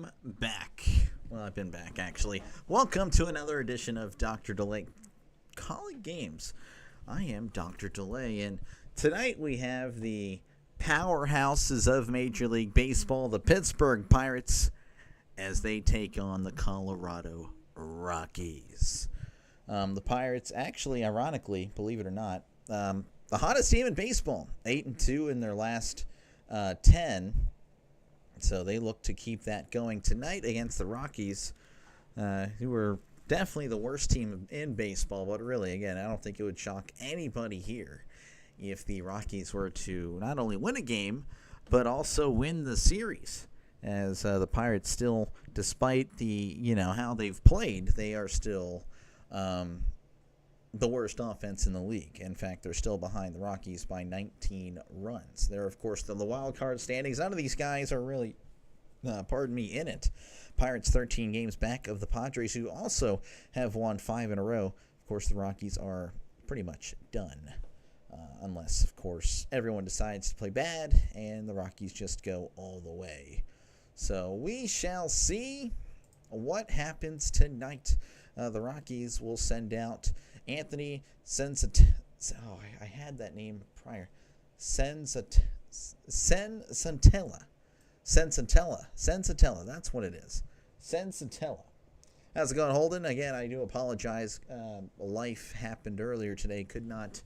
am back. Well, I've been back, actually. Welcome to another edition of Dr. Delay Calling Games. I am Dr. Delay, and tonight we have the powerhouses of Major League Baseball, the Pittsburgh Pirates, as they take on the Colorado Rockies. The Pirates, actually, ironically, believe it or not, the hottest team in baseball, 8-2 in their last 10. So they look to keep that going tonight against the Rockies, who were definitely the worst team in baseball. But really, again, I don't think it would shock anybody here if the Rockies were to not only win a game, but also win the series. As the Pirates still, despite the, how they've played, they are still the worst offense in the league. In fact, they're still behind the Rockies by 19 runs. They're, of course, the wild card standings. None of these guys are really, in it. Pirates 13 games back of the Padres, who also have won 5 in a row. Of course, the Rockies are pretty much done. Unless, of course, everyone decides to play bad and the Rockies just go all the way. So we shall see what happens tonight. The Rockies will send out Anthony I had that name prior. Sensatella. That's what it is. Sensatella. How's it going, Holden? Again, I do apologize. Life happened earlier today. Could not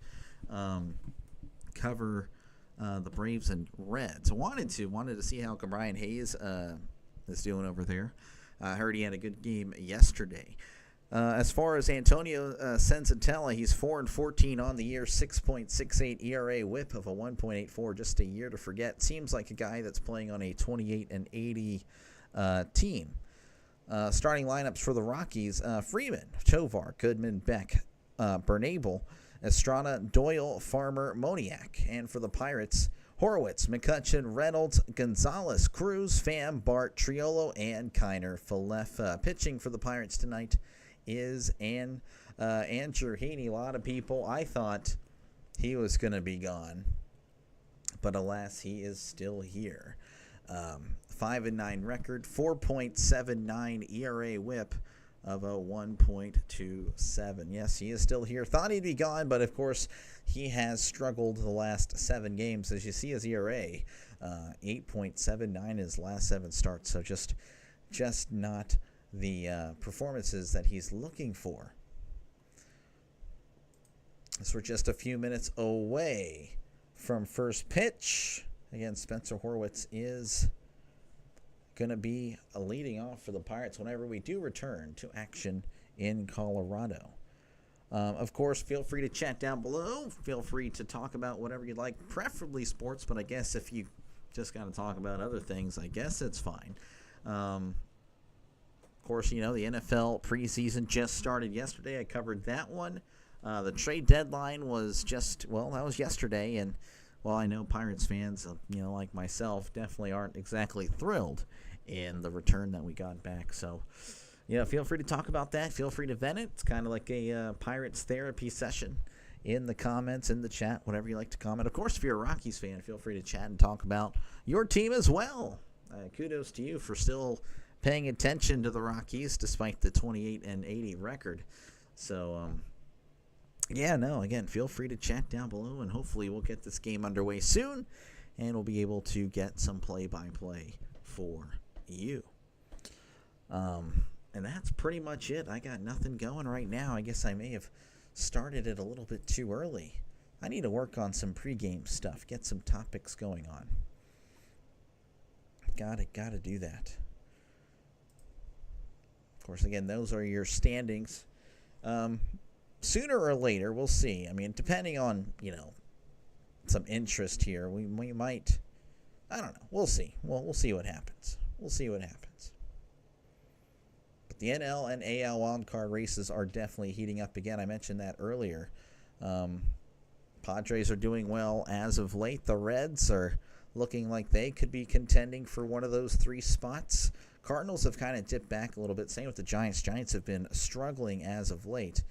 cover the Braves and Reds. Wanted to see how Brian Hayes is doing over there. I heard he had a good game yesterday. As far as Antonio Sensatella, he's 4-14 on the year, 6.68 ERA, WHIP of a 1.84, just a year to forget. Seems like a guy that's playing on a 28-80 team. Starting lineups for the Rockies: Freeman, Tovar, Goodman, Beck, Bernabel, Estrada, Doyle, Farmer, Moniak. And for the Pirates, Horowitz, McCutchen, Reynolds, Gonzalez, Cruz, Pham, Bart, Triolo, and Kiner Falefa. Pitching for the Pirates tonight is Andrew Heaney. A lot of people, I thought he was going to be gone, but alas, he is still here. 5-9 record, 4.79 ERA, WHIP of a 1.27. Yes, he is still here. Thought he'd be gone, but of course he has struggled the last 7 games. As you see, his ERA 8.79 his last 7 starts. So just not the performances that he's looking for. So we're just a few minutes away from first pitch. Again, Spencer Horwitz is going to be leading off for the Pirates whenever we do return to action in Colorado. Of course, feel free to chat down below. Feel free to talk about whatever you'd like, preferably sports, but I guess if you just got to talk about other things, I guess it's fine. Of course, the NFL preseason just started yesterday. I covered that one. The trade deadline was that was yesterday, and well, I know Pirates fans, like myself, definitely aren't exactly thrilled in the return that we got back. So, feel free to talk about that. Feel free to vent it. It's kind of like a Pirates therapy session in the comments, in the chat, whatever you like to comment. Of course, if you're a Rockies fan, feel free to chat and talk about your team as well. Kudos to you for still paying attention to the Rockies despite the 28-80 record. So, again, feel free to chat down below, and hopefully we'll get this game underway soon, and we'll be able to get some play-by-play for you. And that's pretty much it. I got nothing going right now. I guess I may have started it a little bit too early. I need to work on some pregame stuff, get some topics going on. Gotta do that. Of course, again, those are your standings. Sooner or later, we'll see. I mean, depending on, some interest here, we might, I don't know. We'll see. We'll see what happens. But the NL and AL wildcard races are definitely heating up again. I mentioned that earlier. Padres are doing well as of late. The Reds are looking like they could be contending for one of those 3 spots. Cardinals have kind of dipped back a little bit. Same with the Giants. Giants have been struggling as of late.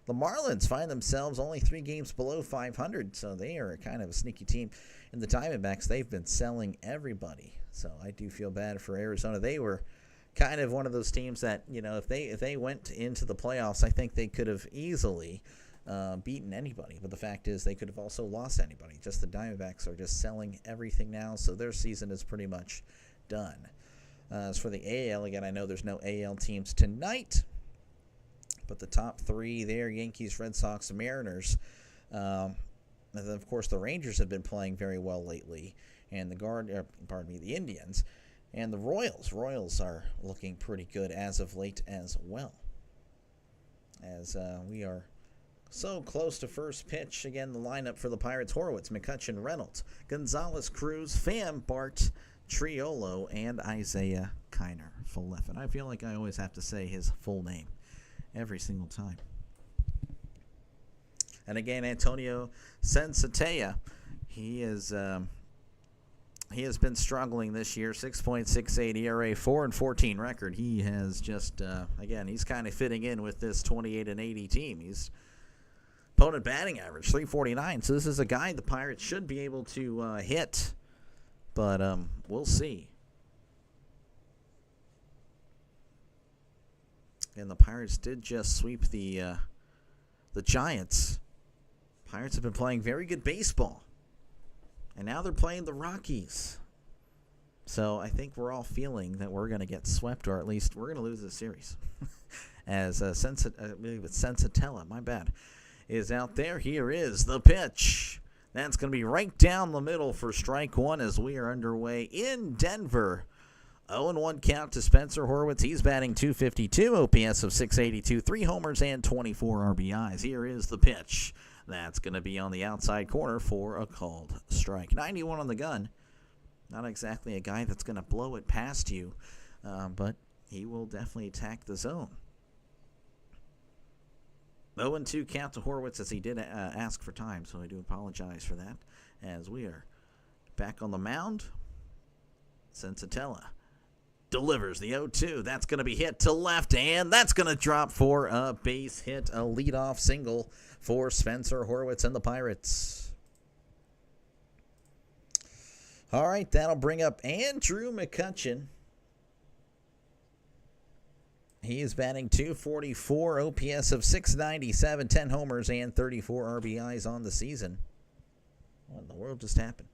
The Marlins find themselves only 3 games below 500, so they are kind of a sneaky team. And the Diamondbacks, they've been selling everybody. So I do feel bad for Arizona. They were kind of one of those teams that, if they went into the playoffs, I think they could have easily beaten anybody. But the fact is they could have also lost anybody. Just the Diamondbacks are just selling everything now, so their season is pretty much done. As for the AL, again, I know there's no AL teams tonight, but the top three there, Yankees, Red Sox, and Mariners. And then, of course, the Rangers have been playing very well lately, and the Indians. And the Royals. Royals are looking pretty good as of late as well. As we are so close to first pitch. Again, the lineup for the Pirates: Horwitz, McCutchen, Reynolds, Gonzalez, Cruz, Pham, Bart, Triolo, and Isaiah Kiner Falefa. I feel like I always have to say his full name every single time. And again, Antonio Senzatella, he has been struggling this year. 6.68 ERA, 4-14 record. He has just he's kind of fitting in with this 28-80 team. He's opponent batting average 349. So this is a guy the Pirates should be able to hit, but we'll see. And the Pirates did just sweep the Giants. Pirates have been playing very good baseball. And now they're playing the Rockies. So I think we're all feeling that we're going to get swept, or at least we're going to lose this series. As Senzatella, my bad, is out there. Here is the pitch. That's going to be right down the middle for strike one as we are underway in Denver. 0-1 count to Spencer Horwitz. He's batting .252, OPS of .682, 3 homers and 24 RBIs. Here is the pitch. That's going to be on the outside corner for a called strike. 91 on the gun. Not exactly a guy that's going to blow it past you, but he will definitely attack the zone. 0-2 count to Horwitz, as he did ask for time, so I do apologize for that. As we are back on the mound, Senzatella delivers the 0-2. That's going to be hit to left, and that's going to drop for a base hit, a leadoff single for Spencer Horwitz and the Pirates. All right, that'll bring up Andrew McCutchen. He is batting .244, OPS of .697, 10 homers and 34 RBIs on the season. What in the world just happened?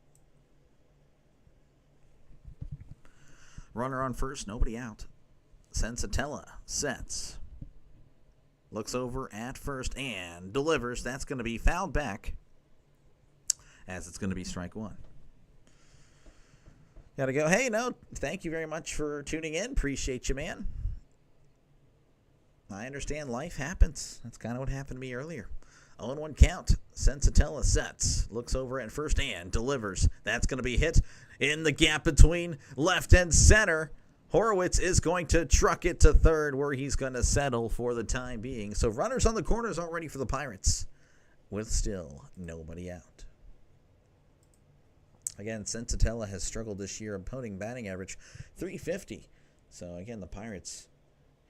Runner on first, nobody out. Senzatella sets. Looks over at first and delivers. That's going to be fouled back, as it's going to be strike one. Got to go, hey, no, thank you very much for tuning in. Appreciate you, man. I understand life happens. That's kind of what happened to me earlier. 0-1 count. Senzatella sets. Looks over at first and delivers. That's going to be hit in the gap between left and center. Horwitz is going to truck it to third, where he's going to settle for the time being. So runners on the corners already for the Pirates, with still nobody out. Again, Senzatella has struggled this year, opponent batting average .350. So again, the Pirates,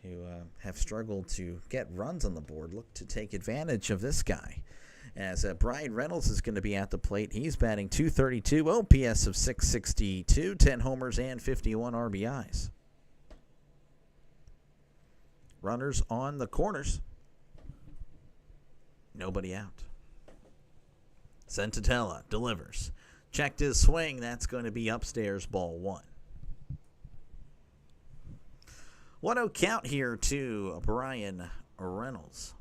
who have struggled to get runs on the board, look to take advantage of this guy. As Brian Reynolds is going to be at the plate. He's batting .232, OPS of .662, 10 homers and 51 RBIs. Runners on the corners. Nobody out. Senzatella delivers. Checked his swing. That's going to be upstairs, ball one. 1-0 count here to Brian Reynolds.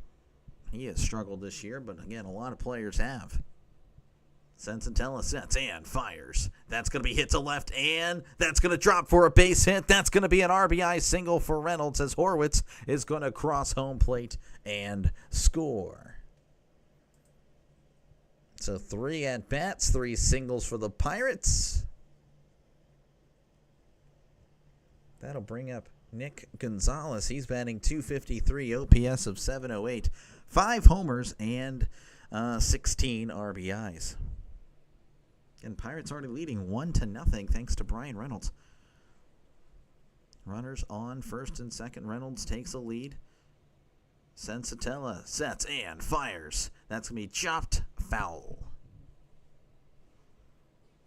He has struggled this year, but again, a lot of players have. Senzatella sets and fires. That's going to be hit to left, and that's going to drop for a base hit. That's going to be an RBI single for Reynolds, as Horwitz is going to cross home plate and score. So 3 at-bats, 3 singles for the Pirates. That'll bring up Nick Gonzalez. He's batting .253, OPS of .708, 5 homers and 16 RBIs. And Pirates already leading 1-0 thanks to Brian Reynolds. Runners on first and second. Reynolds takes a lead. Senzatella sets and fires. That's going to be chopped foul.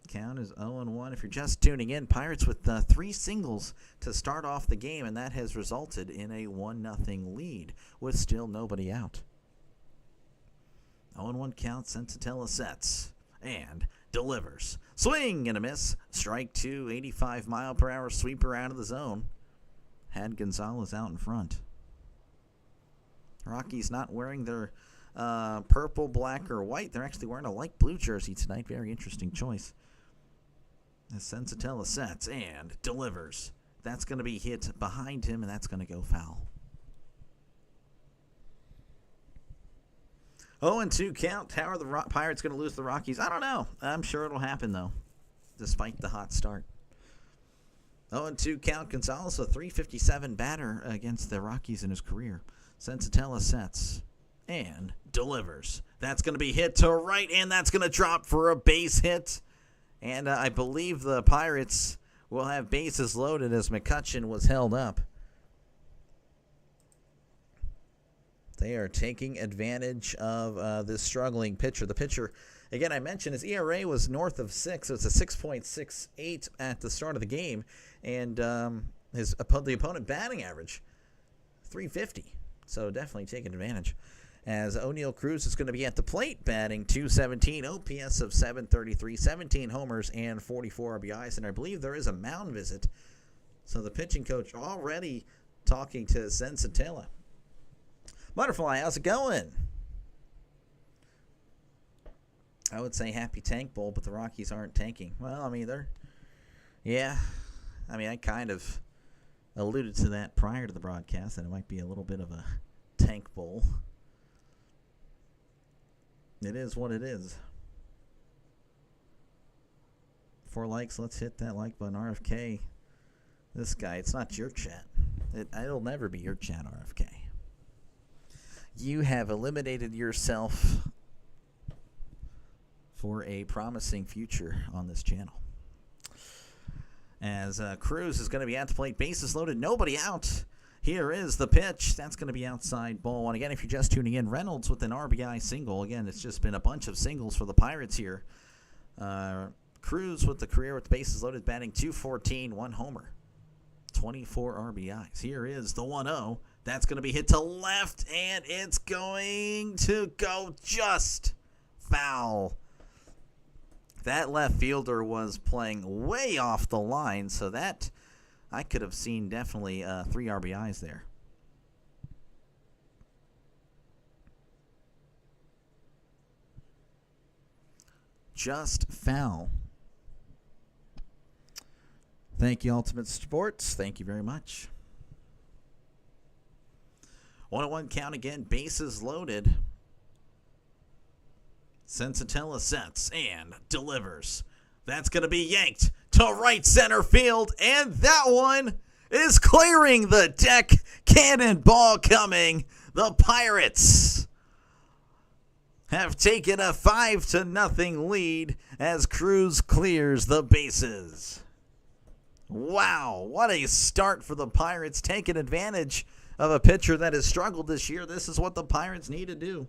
Count is 0-1. If you're just tuning in, Pirates with 3 singles to start off the game, and that has resulted in a 1-0 lead with still nobody out. 0-1 count. Sensatella sets and delivers. Swing and a miss. Strike 2, 85-mile-per-hour sweeper out of the zone. Had Gonzalez out in front. Rockies not wearing their purple, black, or white. They're actually wearing a light blue jersey tonight. Very interesting choice. As Sensatella sets and delivers. That's going to be hit behind him, and that's going to go foul. 0-2 count. How are the Pirates going to lose the Rockies? I don't know. I'm sure it'll happen, though, despite the hot start. 0-2 count. Gonzalez, a .357 batter against the Rockies in his career. Sensatella sets and delivers. That's going to be hit to right, and that's going to drop for a base hit. And I believe the Pirates will have bases loaded as McCutchen was held up. They are taking advantage of this struggling pitcher. The pitcher, again, I mentioned his ERA was north of 6. So it's a 6.68 at the start of the game. And the opponent batting average, .350. So definitely taking advantage. As O'Neal Cruz is going to be at the plate, batting .217, OPS of .733, 17 homers, and 44 RBIs. And I believe there is a mound visit. So the pitching coach already talking to Sensatella. Butterfly, how's it going? I would say happy tank bowl, but the Rockies aren't tanking. Well, I mean, I kind of alluded to that prior to the broadcast, that it might be a little bit of a tank bowl. It is what it is. 4 likes. Let's hit that like button. RFK. This guy, it's not your chat. It'll never be your chat, RFK. You have eliminated yourself for a promising future on this channel. As Cruz is going to be at the plate. Bases loaded. Nobody out. Here is the pitch. That's going to be outside ball one. Again, if you're just tuning in, Reynolds with an RBI single. Again, it's just been a bunch of singles for the Pirates here. Cruz with the career with the bases loaded, batting .214, 1 homer, 24 RBIs. Here is the 1-0. That's going to be hit to left, and it's going to go just foul. That left fielder was playing way off the line, so that I could have seen definitely 3 RBIs there. Just foul. Thank you, Ultimate Sports. Thank you very much. 1-1 count again. Bases loaded. Sensatella sets and delivers. That's going to be yanked to right center field, and that one is clearing the deck. Cannonball coming. The Pirates have taken a 5-0 lead as Cruz clears the bases. Wow, what a start for the Pirates, taking advantage of a pitcher that has struggled this year. This is what the Pirates need to do.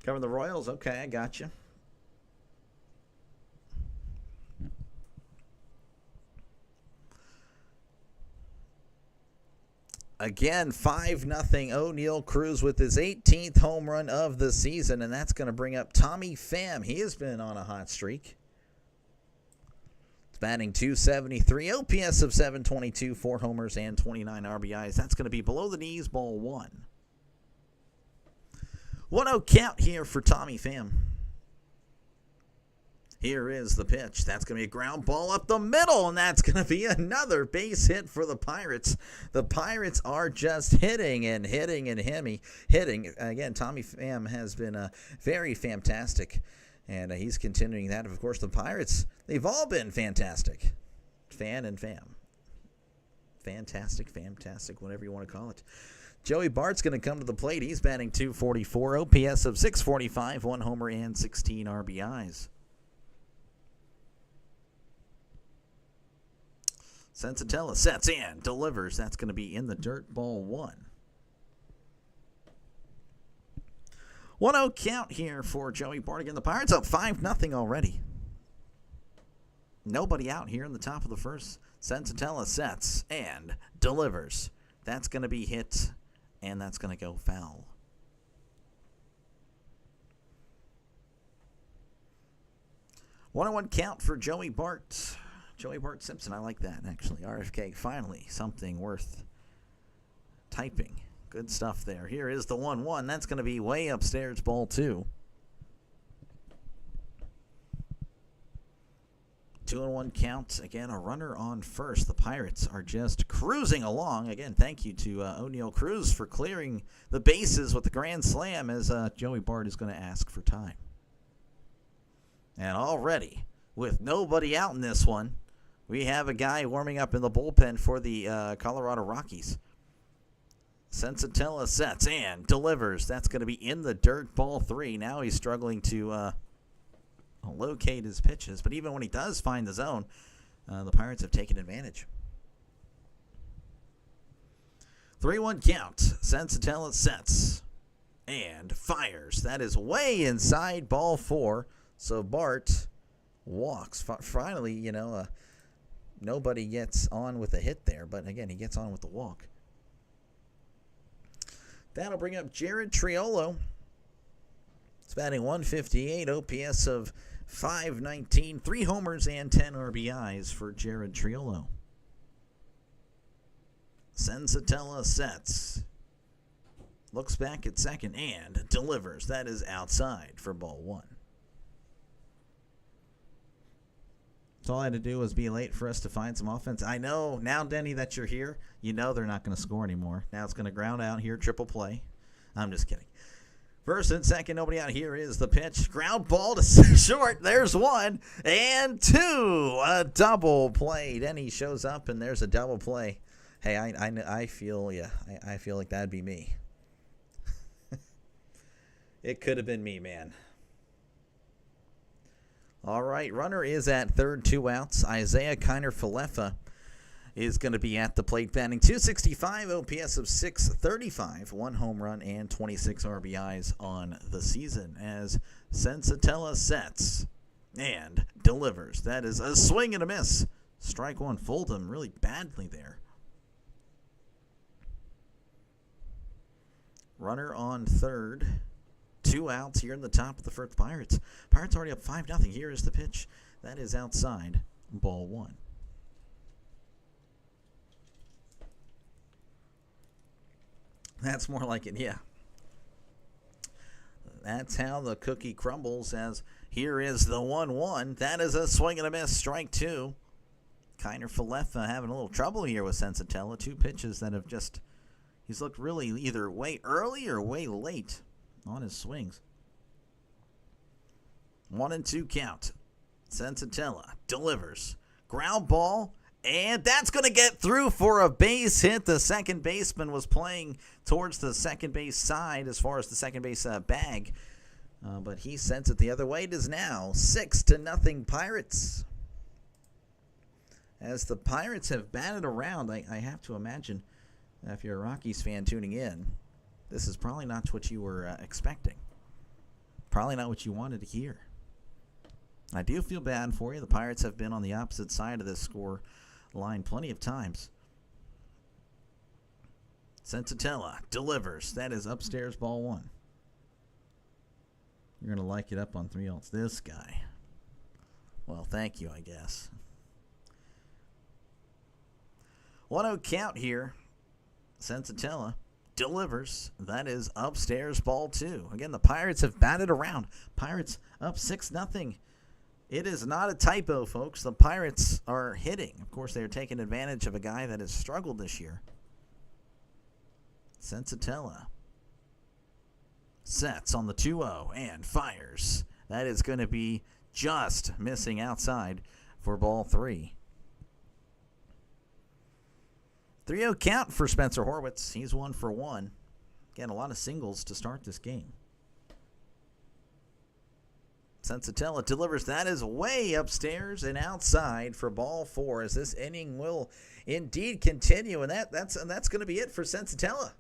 Covering the Royals? Okay, I got you. Again, 5-0 O'Neal Cruz with his 18th home run of the season, and that's going to bring up Tommy Pham. He has been on a hot streak. It's batting .273, OPS of .722, 4 homers, and 29 RBIs. That's going to be below the knees, ball 1. 1-0 count here for Tommy Pham. Here is the pitch. That's going to be a ground ball up the middle, and that's going to be another base hit for the Pirates. The Pirates are just hitting and hitting and hitting. Again, Tommy Pham has been very fantastic, and he's continuing that. Of course, the Pirates, they've all been fantastic. Fan and Pham. Fantastic, whatever you want to call it. Joey Bart's going to come to the plate. He's batting .244, OPS of .645, 1 homer, and 16 RBIs. Sensatella sets and delivers. That's going to be in the dirt, ball 1. 1-0 count here for Joey Bart. Again, the Pirates up 5-0 already. Nobody out here in the top of the first. Sensatella sets and delivers. That's going to be hit, and that's going to go foul. One count for Joey Bart. Joey Bart Simpson, I like that, actually. RFK, finally, something worth typing. Good stuff there. Here is the 1-1. That's going to be way upstairs, ball 2. 2-1 count. Again, a runner on first. The Pirates are just cruising along. Again, thank you to O'Neal Cruz for clearing the bases with the grand slam as Joey Bart is going to ask for time. And already, with nobody out in this one, we have a guy warming up in the bullpen for the Colorado Rockies. Sensatella sets and delivers. That's going to be in the dirt, ball 3. Now he's struggling to locate his pitches. But even when he does find the zone, the Pirates have taken advantage. 3-1 count. Sensatella sets and fires. That is way inside, ball 4. So Bart walks. Finally, nobody gets on with a hit there. But again, he gets on with the walk. That'll bring up Jared Triolo. It's batting 158, OPS of 519, 3 homers and 10 RBIs for Jared Triolo. Sensatella sets. Looks back at second and delivers. That is outside for ball 1. So all I had to do was be late for us to find some offense. I know now, Denny, that you're here. You know they're not going to score anymore. Now it's going to ground out here, triple play. I'm just kidding. First and second, nobody out. Here is the pitch. Ground ball to short. There's 1 and 2. A double play. Denny shows up, and there's a double play. Hey, I feel I feel like that'd be me. It could have been me, man. All right, runner is at third, 2 outs. Isaiah Kiner-Falefa is going to be at the plate, batting .265, OPS of 635, 1 home run and 26 RBIs on the season as Sensatella sets and delivers. That is a swing and a miss. Strike 1, fooled him really badly there. Runner on third. 2 outs here in the top of the first. Pirates already up 5-0. Here is the pitch. That is outside. Ball 1. That's more like it, yeah. That's how the cookie crumbles as here is the 1-1. That is a swing and a miss. Strike 2. Kiner-Falefa having a little trouble here with Sensatella. 2 pitches that have just, he's looked really either way early or way late on his swings. 1 and 2 count. Sensatella delivers. Ground ball, and that's going to get through for a base hit. The second baseman was playing towards the second base side as far as the second base bag, but he sends it the other way. It is now 6-0 Pirates. As the Pirates have batted around, I have to imagine if you're a Rockies fan tuning in, this is probably not what you were expecting. Probably not what you wanted to hear. I do feel bad for you. The Pirates have been on the opposite side of this score line plenty of times. Sensatella delivers. That is upstairs, ball 1. You're going to like it up on 3 outs. This guy. Well, thank you, I guess. 1-0 count here. Sensatella delivers. That is upstairs, ball 2. Again, the Pirates have batted around. Pirates up 6-0. It is not a typo, folks. The Pirates are hitting. Of course, they are taking advantage of a guy that has struggled this year. Sensatella sets on the 2-0 and fires. That is going to be just missing outside for ball 3. 3-0 count for Spencer Horwitz. He's 1 for 1. Again, a lot of singles to start this game. Sensatella delivers. That is way upstairs and outside for ball 4 as this inning will indeed continue. And that's going to be it for Sensatella.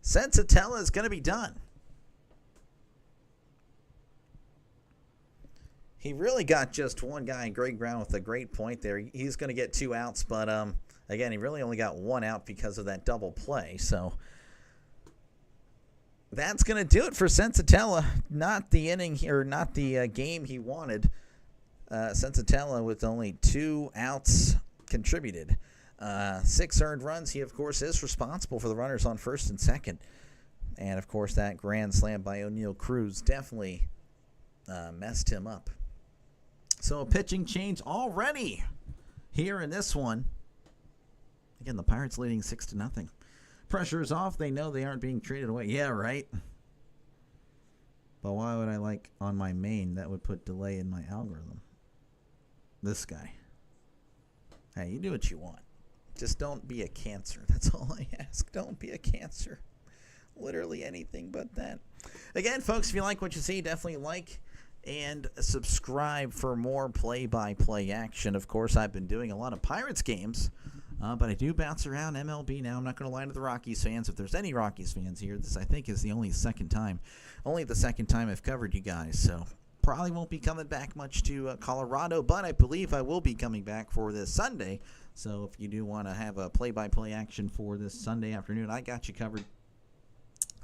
Sensatella is going to be done. He really got just one guy, Greg Brown, with a great point there. He's going to get 2 outs, but again, he really only got 1 out because of that double play. So that's going to do it for Sensatella. Not the inning or not the game he wanted. Sensatella with only 2 outs contributed. 6 earned runs. He, of course, is responsible for the runners on first and second. And, of course, that grand slam by O'Neal Cruz definitely messed him up. So a pitching change already here in this one. Again, the Pirates leading 6-0. Pressure is off. They know they aren't being traded away. Yeah, right. But why would I like on my main that would put delay in my algorithm? This guy. Hey, you do what you want. Just don't be a cancer. That's all I ask. Don't be a cancer. Literally anything but that. Again, folks, if you like what you see, definitely like and subscribe for more play-by-play action. Of course, I've been doing a lot of Pirates games, but I do bounce around MLB now. I'm not going to lie to the Rockies fans. If there's any Rockies fans here, this I think is the only the second time I've covered you guys. So probably won't be coming back much to Colorado, but I believe I will be coming back for this Sunday. So if you do want to have a play-by-play action for this Sunday afternoon, I got you covered,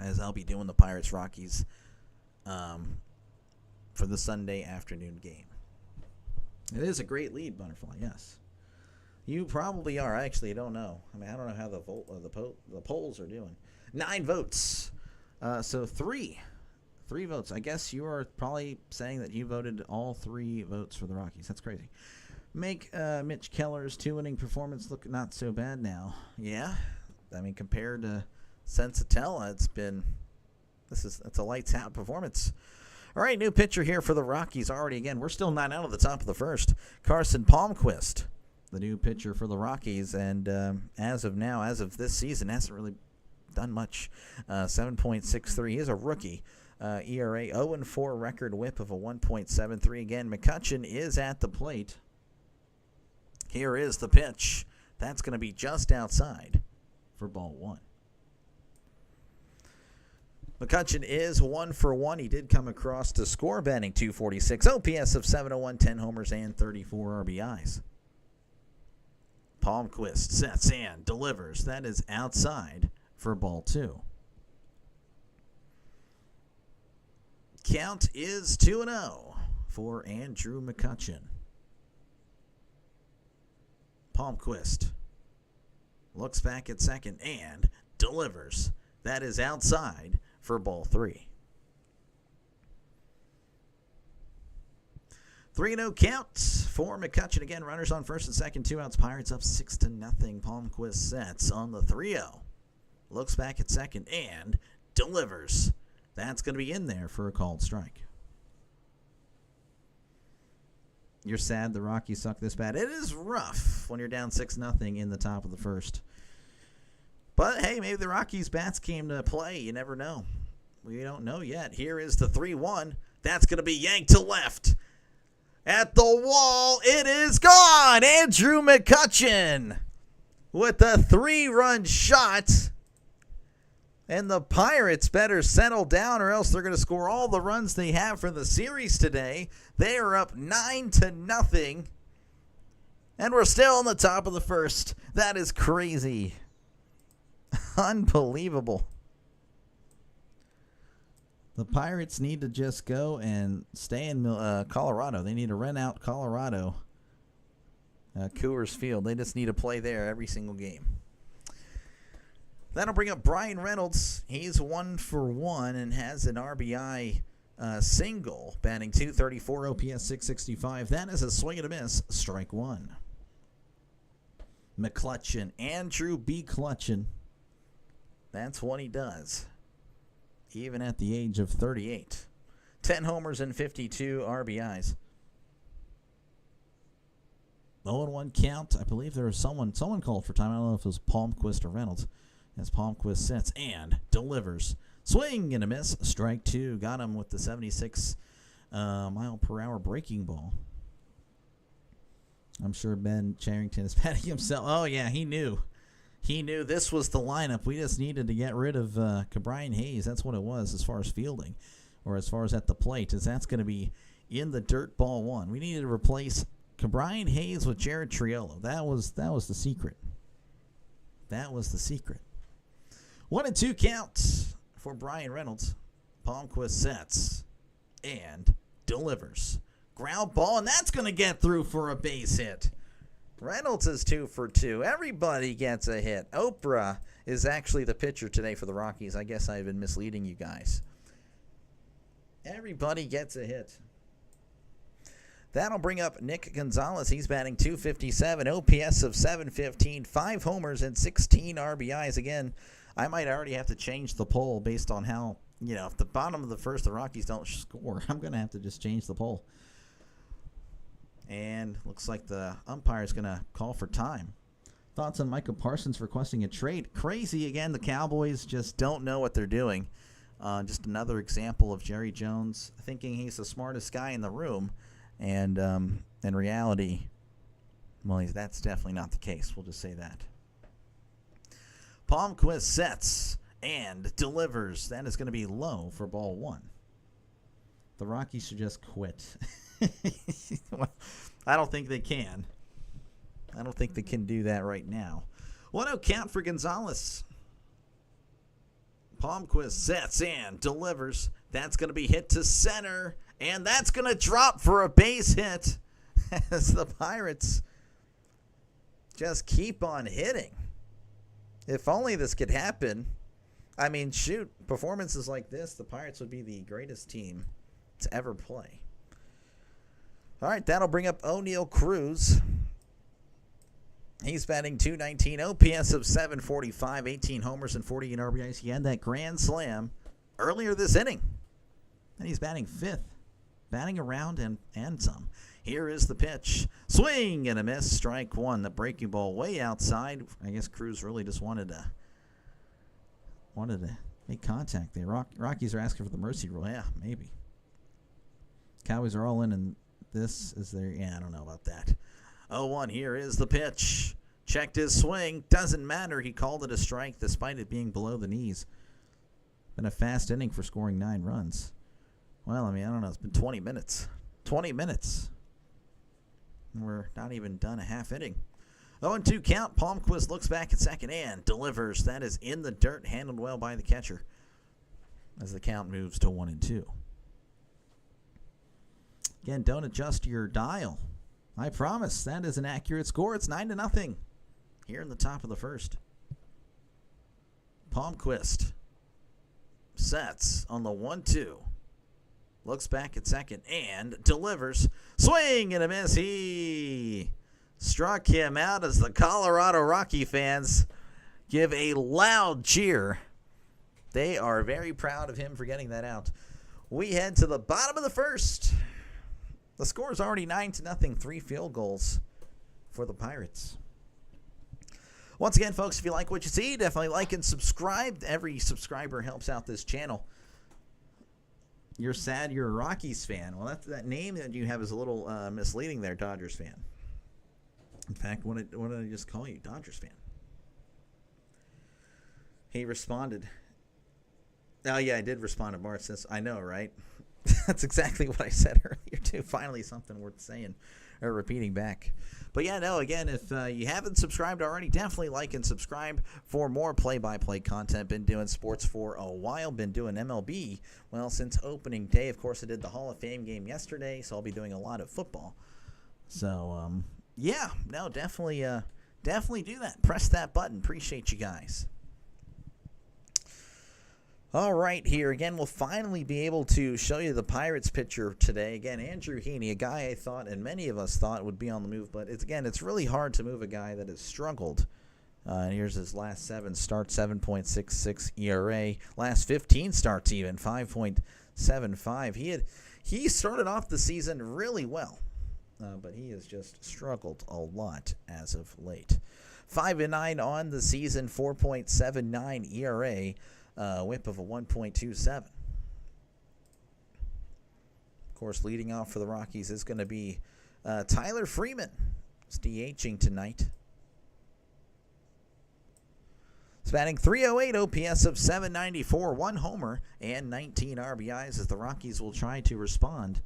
as I'll be doing the Pirates-Rockies for the Sunday afternoon game. It is a great lead, Butterfly, yes. You probably are. I actually don't know. I mean, I don't know how the polls are doing. 9 votes. So 3 votes. I guess you are probably saying that you voted all 3 votes for the Rockies. That's crazy. Make Mitch Keller's 2-inning performance look not so bad now. Yeah. I mean, compared to Sensatella, it's a lights out performance. All right, new pitcher here for the Rockies already. Again, we're still not out of the top of the first. Carson Palmquist, the new pitcher for the Rockies, and as of now, as of this season, hasn't really done much. 7.63. He is a rookie. ERA 0-4, record whip of a 1.73. Again, McCutchen is at the plate. Here is the pitch. That's going to be just outside for ball 1. McCutchen is 1 for 1. He did come across to score, batting .246, OPS of 701, 10 homers, and 34 RBIs. Palmquist sets and delivers. That is outside for ball 2. Count is 2-0 for Andrew McCutchen. Palmquist looks back at second and delivers. That is outside for ball 3. 3-0 count for McCutchen. Again, runners on first and second, 2 outs. Pirates up 6-0. Palmquist sets on the 3-0. Looks back at second and delivers. That's going to be in there for a called strike. You're sad the Rockies suck this bad. It is rough when you're down 6-0 in the top of the first. But, hey, maybe the Rockies' bats came to play. You never know. We don't know yet. Here is the 3-1. That's going to be yanked to left. At the wall, it is gone. Andrew McCutchen with a 3-run shot. And the Pirates better settle down or else they're going to score all the runs they have for the series today. They are up 9-0. And we're still on the top of the first. That is crazy. Unbelievable. The Pirates need to just go and stay in Colorado. They need to rent out Colorado. Coors Field. They just need to play there every single game. That'll bring up Brian Reynolds. He's 1 for 1 and has an RBI single, batting .234, OPS 665. That is a swing and a miss, strike 1. McCutchen, Andrew B. Clutchen. That's what he does, even at the age of 38. 10 homers and 52 RBIs. 0-1 count. I believe there was someone called for time. I don't know if it was Palmquist or Reynolds. As Palmquist sets and delivers. Swing and a miss. Strike 2. Got him with the 76 mile per hour breaking ball. I'm sure Ben Charrington is patting himself. Oh, yeah, he knew. He knew this was the lineup. We just needed to get rid of Brian Hayes. That's what it was as far as fielding, or as far as at the plate, as that's going to be in the dirt, ball one. We needed to replace Brian Hayes with Jared Triolo. That was the secret. That was the secret. 1-2 count for Brian Reynolds. Palmquist sets and delivers. Ground ball, and that's going to get through for a base hit. Reynolds is 2 for 2. Everybody gets a hit. Oprah is actually the pitcher today for the Rockies. I guess I've been misleading you guys. Everybody gets a hit. That'll bring up Nick Gonzalez. He's batting .257, OPS of .715, 5 homers and 16 RBIs. Again, I might already have to change the poll based on how, if the bottom of the first the Rockies don't score, I'm going to have to just change the poll. And looks like the umpire is going to call for time. Thoughts on Micah Parsons requesting a trade? Crazy again. The Cowboys just don't know what they're doing. Just another example of Jerry Jones thinking he's the smartest guy in the room. And in reality, well, that's definitely not the case. We'll just say that. Palmquist sets and delivers. That is going to be low for ball one. The Rockies should just quit. I don't think they can. I don't think they can do that right now. 1-0 count for Gonzalez. Palmquist sets and delivers. That's going to be hit to center. And that's going to drop for a base hit as the Pirates just keep on hitting. If only this could happen. I mean, shoot, performances like this, the Pirates would be the greatest team to ever play. All right, that'll bring up O'Neal Cruz. He's batting .219, OPS of .745, 18 homers and 48 RBIs. He had that grand slam earlier this inning. And he's batting fifth. Batting around and some. Here is the pitch. Swing and a miss. Strike one. The breaking ball way outside. I guess Cruz really just wanted to make contact there. Rockies are asking for the mercy rule. Yeah, maybe. Cowboys are all in, and this is their... Yeah, I don't know about that. 0-1. Here is the pitch. Checked his swing. Doesn't matter. He called it a strike despite it being below the knees. Been a fast inning for scoring 9 runs. Well, I mean, I don't know. It's been 20 minutes. 20 minutes. We're not even done a half inning. 0-2 count. Palmquist looks back at second and delivers. That is in the dirt, handled well by the catcher as the count moves to 1-2. Again, don't adjust your dial. I promise that is an accurate score. It's 9-0 here in the top of the first. Palmquist sets on the 1-2. Looks back at second and delivers. Swing and a miss. He struck him out as the Colorado Rocky fans give a loud cheer. They are very proud of him for getting that out. We head to the bottom of the first. The score is already 9-0. 3 field goals for the Pirates. Once again, folks, if you like what you see, definitely like and subscribe. Every subscriber helps out this channel. You're sad you're a Rockies fan. Well, that name that you have is a little misleading there, Dodgers fan. In fact, what did I just call you? Dodgers fan. He responded. Oh, yeah, I did respond to Bart. Says, I know, right? That's exactly what I said earlier, too. Finally, something worth saying or repeating back. But yeah, no, again, if you haven't subscribed already, definitely like and subscribe for more play-by-play content. Been doing sports for a while. Been doing MLB, well, since opening day. Of course, I did the Hall of Fame game yesterday, so I'll be doing a lot of football. So, yeah, no, definitely do that. Press that button. Appreciate you guys. All right, here again, we'll finally be able to show you the Pirates pitcher today. Again, Andrew Heaney, a guy I thought and many of us thought would be on the move, but it's really hard to move a guy that has struggled. And here's his last 7 starts, 7.66 ERA. Last 15 starts even, 5.75. He started off the season really well, but he has just struggled a lot as of late. 5-9 on the season, 4.79 ERA. Whip of a 1.27. Of course, leading off for the Rockies is going to be Tyler Freeman. He's DHing tonight. batting .308, OPS of .794, 1 homer, and 19 RBIs as the Rockies will try to respond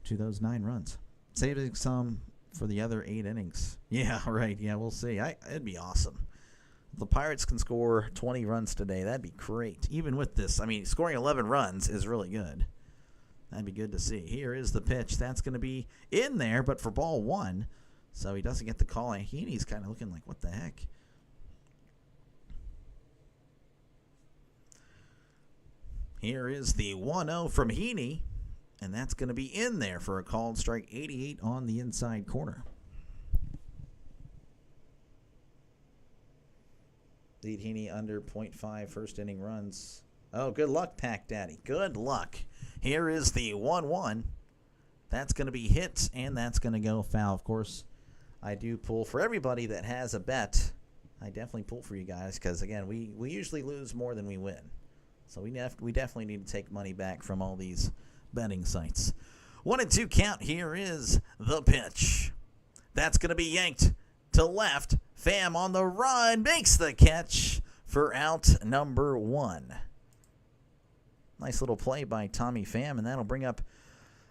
to those 9 runs. Saving some for the other 8 innings. Yeah, right. Yeah, we'll see. It'd be awesome. The Pirates can score 20 runs today. That'd be great. Even with this, I mean, scoring 11 runs is really good. That'd be good to see. Here is the pitch. That's going to be in there, but for ball 1. So he doesn't get the call. And Heaney's kind of looking like, what the heck? Here is the 1-0 from Heaney. And that's going to be in there for a called strike. 88 on the inside corner. Lead Heaney under .5 first inning runs. Oh, good luck, Pack Daddy. Good luck. Here is the 1-1. That's going to be hit, and that's going to go foul. Of course, I do pull for everybody that has a bet. I definitely pull for you guys because, again, we usually lose more than we win. So we definitely need to take money back from all these betting sites. 1-2 count. Here is the pitch. That's going to be yanked to left. Pham on the run makes the catch for out number 1. Nice little play by Tommy Pham, and that'll bring up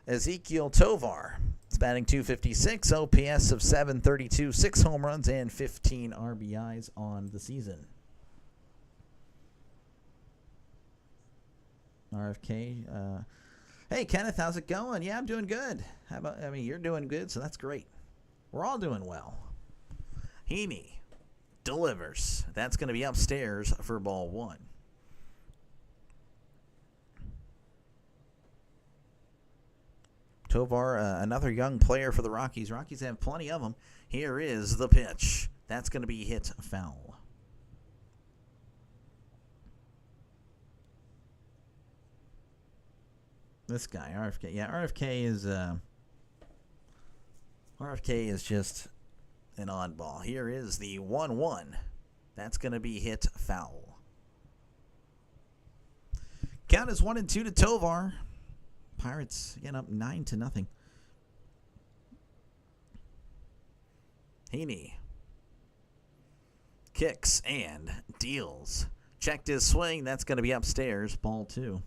Ezequiel Tovar. It's batting .256, OPS of .732, 6 home runs, and 15 RBIs on the season. RFK, hey, Kenneth, how's it going? Yeah, I'm doing good. You're doing good, so that's great. We're all doing well. Heaney delivers. That's going to be upstairs for ball 1. Tovar, another young player for the Rockies. Rockies have plenty of them. Here is the pitch. That's going to be hit foul. This guy, RFK. Yeah, RFK is just an oddball. Here is the 1-1. That's going to be hit foul. Count is 1-2 to Tovar. Pirates again up 9-0. Heaney kicks and deals. Checked his swing. That's going to be upstairs. Ball 2.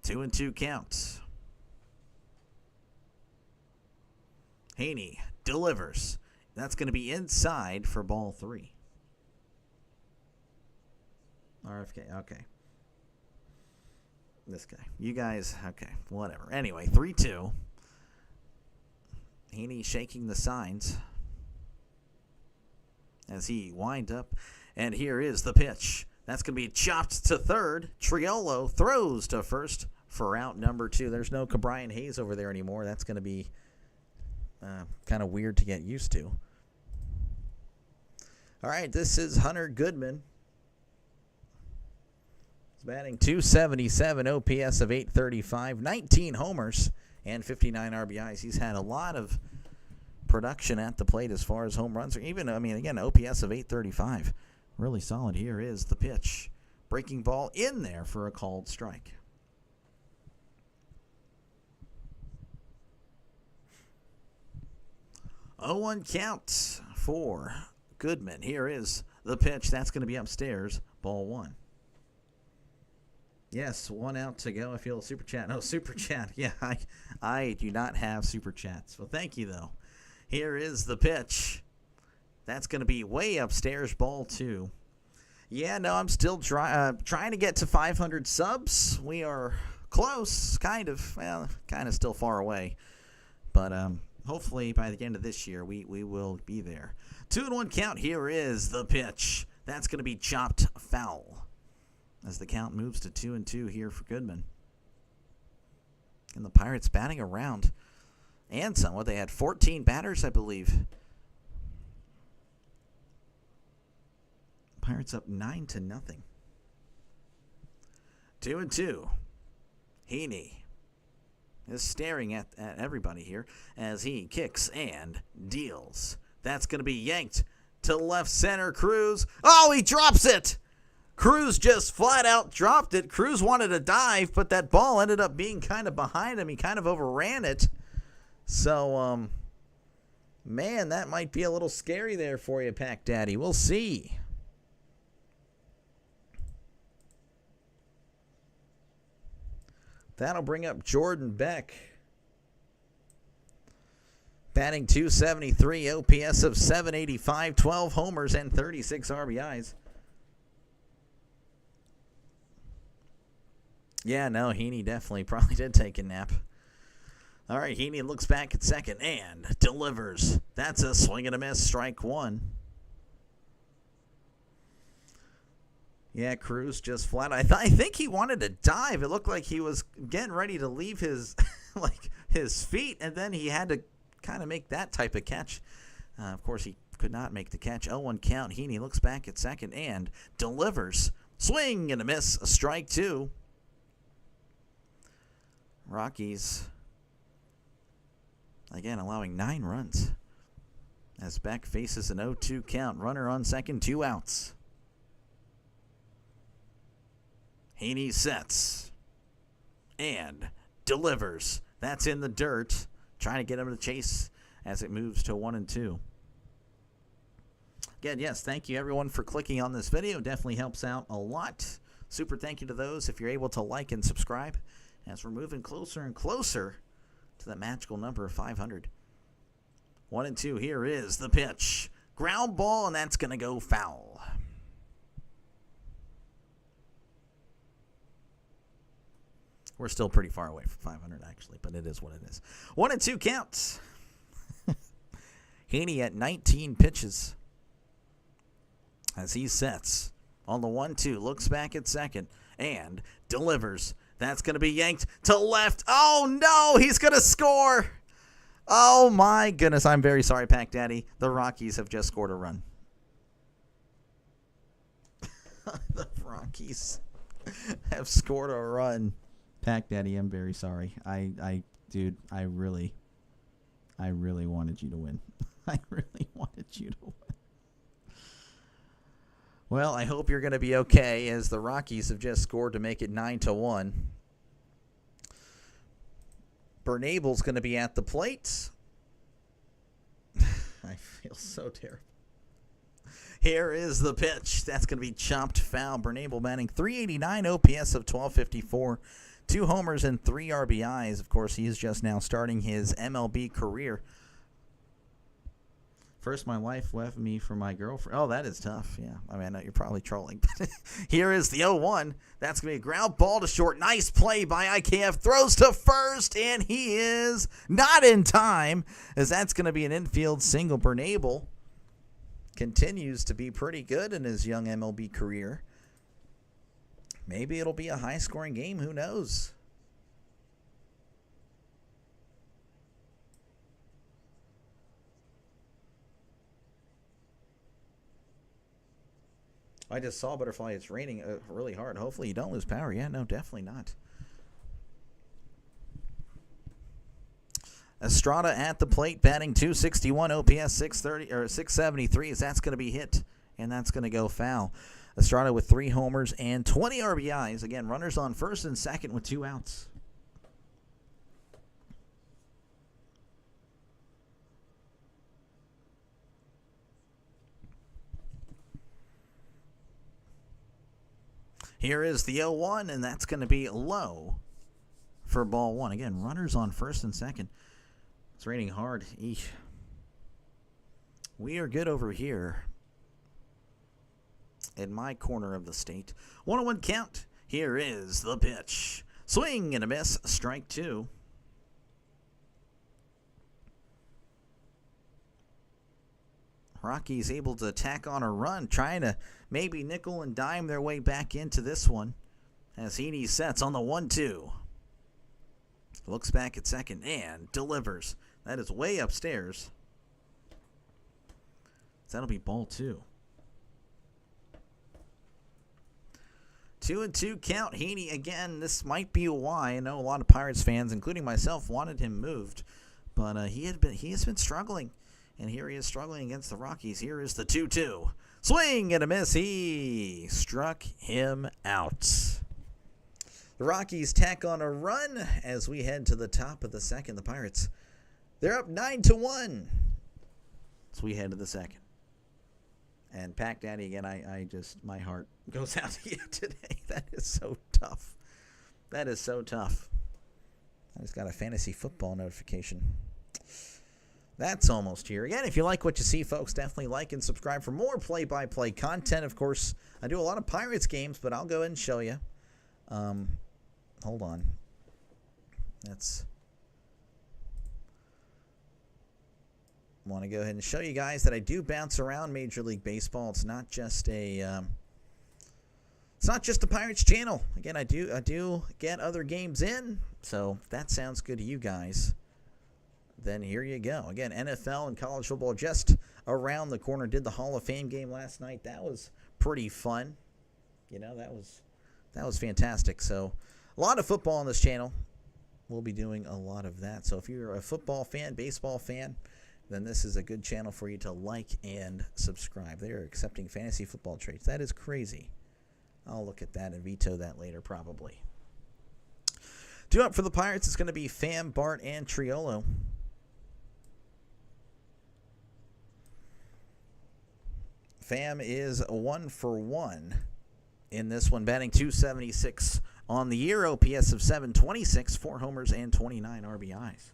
Two and 2 counts. Heaney delivers. That's going to be inside for ball 3. RFK, okay. This guy. You guys, okay, whatever. Anyway, 3-2. Heaney shaking the signs as he wind up. And here is the pitch. That's going to be chopped to third. Triolo throws to first for out number 2. There's no Cabrian Hayes over there anymore. That's going to be kind of weird to get used to. All right, this is Hunter Goodman. He's batting .277, OPS of .835, 19 homers, and 59 RBIs. He's had a lot of production at the plate as far as home runs. Even, again, OPS of .835. Really solid. Here is the pitch. Breaking ball in there for a called strike. 0-1 count for Goodman. Here is the pitch. That's going to be upstairs. Ball 1. Yes, 1 out to go. I feel a super chat. No, super chat. Yeah, I do not have super chats. Well, thank you, though. Here is the pitch. That's going to be way upstairs. Ball 2. Yeah, no, I'm still trying to get to 500 subs. We are close, kind of. Well, kind of still far away. But hopefully by the end of this year, we will be there. 2-1 count. Here is the pitch. That's going to be chopped foul as the count moves to 2-2 here for Goodman. And the Pirates batting around. And some. What, they had 14 batters, I believe. Pirates up 9-0. 2-2. Heaney is staring at everybody here as he kicks and deals. That's going to be yanked to left center. Cruz. Oh, he drops it. Cruz just flat out dropped it. Cruz wanted to dive, but that ball ended up being kind of behind him. He kind of overran it. So, Man, that might be a little scary there for you, Pack Daddy. We'll see. That'll bring up Jordan Beck. Batting .273, OPS of .785, 12 homers and 36 RBIs. Yeah, no, Heaney definitely probably did take a nap. All right, Heaney looks back at second and delivers. That's a swing and a miss, strike one. Yeah, Cruz just flat. I think he wanted to dive. It looked like he was getting ready to leave his his feet, and then he had to kind of make that type of catch. Of course, he could not make the catch. 0-1 count. Heaney looks back at second and delivers. Swing and a miss, a strike two. Rockies, again, allowing 9 runs as Beck faces an 0-2 count. Runner on second, 2 outs. Heaney sets and delivers. That's in the dirt. Trying to get him to chase as it moves to 1-2. Again, yes, thank you everyone for clicking on this video. Definitely helps out a lot. Super thank you to those if you're able to like and subscribe as we're moving closer and closer to that magical number of 500. 1-2, here is the pitch. Ground ball, and that's going to go foul. We're still pretty far away from 500, actually, but it is what it is. 1-2 counts. Heaney at 19 pitches as he sets on the 1-2, looks back at second, and delivers. That's going to be yanked to left. Oh, no, he's going to score. Oh, my goodness. I'm very sorry, Pack Daddy. The Rockies have just scored a run. The Rockies have scored a run. Pack Daddy, I'm very sorry. Dude, I really wanted you to win. I really wanted you to win. Well, I hope you're going to be okay as the Rockies have just scored to make it 9-1. Bernabel's going to be at the plate. I feel so terrible. Here is the pitch. That's going to be chopped foul. Bernabel batting .389, OPS of .1254. 2 homers and 3 RBIs. Of course, he is just now starting his MLB career. First, my wife left me for my girlfriend. Oh, that is tough. Yeah, I mean, I know you're probably trolling. But here is the 0-1. That's going to be a ground ball to short. Nice play by IKF. Throws to first, and he is not in time, as that's going to be an infield single. Bernabel continues to be pretty good in his young MLB career. Maybe it'll be a high-scoring game. Who knows? I just saw Butterfly. It's raining really hard. Hopefully you don't lose power. Yeah, no, definitely not. Estrada at the plate, batting .261, OPS 630 or 673. As that's going to be hit, and that's going to go foul. Estrada with 3 homers and 20 RBIs. Again, runners on first and second with 2 outs. Here is the 0-1, and that's going to be low for ball 1. Again, runners on first and second. It's raining hard. Eesh. We are good over here in my corner of the state. 1-1 count. Here is the pitch. Swing and a miss. Strike 2. Rockies able to tack on a run, trying to maybe nickel and dime their way back into this one. As Heaney sets on the 1-2. Looks back at second and delivers. That is way upstairs. That'll be ball 2. 2-2 count. Heaney again. This might be why I know a lot of Pirates fans, including myself, wanted him moved, but he has been struggling, and here he is struggling against the Rockies. Here is the 2-2. Swing and a miss. He struck him out. The Rockies tack on a run as we head to the top of the second. The Pirates, they're up 9-1. So we head to the second. And Pack Daddy, again, I just, my heart goes out to you today. That is so tough. That is so tough. I just got a fantasy football notification. That's almost here. Again, if you like what you see, folks, definitely like and subscribe for more play-by-play content. Of course, I do a lot of Pirates games, but I'll go ahead and show you. Hold on. Want to go ahead and show you guys that I do bounce around Major League Baseball. It's not just a Pirates channel. Again, I do get other games in. So if that sounds good to you guys, then here you go. Again, NFL and college football just around the corner. Did the Hall of Fame game last night. That was pretty fun. You know, that was fantastic. So a lot of football on this channel. We'll be doing a lot of that. So if you're a football fan, baseball fan, then this is a good channel for you to like and subscribe. They're accepting fantasy football trades. That is crazy. I'll look at that and veto that later probably. Due up for the Pirates, it's going to be Pham, Bart, and Triolo. Pham is 1 for 1 in this one, batting .276 on the year, OPS of 726, 4 homers, and 29 RBIs.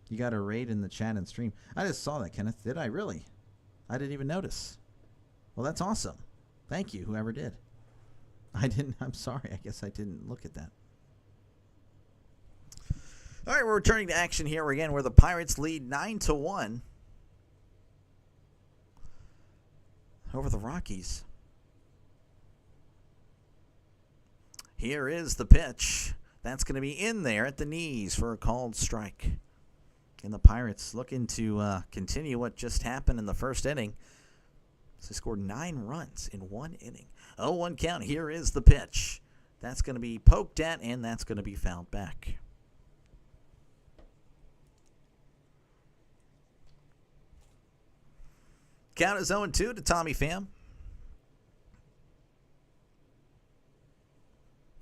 You got a raid in the chat and stream. I just saw that, Kenneth. Did I really? I didn't even notice. Well, that's awesome. Thank you, whoever did. I didn't. I'm sorry. I guess I didn't look at that. All right, we're returning to action here again, where the Pirates lead 9-1 over the Rockies. Here is the pitch. That's going to be in there at the knees for a called strike. And the Pirates looking to continue what just happened in the first inning. So they scored 9 runs in 1 inning. 0-1 count. Here is the pitch. That's going to be poked at, and that's going to be fouled back. Count is 0-2 to Tommy Pham.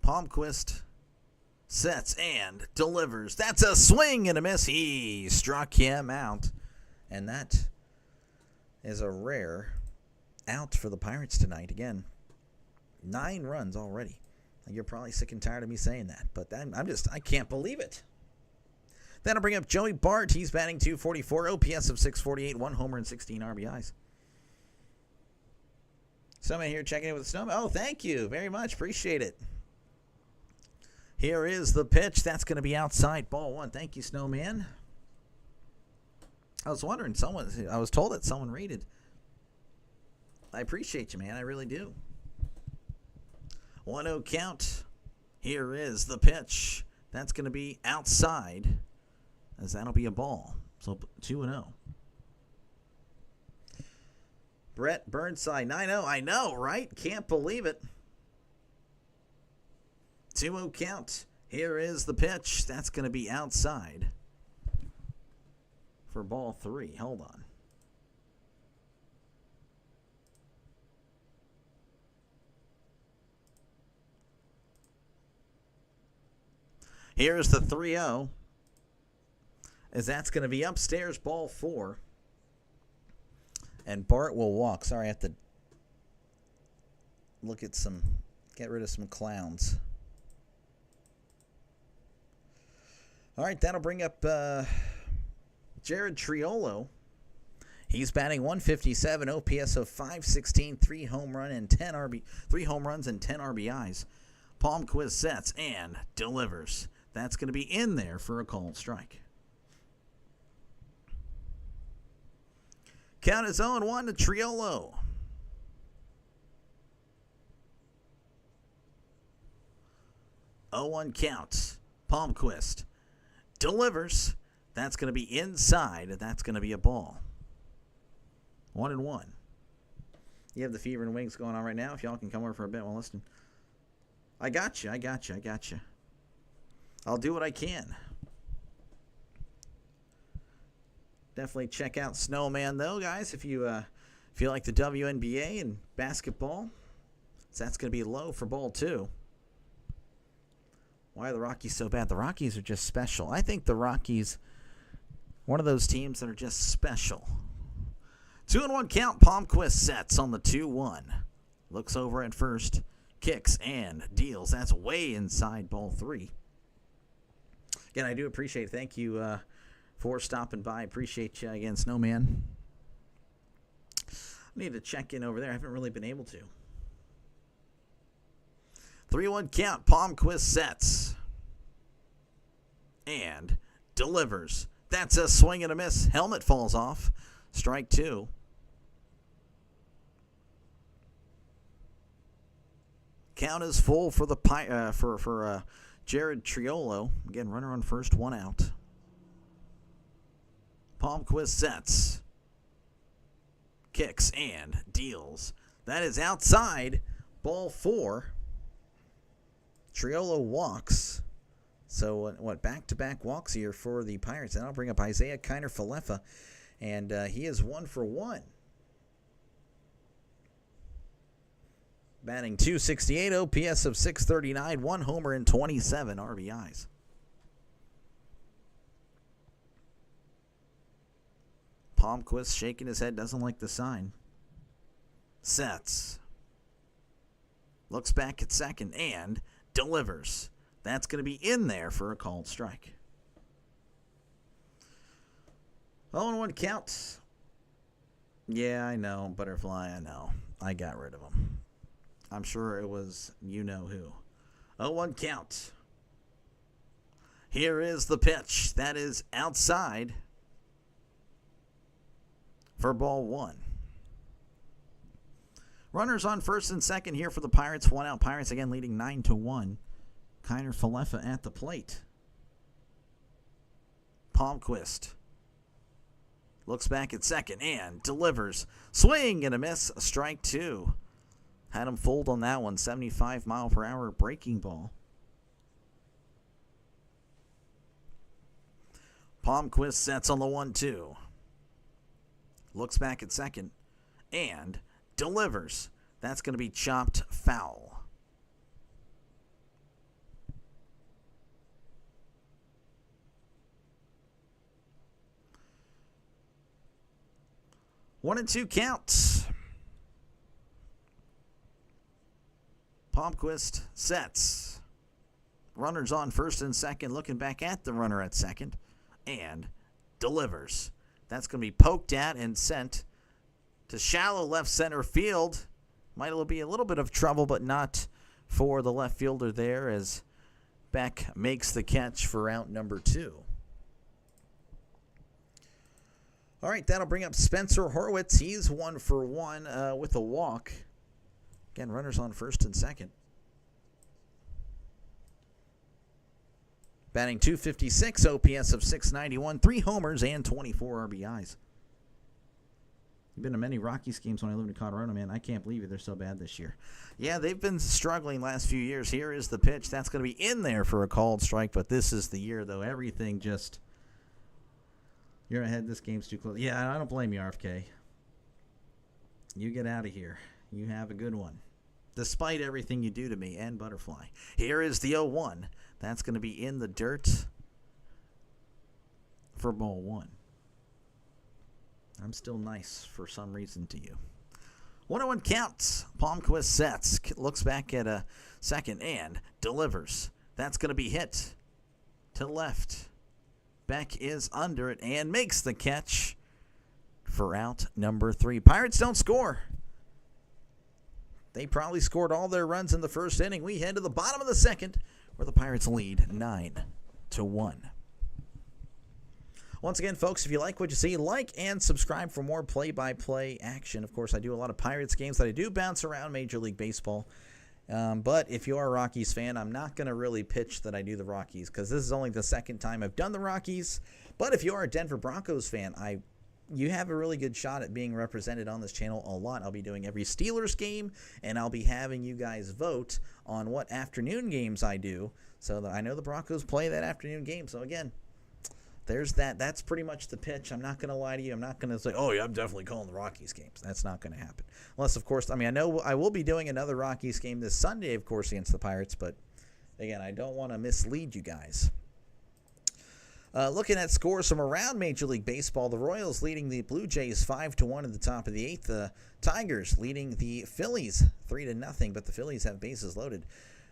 Palmquist sets and delivers. That's a swing and a miss. He struck him out. And that is a rare out for the Pirates tonight. Again, 9 runs already. You're probably sick and tired of me saying that, but I can't believe it. Then I'll bring up Joey Bart. He's batting .244, OPS of 648, 1 homer and 16 RBIs. Somebody here checking in with the Snowman. Oh, thank you very much. Appreciate it. Here is the pitch. That's going to be outside, ball 1. Thank you, Snowman. I was wondering, I was told that someone rated. I appreciate you, man. I really do. 1-0 count. Here is the pitch. That's going to be outside, as that'll be a ball. So 2-0. Brett Burnside, 9-0. I know, right? Can't believe it. 2-0 count. Here is the pitch. That's going to be outside for ball 3. Hold on. Here's the 3-0. As that's going to be upstairs, ball 4. And Bart will walk. Sorry, I have to get rid of some clowns. All right, that'll bring up Jared Triolo. He's batting .157, OPS of 516, 3 home runs and 10 RBIs. Palmquist sets and delivers. That's going to be in there for a called strike. Count is 0-1 to Triolo. Count. Palmquist delivers. That's going to be inside. That's going to be a ball. 1-1. You have the fever and wings going on right now. If y'all can come over for a bit while listening. I got you. I'll do what I can. Definitely check out Snowman, though, guys, if you like the WNBA and basketball. So that's going to be low for ball 2. Why are the Rockies so bad? The Rockies are just special. I think the Rockies, one of those teams that are just special. 2-1 count. Palmquist sets on the 2-1. Looks over at first. Kicks and deals. That's way inside ball 3. Again, I do appreciate it. Thank you for stopping by. Appreciate you again, Snowman. I need to check in over there. I haven't really been able to. 3-1 count. Palmquist sets. And delivers. That's a swing and a miss. Helmet falls off. Strike 2. Count is full for the Jared Triolo. Again, runner on first, 1 out. Palmquist sets. Kicks and deals. That is outside ball 4. Triolo walks. So, back-to-back walks here for the Pirates. And I'll bring up Isaiah Kiner-Falefa. And he is 1 for 1. Batting .268, OPS of .639, 1 homer and 27 RBIs. Palmquist shaking his head, doesn't like the sign. Sets. Looks back at second and delivers. That's going to be in there for a called strike. 0-1 count. Yeah, I know. Butterfly, I know. I got rid of him. I'm sure it was you-know-who. 0-1 count. Here is the pitch. That is outside for ball 1. Runners on first and second here for the Pirates. 1 out. Pirates again leading 9-1. Kiner-Falefa at the plate. Palmquist looks back at second and delivers. Swing and a miss. Strike 2. Had him fold on that one. 75-mile-per-hour breaking ball. Palmquist sets on the 1-2. Looks back at second and delivers. That's going to be chopped foul. One and 2 counts. Palmquist sets. Runners on first and second, looking back at the runner at second, and delivers. That's going to be poked at and sent to shallow left center field. Might be a little bit of trouble, but not for the left fielder there as Beck makes the catch for out number 2. All right, that'll bring up Spencer Horwitz. He's 1 for 1 with a walk. Again, runners on first and second. Batting .256, OPS of .691, 3 homers and 24 RBIs. I've been to many Rockies games when I lived in Colorado, man. I can't believe it. They're so bad this year. Yeah, they've been struggling last few years. Here is the pitch. That's going to be in there for a called strike, but this is the year, though. Everything just... You're ahead. This game's too close. Yeah, I don't blame you, RFK. You get out of here. You have a good one. Despite everything you do to me and Butterfly. Here is the 0-1. That's going to be in the dirt for ball 1. I'm still nice for some reason to you. 1-1 counts. Palmquist sets. Looks back at a second and delivers. That's going to be hit to left. Beck is under it and makes the catch for out number 3. Pirates don't score. They probably scored all their runs in the first inning. We head to the bottom of the second where the Pirates lead 9-1. Once again, folks, if you like what you see, like and subscribe for more play-by-play action. Of course, I do a lot of Pirates games that I do bounce around Major League Baseball. But if you are a Rockies fan, I'm not going to really pitch that I do the Rockies because this is only the second time I've done the Rockies. But if you are a Denver Broncos fan, you have a really good shot at being represented on this channel a lot. I'll be doing every Steelers game, and I'll be having you guys vote on what afternoon games I do so that I know the Broncos play that afternoon game. So, again, there's that. That's pretty much the pitch. I'm not going to lie to you. I'm not going to say, oh, yeah, I'm definitely calling the Rockies games. That's not going to happen. Unless, of course, I know I will be doing another Rockies game this Sunday, of course, against the Pirates, but Again, I don't want to mislead you guys. Looking at scores from around Major League Baseball, the Royals leading the Blue Jays 5-1 at the top of the 8th. The Tigers leading the Phillies 3-0, but the Phillies have bases loaded.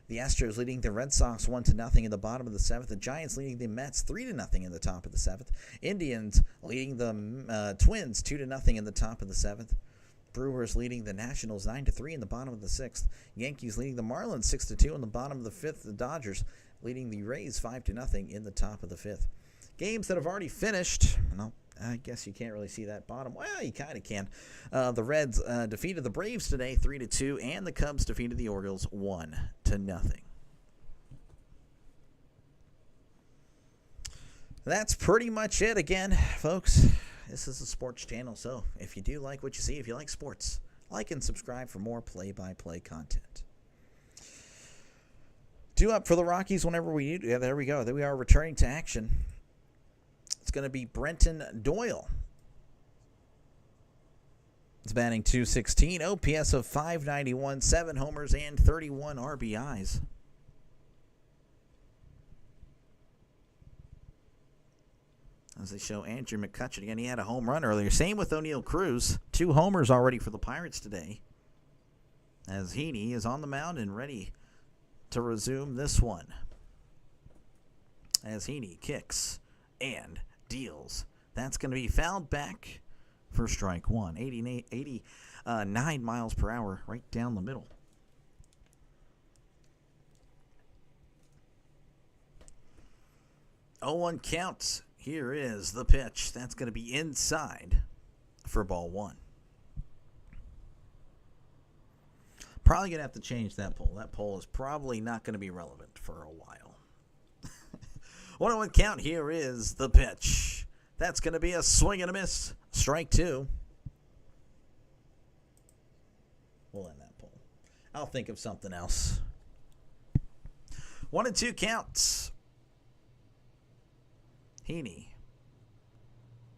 The Astros leading the Red Sox 1-0 in the bottom of the 7th. The Giants leading the Mets 3-0 in the top of the 7th. Indians leading the Twins 2-0 in the top of the 7th. Brewers leading the Nationals 9-3 in the bottom of the 6th. Yankees leading the Marlins 6-2 in the bottom of the 5th. The Dodgers leading the Rays 5-0 in the top of the 5th. Games that have already finished. Well, I guess you can't really see that bottom. Well, you kind of can. The Reds defeated the Braves today 3-2, and the Cubs defeated the Orioles 1-0. That's pretty much it. Again, folks, this is a sports channel, so if you do like what you see, if you like sports, like and subscribe for more play-by-play content. Due up for the Rockies whenever we need. Yeah, there we go. There we are, returning to action. It's going to be Brenton Doyle. It's batting .216, OPS of .591, 7 homers and 31 RBIs. As they show Andrew McCutchen again, he had a home run earlier. Same with O'Neal Cruz. 2 homers already for the Pirates today. As Heaney is on the mound and ready to resume this one. As Heaney kicks and deals. That's going to be fouled back for strike one. 89 miles per hour right down the middle. Oh, 1 count. Here is the pitch. That's going to be inside for ball 1. Probably going to have to change that poll. That poll is probably not going to be relevant for a while. 1-1 count. Here is the pitch. That's going to be a swing and a miss. Strike 2. We'll end that poll. I'll think of something else. 1-2 counts. Heaney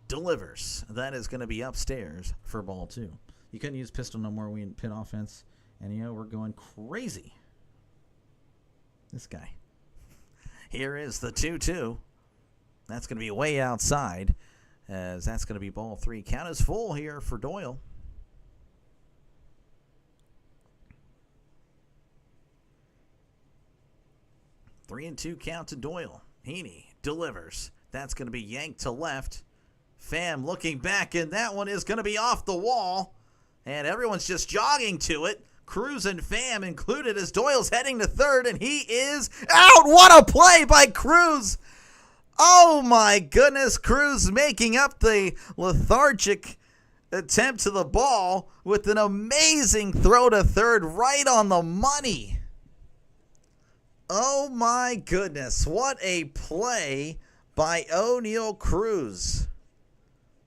delivers. That is going to be upstairs for ball 2. You couldn't use pistol no more. We in pit offense. And, we're going crazy. This guy. Here is the 2-2. That's going to be way outside, as that's going to be ball 3. Count is full here for Doyle. Three and 2 count to Doyle. Heaney delivers. That's going to be yanked to left. Pham looking back, and that one is going to be off the wall. And everyone's just jogging to it. Cruz and Pham included, as Doyle's heading to third, and he is out. What a play by Cruz. Oh my goodness, Cruz making up the lethargic attempt to the ball with an amazing throw to third right on the money. Oh my goodness, what a play by O'Neal Cruz.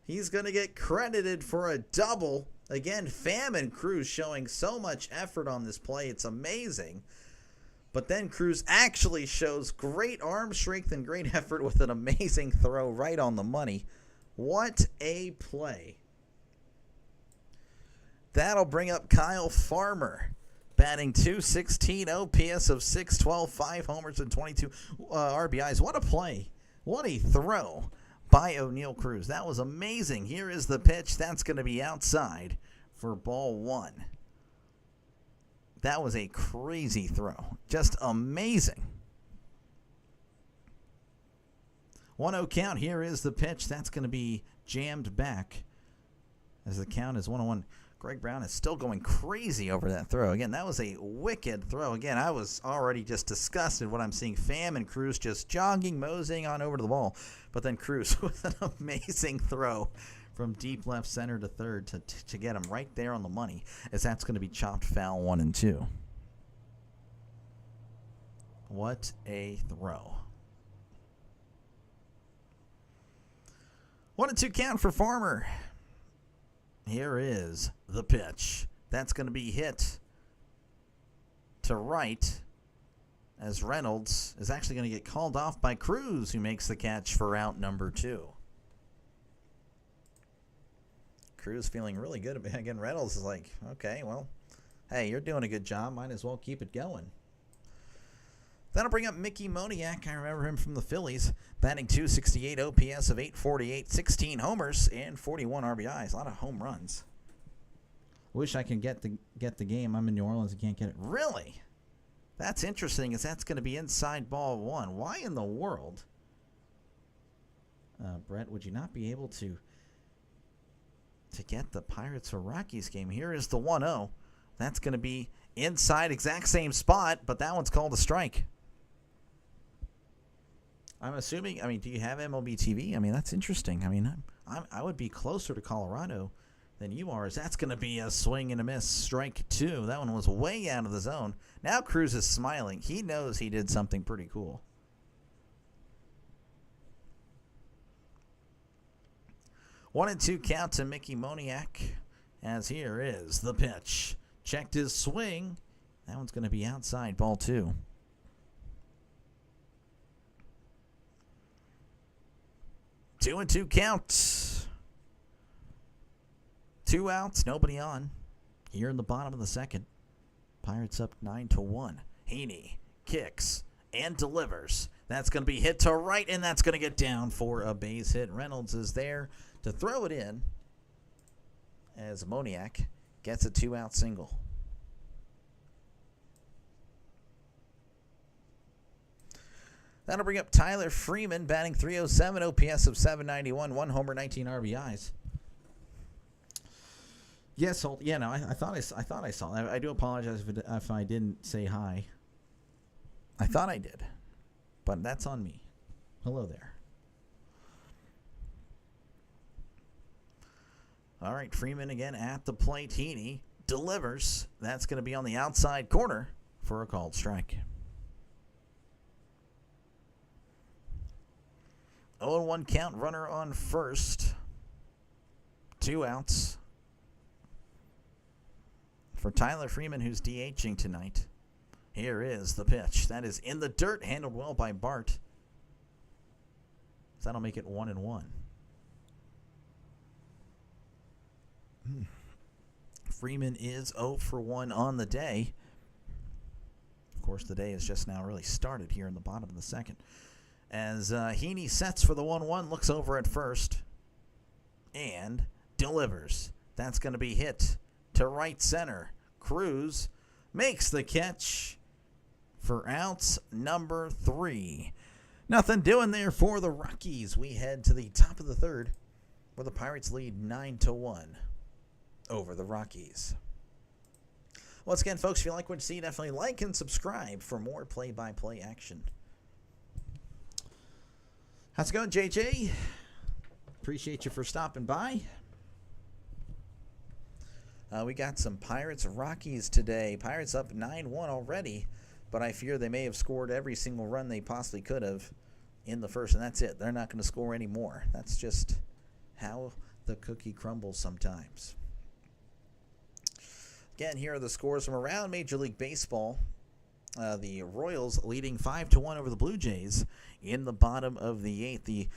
He's going to get credited for a double. Again, Pham and Cruz showing so much effort on this play. It's amazing. But then Cruz actually shows great arm strength and great effort with an amazing throw right on the money. What a play. That'll bring up Kyle Farmer, batting .216, OPS of .612, 5 homers and 22 RBIs. What a play. What a throw by O'Neal Cruz. That was amazing. Here is the pitch. That's going to be outside for ball 1. That was a crazy throw. Just amazing. 1-0 count. Here is the pitch. That's going to be jammed back as the count is 1-1. Greg Brown is still going crazy over that throw. Again, that was a wicked throw. Again, I was already just disgusted when I'm seeing Pham and Cruz just jogging, moseying on over to the ball. But then Cruz with an amazing throw from deep left center to third to get him right there on the money, as that's going to be chopped foul 1 and 2. What a throw. 1-2 count for Farmer. Here is the pitch. That's going to be hit to right, as Reynolds is actually going to get called off by Cruz, who makes the catch for out number 2. Cruz feeling really good. Again, Reynolds is like, okay, well, hey, you're doing a good job. Might as well keep it going. That'll bring up Mickey Moniak. I remember him from the Phillies, batting .268, OPS of 848, 16 homers, and 41 RBIs. A lot of home runs. Wish I could get the game. I'm in New Orleans and can't get it. Really? That's interesting, as that's going to be inside ball one. Why in the world? Brett, would you not be able to get the Pirates or Rockies game? Here is the 1-0. That's going to be inside, exact same spot, but that one's called a strike. I'm assuming, do you have MLB TV? That's interesting. I would be closer to Colorado than you are, as that's going to be a swing and a miss, strike two. That one was way out of the zone. Now Cruz is smiling. He knows he did something pretty cool. One and two count to Mickey Moniak, as here is the pitch. Checked his swing. That one's going to be outside, ball two. 2-2 count. 2 outs, nobody on. Here in the bottom of the second. Pirates up 9-1. Heaney kicks and delivers. That's going to be hit to right, and that's going to get down for a base hit. Reynolds is there to throw it in, as Moniak gets a 2-out single. That'll bring up Tyler Freeman, batting .307, OPS of 791, 1 homer, 19 RBIs. Yes, I thought I saw that. I do apologize if I didn't say hi. I thought I did, but that's on me. Hello there. All right, Freeman again at the plate. Heaney delivers. That's going to be on the outside corner for a called strike. 0-1 count, runner on first. 2 outs for Tyler Freeman, who's DHing tonight. Here is the pitch. That is in the dirt, handled well by Bart. So that'll make it 1-1. Freeman is 0 for 1 on the day. Of course, the day has just now really started here in the bottom of the second. As Heaney sets for the 1-1, looks over at first, and delivers. That's going to be hit to right center. Cruz makes the catch for outs number 3. Nothing doing there for the Rockies. We head to the top of the third, where the Pirates lead 9-1 over the Rockies. Once again, folks, if you like what you see, definitely like and subscribe for more play-by-play action. How's it going, JJ? Appreciate you for stopping by. We got some Pirates-Rockies today. Pirates up 9-1 already, but I fear they may have scored every single run they possibly could have in the first, and that's it. They're not going to score any more. That's just how the cookie crumbles sometimes. Again, here are the scores from around Major League Baseball. The Royals leading 5-1 over the Blue Jays in the bottom of the 8th. The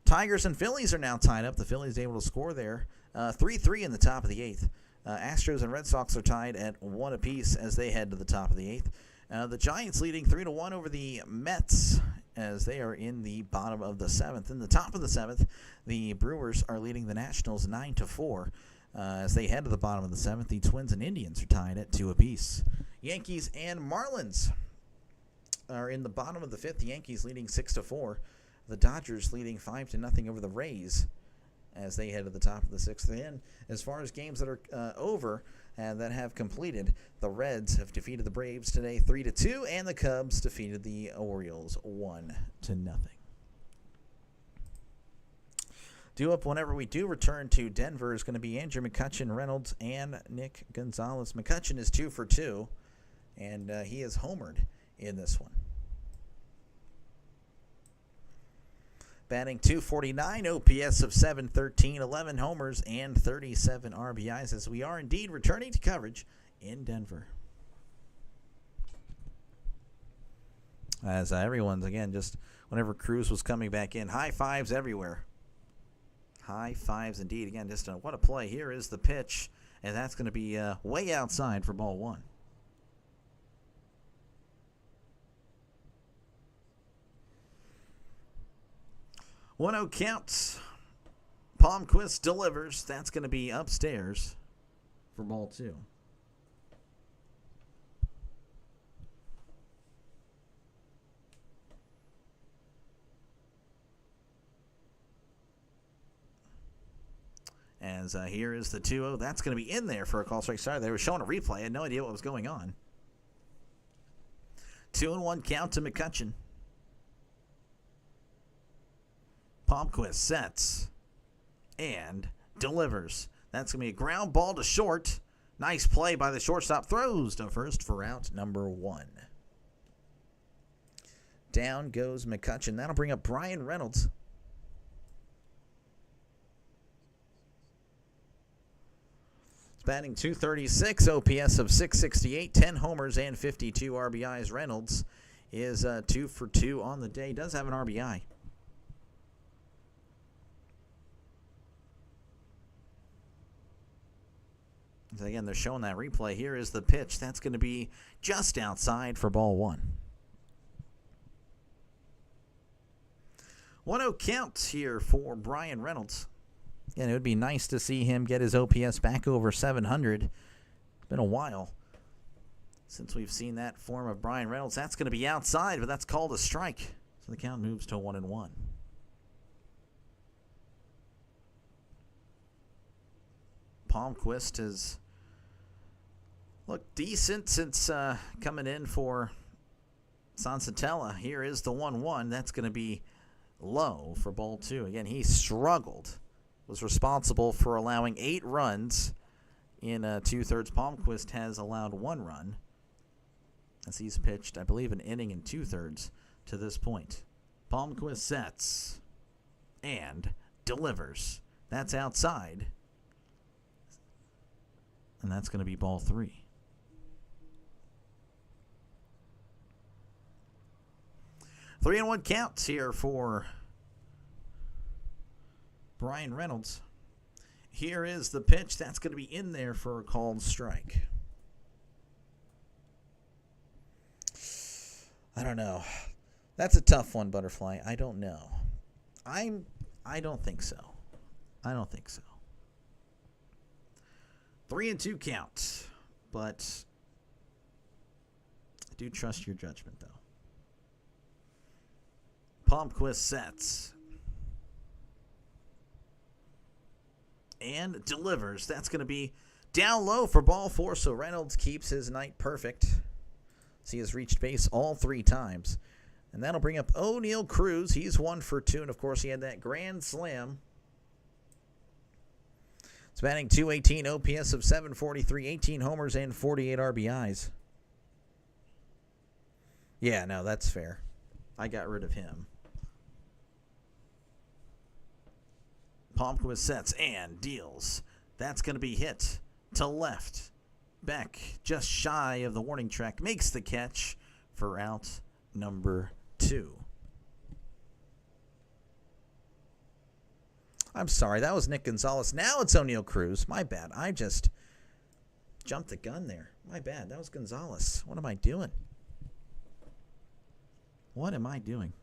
Tigers and Phillies are now tied up. The Phillies able to score there. 3-3 in the top of the 8th. Astros and Red Sox are tied at 1 apiece as they head to the top of the 8th. The Giants leading 3-1 over the Mets as they are in the bottom of the 7th. In the top of the 7th, the Brewers are leading the Nationals 9-4. As they head to the bottom of the 7th, the Twins and Indians are tied at 2 apiece. Yankees and Marlins are in the bottom of the 5th. The Yankees leading 6-4. The Dodgers leading 5-0 over the Rays as they head to the top of the 6th. And as far as games that are over and that have completed, the Reds have defeated the Braves today 3-2, and the Cubs defeated the Orioles 1-0. Due up whenever we do return to Denver is going to be Andrew McCutchen, Reynolds, and Nick Gonzalez. McCutchen is 2 for 2, and he is homered in this one. Batting .249, OPS of 713, 11 homers, and 37 RBIs, as we are indeed returning to coverage in Denver. As everyone's, again, just whenever Cruz was coming back in, high fives everywhere. High fives indeed. Again, just what a play. Here is the pitch, and that's going to be way outside for ball 1. 1-0 count. Palmquist delivers. That's going to be upstairs for ball 2. As here is the 2-0. That's going to be in there for a call strike. Sorry, they were showing a replay. I had no idea what was going on. 2-1 count to McCutchen. Palmquist sets and delivers. That's going to be a ground ball to short. Nice play by the shortstop. Throws to first for out number 1. Down goes McCutchen. That'll bring up Brian Reynolds. Batting .236, OPS of .668, 10 homers and 52 RBIs. Reynolds is 2 for 2 on the day. Does have an RBI. So again, they're showing that replay. Here is the pitch. That's going to be just outside for ball 1. 1-0 count here for Brian Reynolds. And it would be nice to see him get his OPS back over 700. It's been a while since we've seen that form of Brian Reynolds. That's going to be outside, but that's called a strike. So the count moves to 1-1. Palmquist has looked decent since coming in for Sonsatella. Here is the 1-1. That's going to be low for ball 2. Again, he struggled. Was responsible for allowing 8 runs in 2/3. Palmquist has allowed 1 run as he's pitched, I believe, an inning and 2/3 to this point. Palmquist sets and delivers. That's outside. And that's going to be ball 3. Three and 1 counts here for Brian Reynolds. Here is the pitch. That's going to be in there for a called strike. I don't know. That's a tough one, Butterfly. I don't know. I don't think so. I don't think so. 3-2 count. But I do trust your judgment, though. Palmquist sets and delivers. That's going to be down low for ball 4, so Reynolds keeps his night perfect. So he has reached base all 3 times. And that'll bring up O'Neal Cruz. He's 1 for 2, and of course he had that grand slam. It's batting .218, OPS of .743, 18 homers and 48 RBIs. Yeah, no, that's fair. I got rid of him. Palmquist sets and deals. That's going to be hit to left. Beck, just shy of the warning track, makes the catch for out number 2. I'm sorry, that was Nick Gonzalez. Now it's O'Neal Cruz. My bad. I just jumped the gun there. My bad. That was Gonzalez. What am I doing? What am I doing?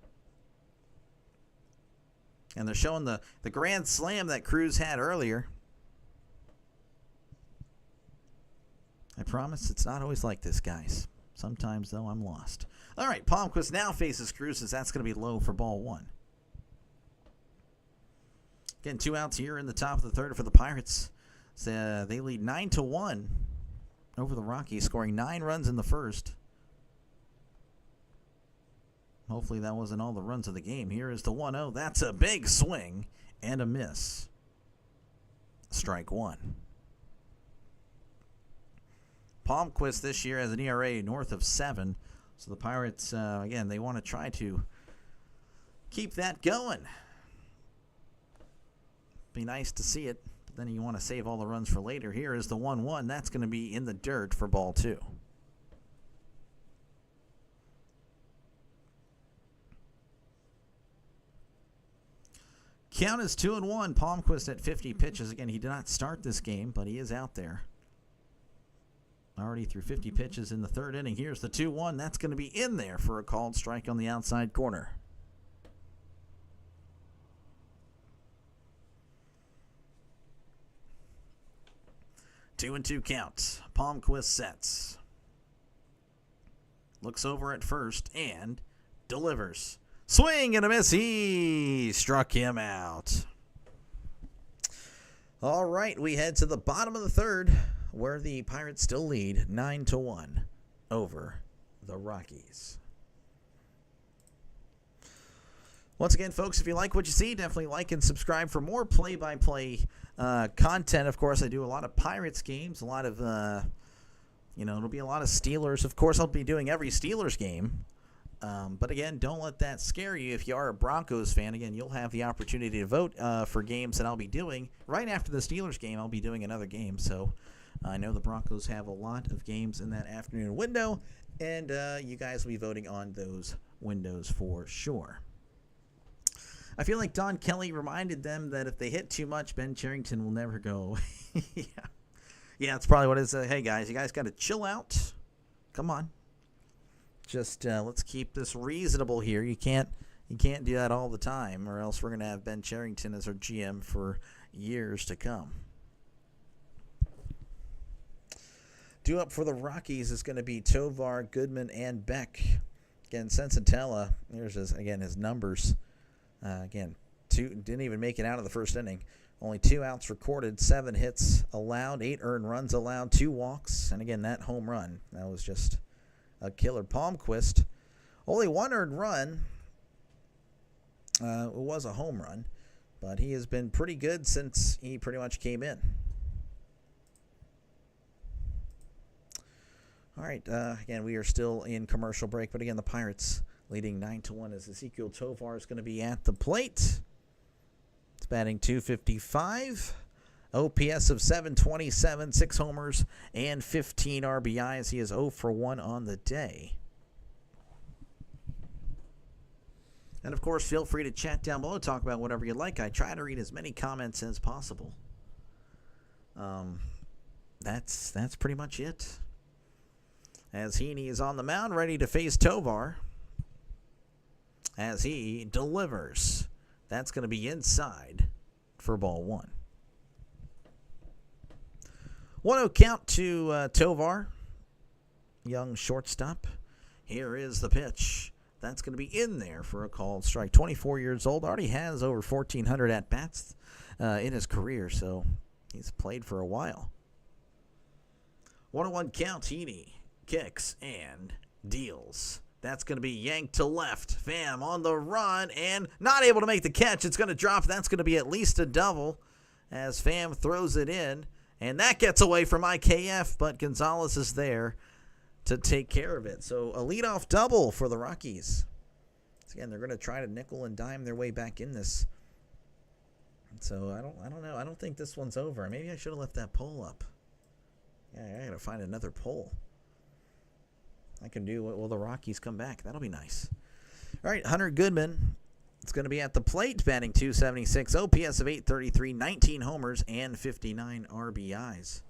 And they're showing the grand slam that Cruz had earlier. I promise it's not always like this, guys. Sometimes, though, I'm lost. All right, Palmquist now faces Cruz, as that's going to be low for ball 1. Again, 2 outs here in the top of the 3rd for the Pirates. So, they lead 9-1 over the Rockies, scoring 9 runs in the first. Hopefully that wasn't all the runs of the game. Here is the 1-0. That's a big swing and a miss. Strike 1. Palmquist this year has an ERA north of 7. So the Pirates, again, they want to try to keep that going. Be nice to see it, but then you want to save all the runs for later. Here is the 1-1. That's going to be in the dirt for ball 2. Count is 2-1. Palmquist at 50 pitches. Again, he did not start this game, but he is out there. Already through 50 pitches in the 3rd inning. Here's the 2-1. That's going to be in there for a called strike on the outside corner. 2-2 count. Palmquist sets. Looks over at first and delivers. Swing and a miss. He struck him out. All right, we head to the bottom of the third, where the Pirates still lead 9-1 over the Rockies. Once again, folks, if you like what you see, definitely like and subscribe for more play-by-play content. Of course, I do a lot of Pirates games, a lot of, it'll be a lot of Steelers. Of course, I'll be doing every Steelers game. But again, don't let that scare you. If you are a Broncos fan, again, you'll have the opportunity to vote for games that I'll be doing. Right after the Steelers game, I'll be doing another game. So I know the Broncos have a lot of games in that afternoon window, and you guys will be voting on those windows for sure. I feel like Don Kelly reminded them that if they hit too much, Ben Cherington will never go away. Yeah, that's probably what it is. Hey, guys, you guys got to chill out. Come on. Just let's keep this reasonable here. You can't do that all the time, or else we're going to have Ben Cherington as our GM for years to come. Due up for the Rockies is going to be Tovar, Goodman, and Beck. Again, Sensatella, here's his numbers. Didn't even make it out of the first inning. Only 2 outs recorded, 7 hits allowed, 8 earned runs allowed, 2 walks, and again, that home run, that was just a killer. Palmquist, only 1 earned run. It was a home run, but he has been pretty good since he pretty much came in. All right, again, we are still in commercial break, but again, the Pirates leading 9-1 as Ezequiel Tovar is going to be at the plate. It's batting .255. OPS of 727, 6 homers, and 15 RBIs. He is 0 for 1 on the day. And, of course, feel free to chat down below, talk about whatever you like. I try to read as many comments as possible. That's pretty much it. As Heaney is on the mound, ready to face Tovar. As he delivers. That's going to be inside for ball 1. 1-0 count to Tovar, young shortstop. Here is the pitch. That's going to be in there for a called strike. 24 years old, already has over 1,400 at-bats in his career, so he's played for a while. 1-1 count. Heaney kicks and deals. That's going to be yanked to left. Pham on the run and not able to make the catch. It's going to drop. That's going to be at least a double as Pham throws it in. And that gets away from IKF, but Gonzalez is there to take care of it. So a leadoff double for the Rockies. So again, they're going to try to nickel and dime their way back in this. So I don't know. I don't think this one's over. Maybe I should have left that pole up. Yeah, I got to find another pole. I can do what will the Rockies come back. That'll be nice. All right, Hunter Goodman. It's going to be at the plate, batting .276, OPS of 833, 19 homers, and 59 RBIs.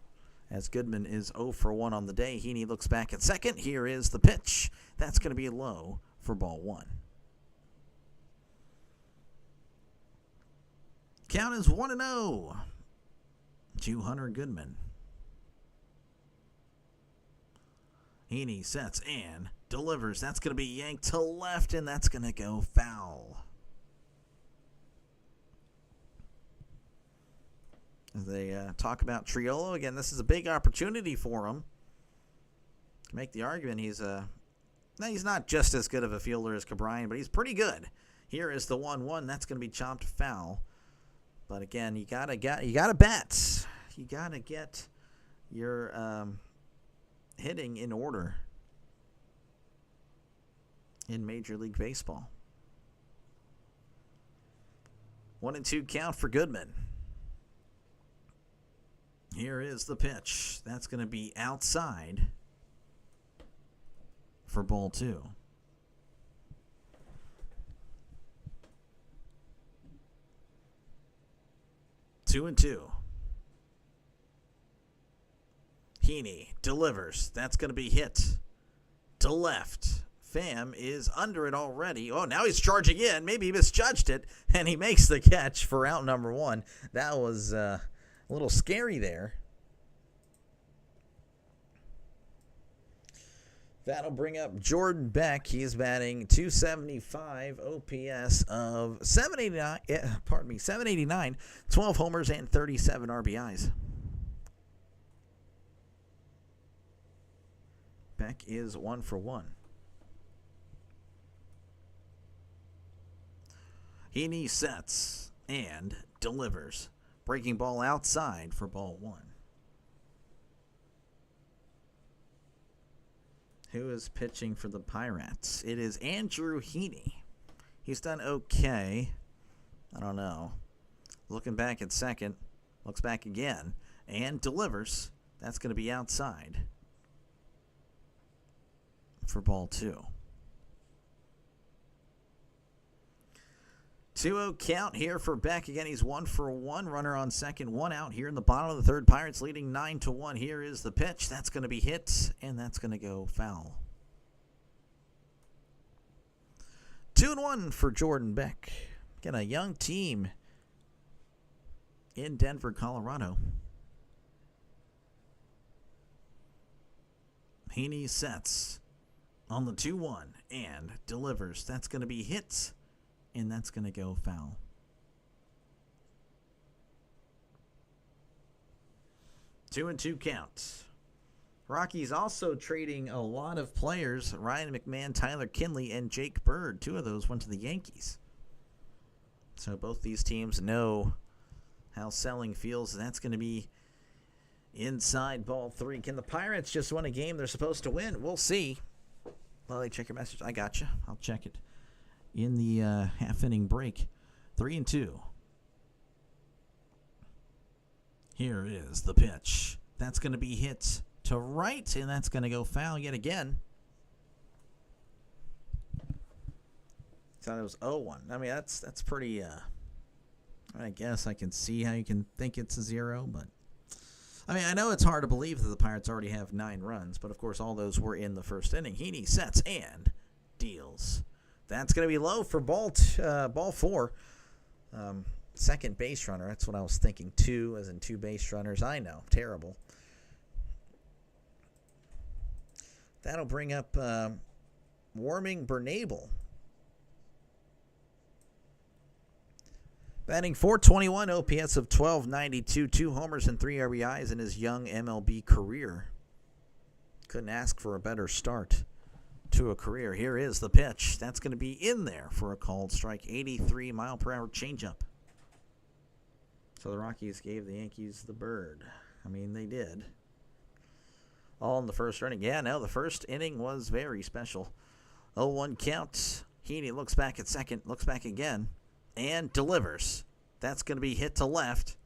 As Goodman is 0 for 1 on the day, Heaney looks back at second. Here is the pitch. That's going to be low for ball 1. Count is 1-0 to Hunter Goodman. Heaney sets and delivers. That's going to be yanked to left, and that's going to go foul. As they talk about Triolo, again, this is a big opportunity for him to make the argument. He's not just as good of a fielder as Cabrine, but he's pretty good. Here is the 1-1. That's going to be chopped foul. But again, you gotta bet. You gotta get your hitting in order in Major League Baseball. 1-2 count for Goodman. Here is the pitch. That's going to be outside for ball 2. Two and two. Heaney delivers. That's going to be hit to left. Pham is under it already. Oh, now he's charging in. Maybe he misjudged it, and he makes the catch for out number 1. That was a little scary there. That'll bring up Jordan Beck. He's batting .275, OPS of 789, 12 homers and 37 RBIs. Beck is 1 for 1. Heaney sets and delivers. Breaking ball outside for ball 1. Who is pitching for the Pirates? It is Andrew Heaney. He's done okay. I don't know. Looking back at second. Looks back again. And delivers. That's going to be outside for ball 2. 2-0 count here for Beck. Again, he's 1 for 1. Runner on second, 1 out here in the bottom of the third. Pirates leading 9-1. Here is the pitch. That's going to be hit, and that's going to go foul. 2-1 for Jordan Beck. Again, a young team in Denver, Colorado. Heaney sets on the 2-1 and delivers. That's going to be hit, and that's going to go foul. 2-2 count. Rockies also trading a lot of players. Ryan McMahon, Tyler Kinley, and Jake Bird. 2 of those went to the Yankees. So both these teams know how selling feels, and that's going to be inside ball 3. Can the Pirates just win a game they're supposed to win? We'll see. Lily, check your message. I got you. I'll check it in the half-inning break. 3-2. Here is the pitch. That's going to be hit to right, and that's going to go foul yet again. Thought it was 0-1. I mean, that's pretty, I guess I can see how you can think it's a 0, but I mean, I know it's hard to believe that the Pirates already have 9 runs, but of course all those were in the first inning. Heaney sets and deals. That's going to be low for ball 4. Second base runner. That's what I was thinking. 2 as in 2 base runners. I know. Terrible. That'll bring up Warming Bernabel. Batting .421, OPS of 1292, 2 homers and 3 RBIs in his young MLB career. Couldn't ask for a better start to a career. Here is the pitch. That's going to be in there for a called strike. 83-mile-per-hour changeup. So the Rockies gave the Yankees the bird. I mean, they did. All in the first inning. Yeah, no, the first inning was very special. 0-1 count. Heaney looks back at second, looks back again, and delivers. That's going to be hit to left.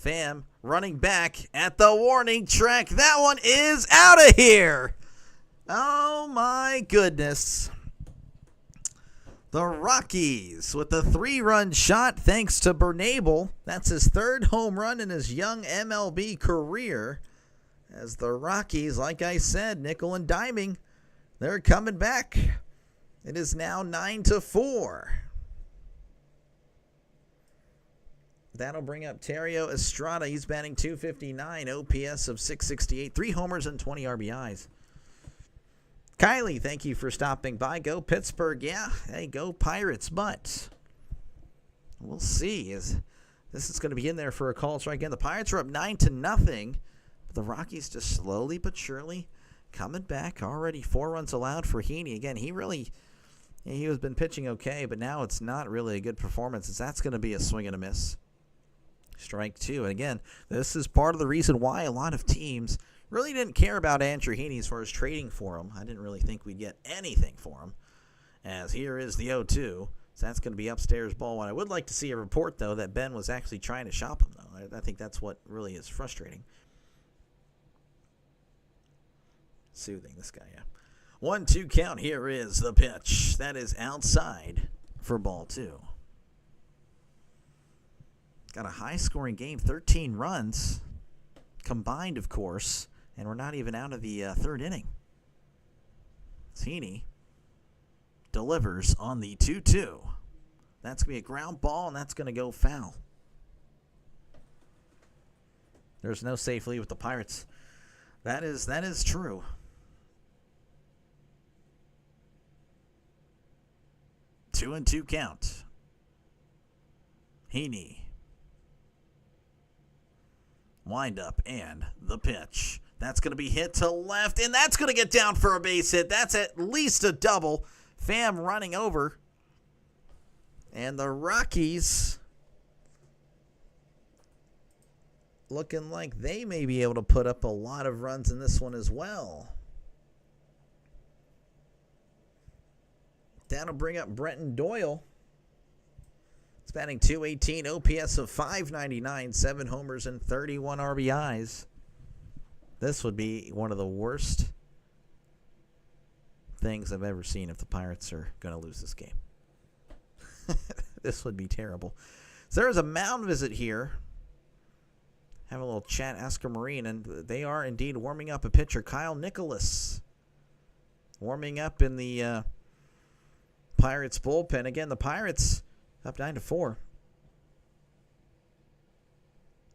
Pham running back at the warning track. That one is out of here. Oh, my goodness. The Rockies with a 3-run shot thanks to Bernabel. That's his 3rd home run in his young MLB career. As the Rockies, like I said, nickel and diming, they're coming back. It is now 9-4. That'll bring up Terrio Estrada. He's batting .259, OPS of 668, 3 homers and 20 RBIs. Kylie, thank you for stopping by. Go Pittsburgh. Yeah, hey, go Pirates. But we'll see. This is going to be in there for a call strike again. The Pirates are up 9-0. But the Rockies just slowly but surely coming back. Already 4 runs allowed for Heaney. Again, he has been pitching okay, but now it's not really a good performance. That's going to be a swing and a miss. Strike 2. And again, this is part of the reason why a lot of teams really didn't care about Andrew Heaney as far as trading for him. I didn't really think we'd get anything for him. As here is the 0-2. So that's going to be upstairs ball 1. I would like to see a report, though, that Ben was actually trying to shop him, though. I think that's what really is frustrating. Soothing, this guy, yeah. 1-2 count. Here is the pitch. That is outside for ball 2. Got a high-scoring game, 13 runs combined, of course, and we're not even out of the 3rd inning. Heaney delivers on the 2-2. That's going to be a ground ball, and that's going to go foul. There's no safe lead with the Pirates. That is true. 2-2 count. Heaney. Wind up and the pitch. That's going to be hit to left, and that's going to get down for a base hit. That's at least a double. Pham running over. And the Rockies looking like they may be able to put up a lot of runs in this one as well. That'll bring up Brenton Doyle. He's batting .218, OPS of .599, 7 homers and 31 RBIs. This would be one of the worst things I've ever seen if the Pirates are going to lose this game. This would be terrible. So there is a mound visit here. Have a little chat, Oscar Marine, and they are indeed warming up a pitcher, Kyle Nicholas. Warming up in the Pirates bullpen. Again, the Pirates up 9-4.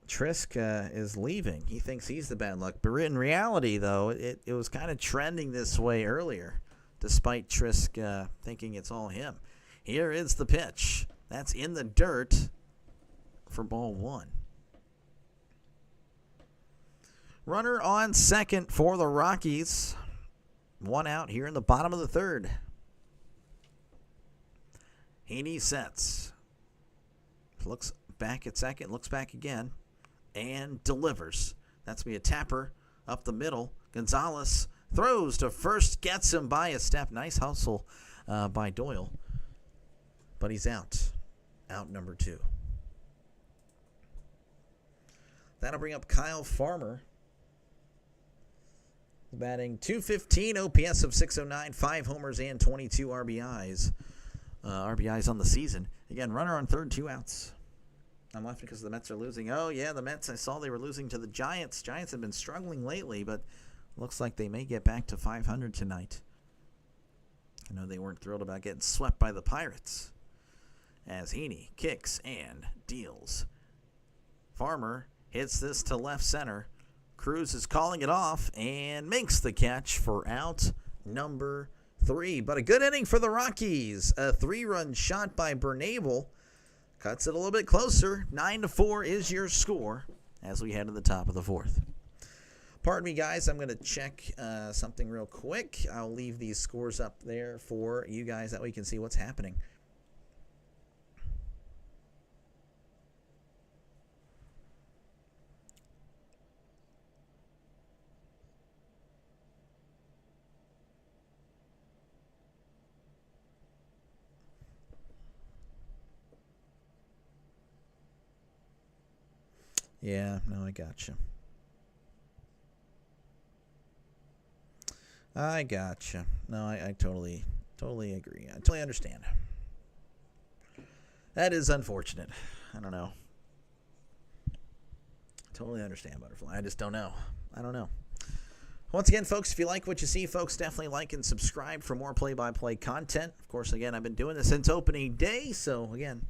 Trisk is leaving. He thinks he's the bad luck. But in reality, though, it was kind of trending this way earlier, despite Trisk thinking it's all him. Here is the pitch. That's in the dirt for ball 1. Runner on second for the Rockies. 1 out here in the bottom of the 3rd. Heaney sets. Looks back at second. Looks back again. And delivers. That's going to be a tapper up the middle. Gonzalez throws to first. Gets him by a step. Nice hustle by Doyle. But he's out. Out number 2. That'll bring up Kyle Farmer. Batting .215, OPS of .609, 5 homers and 22 RBIs. RBIs on the season. Again, runner on third, 2 outs. I'm laughing because the Mets are losing. Oh, yeah, the Mets, I saw they were losing to the Giants. Giants have been struggling lately, but looks like they may get back to 500 tonight. I know they weren't thrilled about getting swept by the Pirates. As Heaney kicks and deals. Farmer hits this to left center. Cruz is calling it off and makes the catch for out number 3. But a good inning for the Rockies. A 3-run shot by Bernabel cuts it a little bit closer. 9-4 is your score as we head to the top of the 4th. Pardon me, guys. I'm going to check something real quick. I'll leave these scores up there for you guys. That way you can see what's happening. Yeah, no, I gotcha. I gotcha. No, I totally agree. I totally understand. That is unfortunate. I don't know. Totally understand, Butterfly. I just don't know. I don't know. Once again, folks, if you like what you see, folks, definitely like and subscribe for more play-by-play content. Of course, again, I've been doing this since opening day, so, again,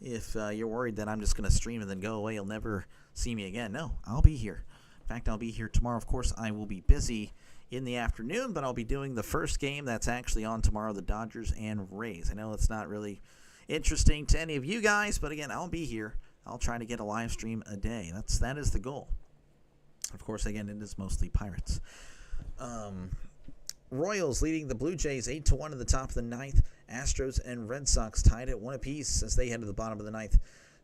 if you're worried that I'm just going to stream and then go away, you'll never see me again. No, I'll be here. In fact, I'll be here tomorrow. Of course, I will be busy in the afternoon, but I'll be doing the first game that's actually on tomorrow, the Dodgers and Rays. I know it's not really interesting to any of you guys, but again, I'll be here. I'll try to get a live stream a day. That is the goal. Of course, again, it is mostly Pirates. Royals leading the Blue Jays 8-1 at the top of the 9th. Astros and Red Sox tied at 1 apiece as they head to the bottom of the 9th.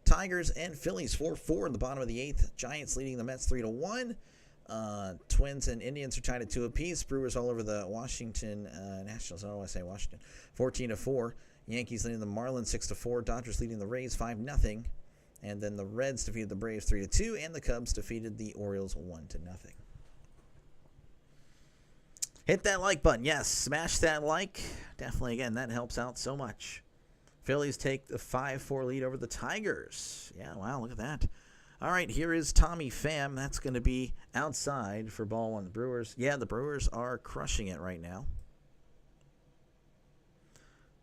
Tigers and Phillies 4-4 in the bottom of the 8th. Giants leading the Mets 3-1. Twins and Indians are tied at 2 apiece. Brewers all over the Washington Nationals. I don't want to say Washington. 14-4. Yankees leading the Marlins 6-4. Dodgers leading the Rays 5-0. And then the Reds defeated the Braves 3-2. And the Cubs defeated the Orioles 1-0. Hit that like button. Yes, smash that like. Definitely, again, that helps out so much. Phillies take the 5-4 lead over the Tigers. Yeah, wow, look at that. All right, here is Tommy Pham. That's going to be outside for ball 1. The Brewers, yeah, the Brewers are crushing it right now.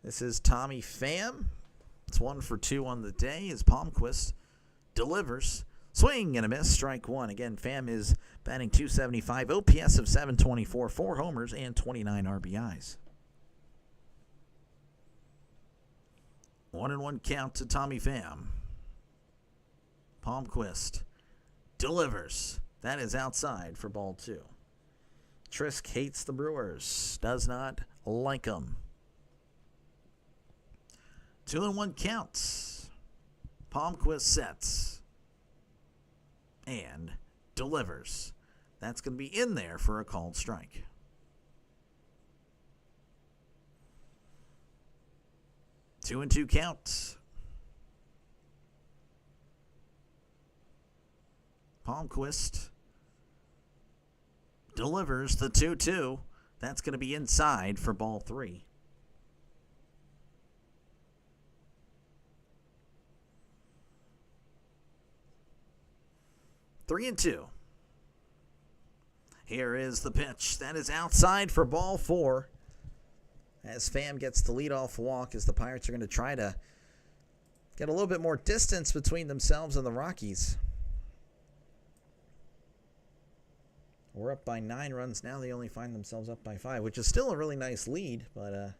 This is Tommy Pham. It's 1 for 2 on the day as Palmquist delivers. Swing and a miss, strike 1. Again, Pham is batting .275, OPS of .724, 4 homers and 29 RBIs. 1-1 count to Tommy Pham. Palmquist delivers. That is outside for ball 2. Trisk hates the Brewers. Does not like them. 2-1 counts. Palmquist sets. And delivers. That's going to be in there for a called strike. 2-2 count. Palmquist delivers the 2-2. That's going to be inside for ball 3. Three and 2. Here is the pitch. That is outside for ball 4. As Pham gets the leadoff walk, as the Pirates are going to try to get a little bit more distance between themselves and the Rockies. We're up by 9 runs now. They only find themselves up by 5, which is still a really nice lead. But,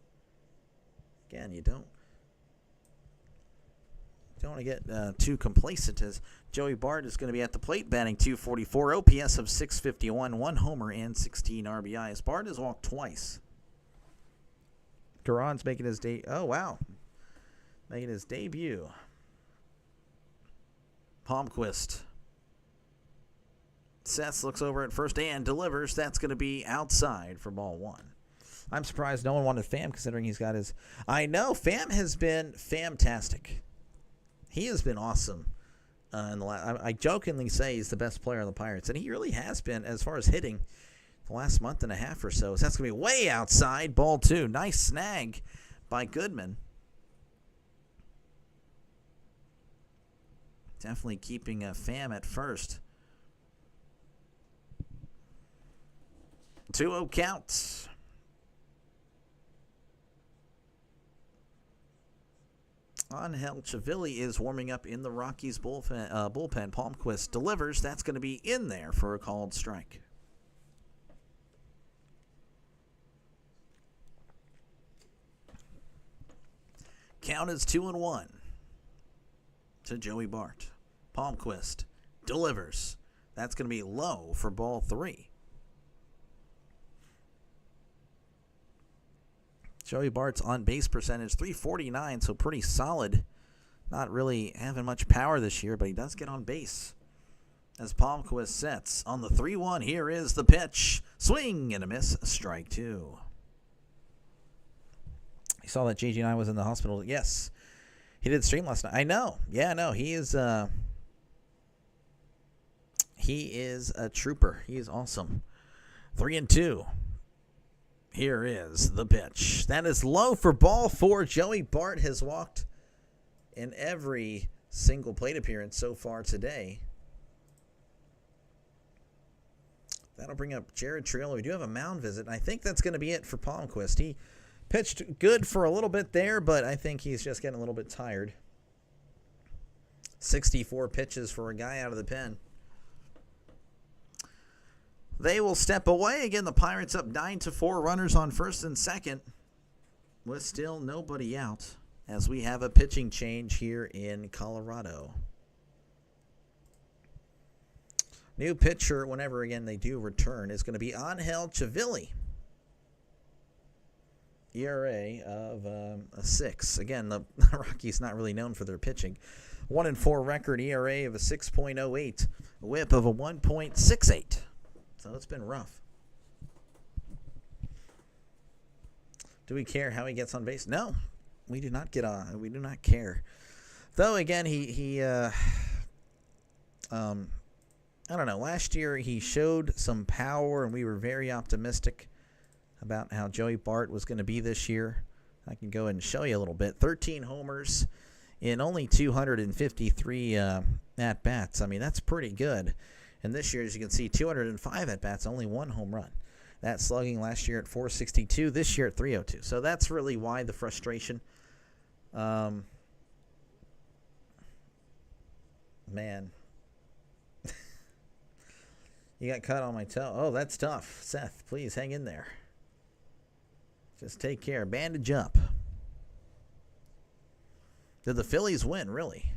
again, you don't want to get too complacent, as Joey Bart is going to be at the plate, batting .244, OPS of .651, 1 homer and 16 RBIs. Bart has walked twice. Garon's making his making his debut. Palmquist. Seth looks over at first and delivers. That's going to be outside for ball 1. I'm surprised no one wanted Pham, considering he's got his... I know, Pham has been fantastic. He has been awesome. In the I jokingly say he's the best player on the Pirates, and he really has been as far as hitting the last month and a half or so. So that's going to be way outside, ball 2. Nice snag by Goodman. Definitely keeping Pham at first. 2-0 count. Angel Chivilli is warming up in the Rockies bullpen. Palmquist delivers. That's going to be in there for a called strike. Count is 2-1 to Joey Bart. Palmquist delivers. That's going to be low for ball 3. Joey Bart's on-base percentage, .349, so pretty solid. Not really having much power this year, but he does get on base. As Palmquist sets on the 3-1, here is the pitch. Swing and a miss, strike 2. You saw that JG and I was in the hospital. Yes, he did stream last night. I know. Yeah, no, he is a trooper. He is awesome. 3-2. Here is the pitch. That is low for ball 4. Joey Bart has walked in every single plate appearance so far today. That'll bring up Jared Triolo. We do have a mound visit, and I think that's going to be it for Palmquist. He pitched good for a little bit there, but I think he's just getting a little bit tired. 64 pitches for a guy out of the pen. They will step away. Again, the Pirates up 9-4, runners on first and second, with still nobody out, as we have a pitching change here in Colorado. New pitcher, whenever again they do return, is going to be Angel Chivilli. ERA of a 6. Again, the Rockies not really known for their pitching. 1-4 record, ERA of a 6.08, whip of a 1.68. So it's been rough. Do we care how he gets on base? No, we do not get on. We do not care. Though again, I don't know. Last year he showed some power, and we were very optimistic about how Joey Bart was going to be this year. I can go ahead and show you a little bit. 13 homers in only 253 at-bats. I mean, that's pretty good. And this year, as you can see, 205 at-bats, only 1 home run. That slugging last year at .462, this year at .302. So that's really why the frustration. Man. You got cut on my toe. Oh, that's tough. Seth, please hang in there. Just take care. Bandage up. Did the Phillies win, really?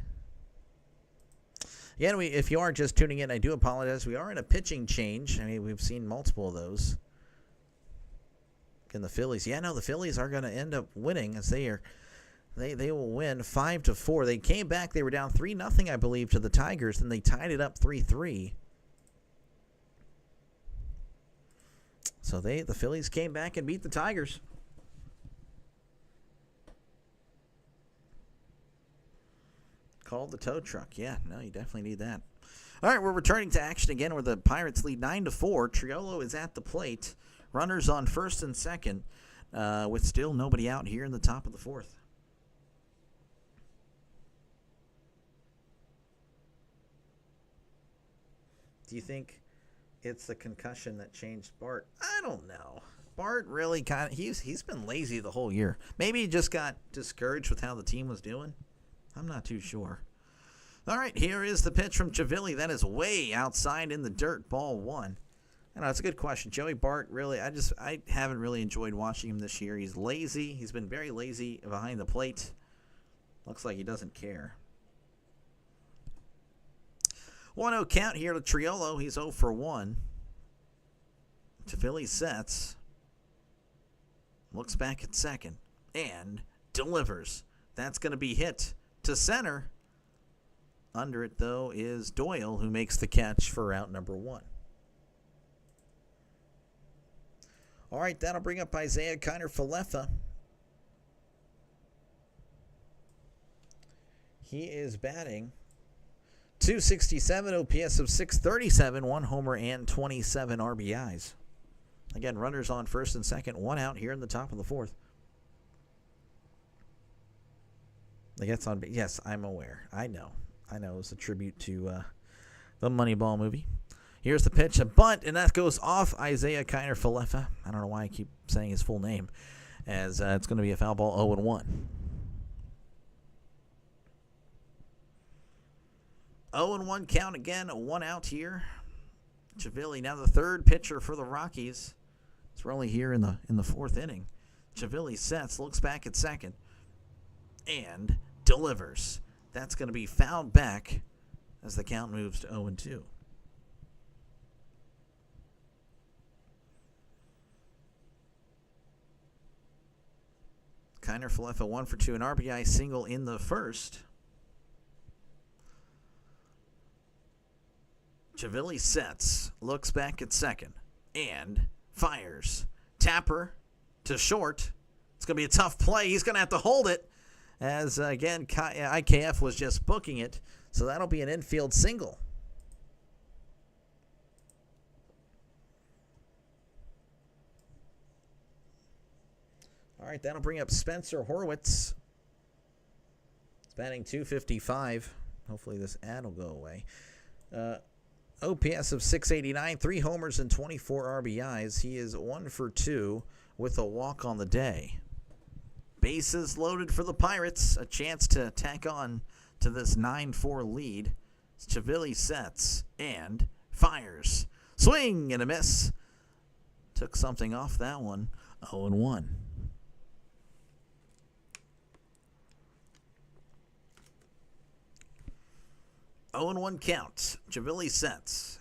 Again, if you are just tuning in, I do apologize. We are in a pitching change. I mean, we've seen multiple of those. And the Phillies, yeah, no, the Phillies are going to end up winning as they will win 5-4. They came back. They were down 3-0, I believe, to the Tigers. Then they tied it up 3-3. So the Phillies came back and beat the Tigers. Called the tow truck. Yeah, no, you definitely need that. All right, we're returning to action again where the Pirates lead 9-4. Triolo is at the plate. Runners on first and second with still nobody out here in the top of the fourth. Do you think it's the concussion that changed Bart? I don't know. Bart really he's been lazy the whole year. Maybe he just got discouraged with how the team was doing. I'm not too sure. All right, here is the pitch from Chavilli. That is way outside in the dirt, ball one. I know, it's a good question. Joey Bart, really, I haven't really enjoyed watching him this year. He's lazy. He's been very lazy behind the plate. Looks like he doesn't care. 1-0 count here to Triolo. He's 0 for 1. Chavilli sets. Looks back at second. And delivers. That's going to be hit to center. Under it, though, is Doyle, who makes the catch for out number 1. All right, that'll bring up Isaiah Kiner-Falefa. He is batting .267, OPS of .637, 1 homer and 27 RBIs. Again, runners on first and second, 1 out here in the top of the fourth. Yes, I'm aware. I know. It's a tribute to the Moneyball movie. Here's the pitch, a bunt, and that goes off Isaiah Kiner-Falefa. I don't know why I keep saying his full name, as it's going to be a foul ball, 0-1. 0-1 count again, 1 out here. Chavilli, now the third pitcher for the Rockies. It's really here in the fourth inning. Chavilli sets, looks back at second, and delivers. That's going to be fouled back as the count moves to 0-2. Kiner-Falefa 1 for 2, an RBI single in the first. Chavilli sets, looks back at second, and fires. Tapper to short. It's going to be a tough play. He's going to have to hold it, as, again, IKF was just booking it. So that'll be an infield single. All right, that'll bring up Spencer Horwitz. He's batting .255. Hopefully this ad will go away. OPS of .689, 3 homers and 24 RBIs. He is 1 for 2 with a walk on the day. Bases loaded for the Pirates. A chance to tack on to this 9-4 lead. Chavilli sets and fires. Swing and a miss. Took something off that one. 0-1. Oh and 1 count. Chavilli sets.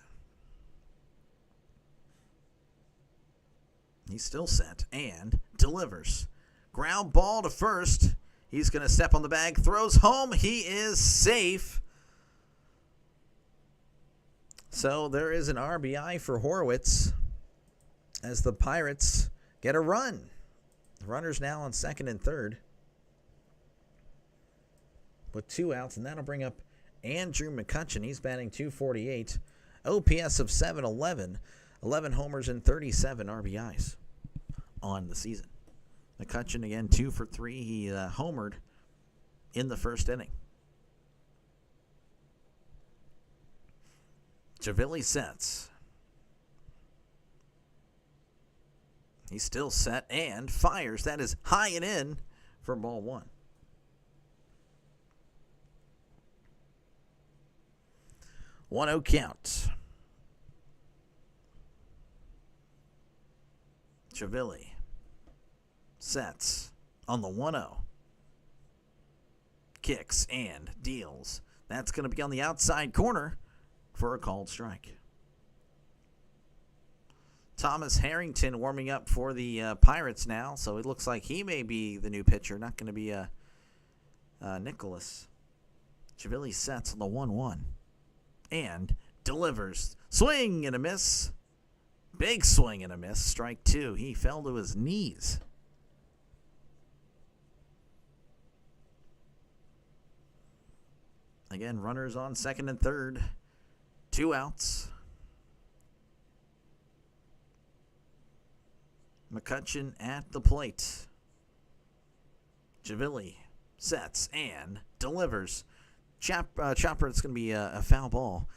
He's still set and delivers. Ground ball to first. He's going to step on the bag. Throws home. He is safe. So there is an RBI for Horwitz as the Pirates get a run. The runner's now on second and third with 2 outs, and that'll bring up Andrew McCutchen. He's batting .248, OPS of .711, 11 homers and 37 RBIs on the season. McCutchen again 2 for 3. He homered in the first inning. Chavilli sets. He's still set and fires. That is high and in for ball 1. 1-0 count. Chavilli sets on the 1-0. kicks, and deals. That's going to be on the outside corner for a called strike. Thomas Harrington warming up for the Pirates now, so it looks like he may be the new pitcher. Not going to be Nicholas. Chivilli sets on the 1-1 and delivers. Swing and a miss. Big swing and a miss. Strike two. He fell to his knees. Again, runners on second and third. 2 outs. McCutchen at the plate. Chivilli sets and delivers. Chopper, it's going to be a foul ball.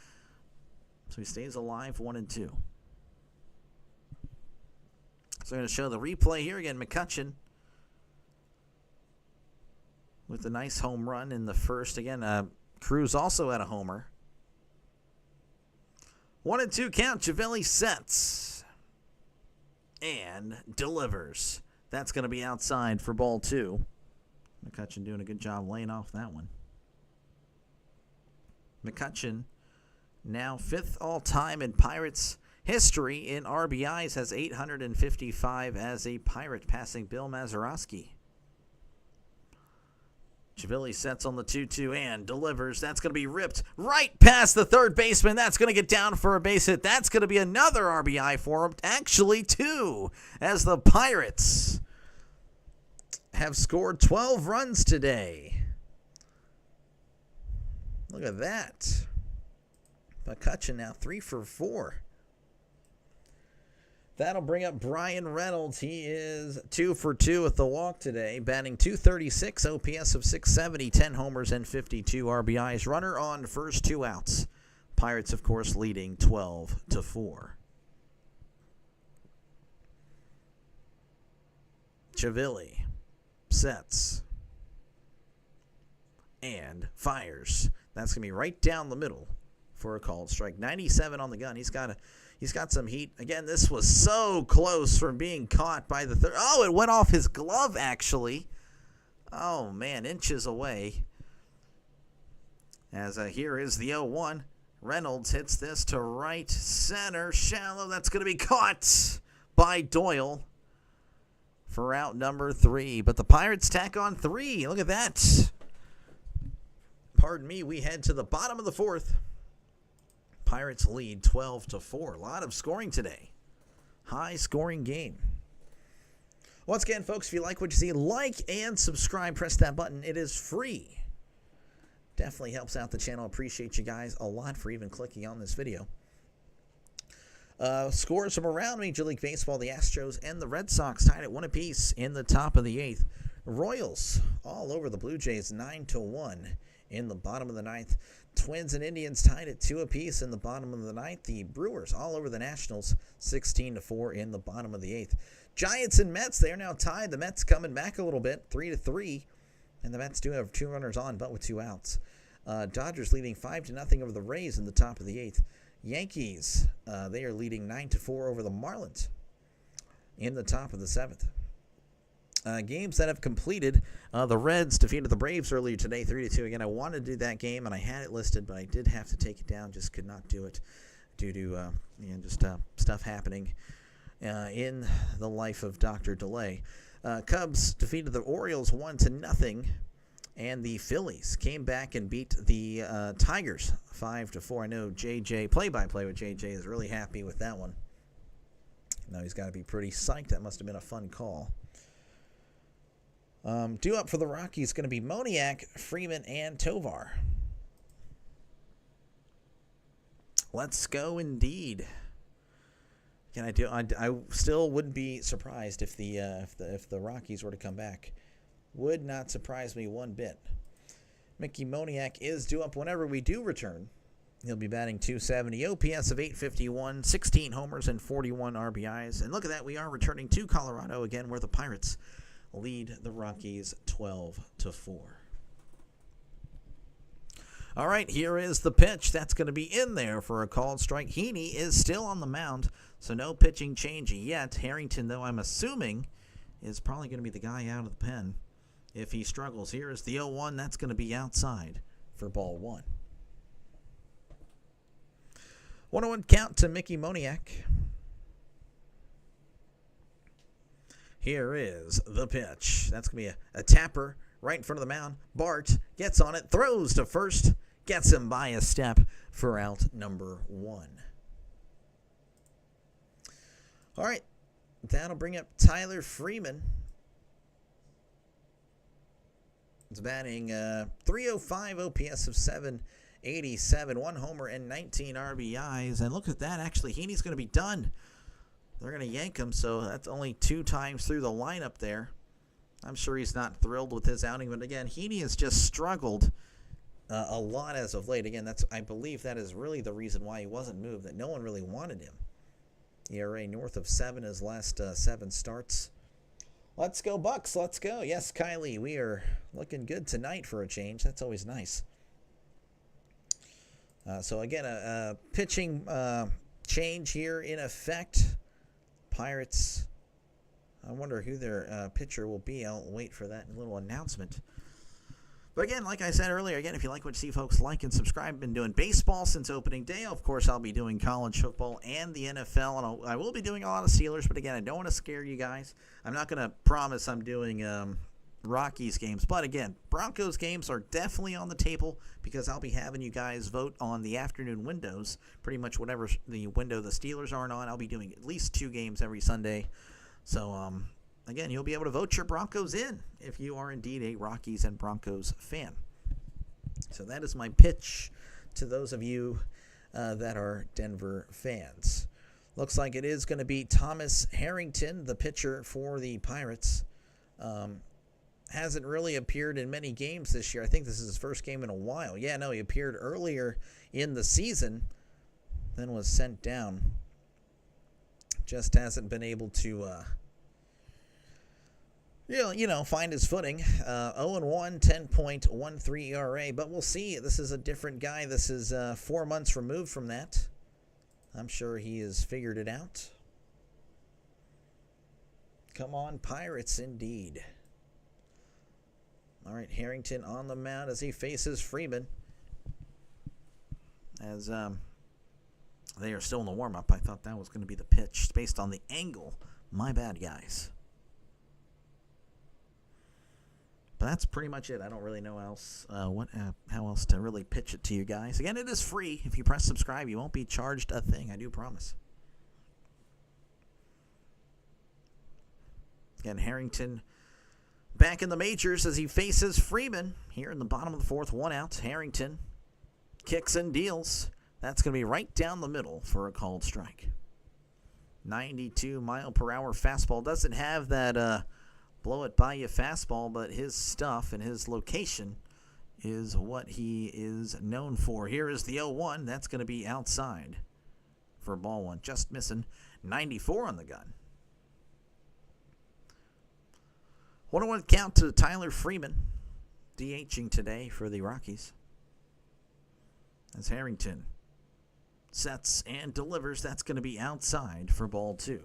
So he stays alive, 1-2. So I'm going to show the replay here again. McCutchen with a nice home run in the first. Again, Cruz also had a homer. 1-2 count. Chivilli sets and delivers. That's going to be outside for ball 2. McCutchen doing a good job laying off that one. McCutchen, now 5th all-time in Pirates history in RBIs, has 855 as a Pirate, passing Bill Mazeroski. Chivilli sets on the 2-2 and delivers. That's going to be ripped right past the third baseman. That's going to get down for a base hit. That's going to be another RBI for him. Actually, 2, as the Pirates have scored 12 runs today. Look at that. McCutchen now 3 for 4. That'll bring up Brian Reynolds. He is 2 for 2 with the walk today, batting .236, OPS of .670, 10 homers and 52 RBIs. Runner on first, 2 outs. Pirates, of course, leading 12-4. Chivilli sets and fires. That's going to be right down the middle for a called strike. 97 on the gun. He's got some heat. Again, this was so close from being caught by the third. Oh, it went off his glove, actually. Oh, man, inches away. As here is the 0-1. Reynolds hits this to right center. Shallow. That's going to be caught by Doyle for out number 3. But the Pirates tack on 3. Look at that. Pardon me, we head to the bottom of the 4th. Pirates lead 12-4. A lot of scoring today. High scoring game. Once again, folks, if you like what you see, like and subscribe. Press that button. It is free. Definitely helps out the channel. Appreciate you guys a lot for even clicking on this video. Scores from around Major League Baseball. The Astros and the Red Sox tied at 1 apiece in the top of the 8th. Royals all over the Blue Jays, 9-1 in the bottom of the 9th. Twins and Indians tied at 2 apiece in the bottom of the 9th. The Brewers all over the Nationals, 16-4 in the bottom of the 8th. Giants and Mets, they are now tied. The Mets coming back a little bit, 3-3. And the Mets do have 2 runners on, but with 2 outs. Dodgers leading 5-0 over the Rays in the top of the 8th. Yankees, they are leading 9-4 over the Marlins in the top of the 7th. Games that have completed, the Reds defeated the Braves earlier today, 3-2. Again, I wanted to do that game, and I had it listed, but I did have to take it down. Just could not do it due to just stuff happening in the life of Dr. Delay. Cubs defeated the Orioles 1-0, and the Phillies came back and beat the Tigers 5-4. I know JJ, play-by-play with JJ, is really happy with that one. Now he's got to be pretty psyched. That must have been a fun call. Due up for the Rockies is going to be Moniak, Freeman, and Tovar. Let's go indeed. I still wouldn't be surprised if the Rockies were to come back. Would not surprise me one bit. Mickey Moniak is due up whenever we do return. He'll be batting .270, OPS of .851, 16 homers and 41 RBIs. And look at that, we are returning to Colorado again, where the Pirates lead the Rockies 12-4. All right, here is the pitch. That's going to be in there for a called strike. Heaney is still on the mound, so no pitching changing yet. Harrington, though, I'm assuming, is probably going to be the guy out of the pen. if he struggles. Here is the 0-1. That's going to be outside for ball 1. 1-1 count to Mickey Moniak. Here is the pitch. That's going to be a tapper right in front of the mound. Bart gets on it, throws to first, gets him by a step for out number 1. All right, that'll bring up Tyler Freeman. He's batting .305 OPS of 787, 1 homer and 19 RBIs. And look at that, actually, Heaney's going to be done. They're going to yank him, so that's only 2 times through the lineup there. I'm sure he's not thrilled with his outing, but again, Heaney has just struggled a lot as of late. Again, I believe that is really the reason why he wasn't moved, that no one really wanted him. ERA north of 7 his last 7 starts. Let's go, Bucks. Let's go. Yes, Kylie, we are looking good tonight for a change. That's always nice. So, again, a pitching change here in effect. Pirates, I wonder who their pitcher will be. I'll wait for that little announcement. But again, like I said earlier, again, if you like what you see, folks, like and subscribe. I've been doing baseball since opening day. Of course, I'll be doing college football and the NFL, and I will be doing a lot of Steelers. But again, I don't want to scare you guys. I'm not going to promise I'm doing Rockies games. But again, Broncos games are definitely on the table because I'll be having you guys vote on the afternoon windows. Pretty much whatever the window the Steelers aren't on, I'll be doing at least 2 games every Sunday. So, again, you'll be able to vote your Broncos in if you are indeed a Rockies and Broncos fan. So that is my pitch to those of you that are Denver fans. Looks like it is going to be Thomas Harrington, the pitcher for the Pirates. Hasn't really appeared in many games this year. I think this is his first game in a while. Yeah, no, he appeared earlier in the season, then was sent down. Just hasn't been able to, find his footing. 0-1, 10.13 ERA. But we'll see. This is a different guy. This is 4 months removed from that. I'm sure he has figured it out. Come on, Pirates, indeed. All right, Harrington on the mound as he faces Freeman. As they are still in the warm-up. I thought that was going to be the pitch based on the angle. My bad, guys. But that's pretty much it. I don't really know how else to really pitch it to you guys. Again, it is free. If you press subscribe, you won't be charged a thing. I do promise. Again, Harrington back in the majors as he faces Freeman here in the bottom of the 4th, 1 out. Harrington kicks and deals. That's going to be right down the middle for a called strike. 92-mile-per-hour fastball. Doesn't have that blow-it-by-you fastball, but his stuff and his location is what he is known for. Here is the 0-1. That's going to be outside for ball 1. Just missing. 94 on the gun. 1-1 count to Tyler Freeman, DHing today for the Rockies. As Harrington sets and delivers, that's going to be outside for ball 2.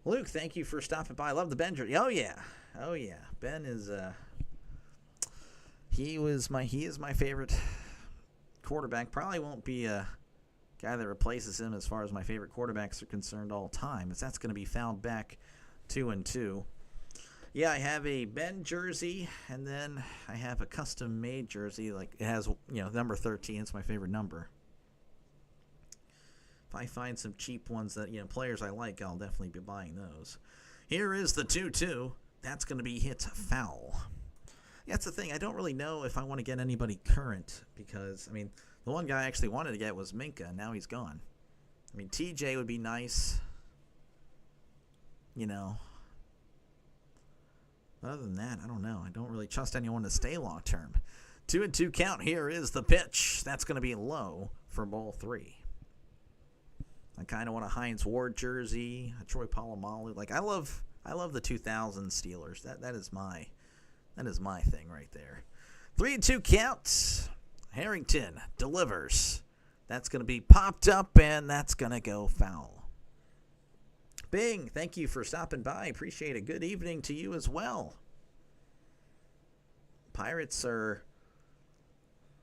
Luke, thank you for stopping by. I love the Ben jersey. Oh yeah. Ben is he is my favorite quarterback. Probably won't be a guy that replaces him as far as my favorite quarterbacks are concerned all time, as that's going to be found back 2-2. Yeah, I have a Ben jersey, and then I have a custom-made jersey. Like, it has, number 13. It's my favorite number. If I find some cheap ones that, players I like, I'll definitely be buying those. Here is the 2-2. That's going to be hit foul. That's the thing. I don't really know if I want to get anybody current because, the one guy I actually wanted to get was Minka, and now he's gone. TJ would be nice. But other than that, I don't know. I don't really trust anyone to stay long term. 2-2 count. Here is the pitch. That's going to be low for ball 3. I kind of want a Hines Ward jersey, a Troy Polamalu. I love the 2000 Steelers. That is my thing right there. 3-2 count. Harrington delivers. That's going to be popped up, and that's going to go foul. Bing, thank you for stopping by. Appreciate it. Good evening to you as well. Pirates are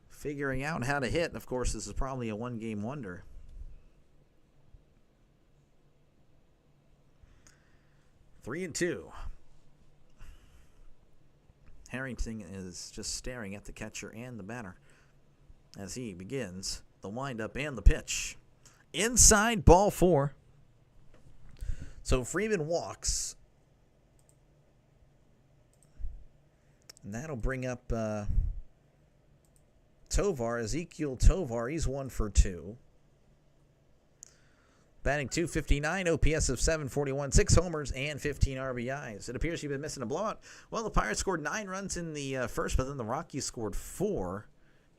figuring out how to hit. Of course, this is probably a one-game wonder. Three and two. Harrington is just staring at the catcher and the batter as he begins the windup and the pitch. Inside, ball 4. So Freeman walks. And that'll bring up Ezekiel Tovar. He's 1 for 2. Batting .259, OPS of .741, 6 homers, and 15 RBIs. It appears you've been missing a blowout. Well, the Pirates scored 9 runs in the first, but then the Rockies scored 4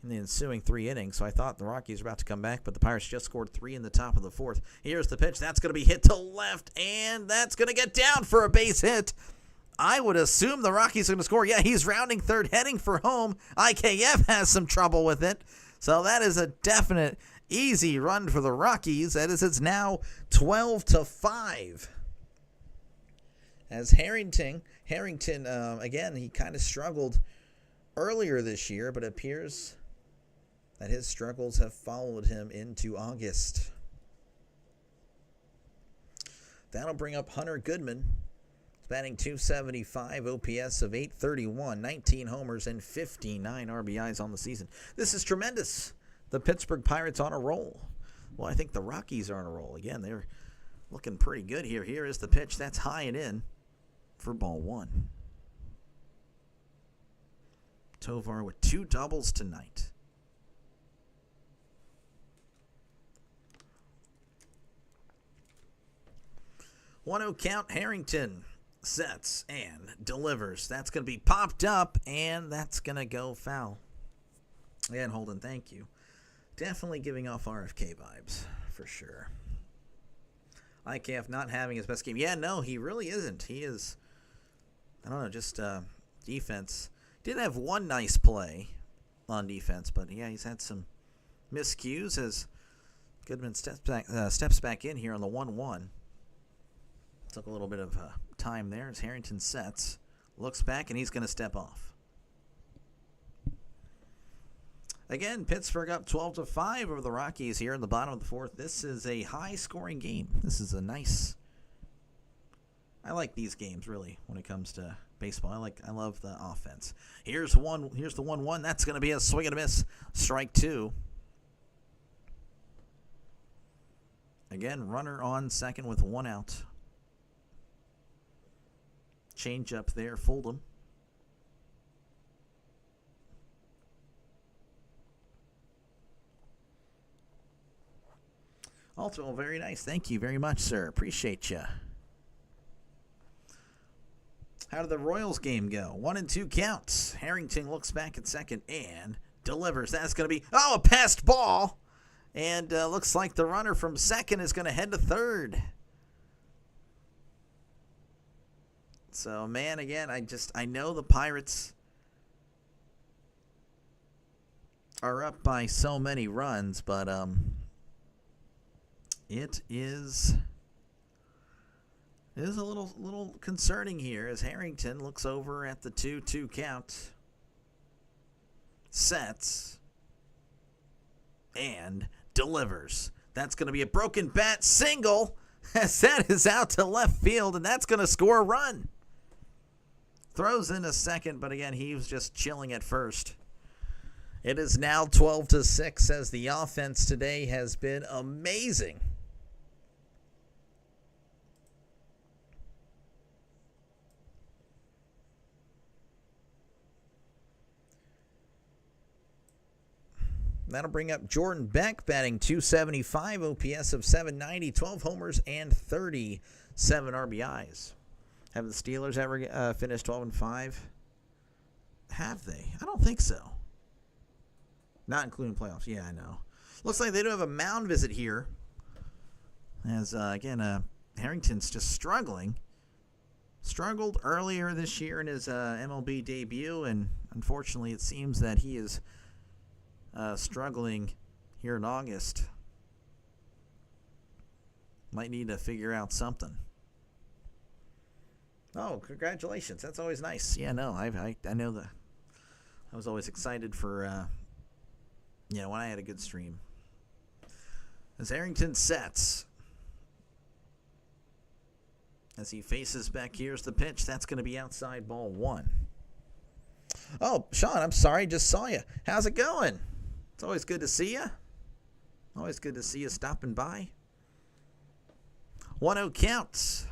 in the ensuing 3 innings. So I thought the Rockies were about to come back, but the Pirates just scored 3 in the top of the 4th. Here's the pitch. That's going to be hit to left, and that's going to get down for a base hit. I would assume the Rockies are going to score. Yeah, he's rounding third, heading for home. IKF has some trouble with it. So that is a definite easy run for the Rockies. That is, it's now 12-5. As Harrington, again, he kind of struggled earlier this year, but it appears that his struggles have followed him into August. That'll bring up Hunter Goodman. He's batting .275, OPS of .831, 19 homers, and 59 RBIs on the season. This is tremendous. The Pittsburgh Pirates on a roll. Well, I think the Rockies are on a roll. Again, they're looking pretty good here. Here is the pitch. That's high and in for ball 1. Tovar with 2 doubles tonight. One-0 count. Harrington sets and delivers. That's going to be popped up, and that's going to go foul. Again, Holden, thank you. Definitely giving off RFK vibes, for sure. IKF not having his best game. Yeah, no, he really isn't. He is, I don't know, just defense. Did have one nice play on defense, but yeah, he's had some miscues as Goodman steps back in here on the 1-1. Took a little bit of time there as Harrington sets, looks back, and he's going to step off. Again, Pittsburgh up 12-5 over the Rockies here in the bottom of the 4th. This is a high-scoring game. This is a nice. I like these games really when it comes to baseball. I love the offense. Here's the 1-1. That's going to be a swing and a miss. Strike 2. Again, runner on second with 1 out. Change up there, fold him. Also, very nice. Thank you very much, sir. Appreciate you. How did the Royals game go? 1-2 counts. Harrington looks back at second and delivers. That's going to be, a passed ball. And looks like the runner from second is going to head to third. So, man, again, I know the Pirates are up by so many runs, but it is a little concerning here as Harrington looks over at the 2-2 count, sets, and delivers. That's going to be a broken bat single as that is out to left field, and that's going to score a run. Throws in a second, but again, he was just chilling at first. It is now 12-6 as the offense today has been amazing. That'll bring up Jordan Beck, batting .275, OPS of .790, 12 homers, and 37 RBIs. Have the Steelers ever finished 12-5? Have they? I don't think so. Not including playoffs. Yeah, I know. Looks like they do have a mound visit here. As, again, Harrington's just struggling. Struggled earlier this year in his MLB debut, and unfortunately it seems that he is struggling here in August. Might need to figure out something. Oh, congratulations. That's always nice. Yeah, no, I know that. I was always excited for, when I had a good stream. As Harrington sets. As he faces back, here's the pitch. That's going to be outside, ball 1. Oh, Sean, I'm sorry. Just saw you. How's it going? It's always good to see you. Always good to see you stopping by. 1-0 count.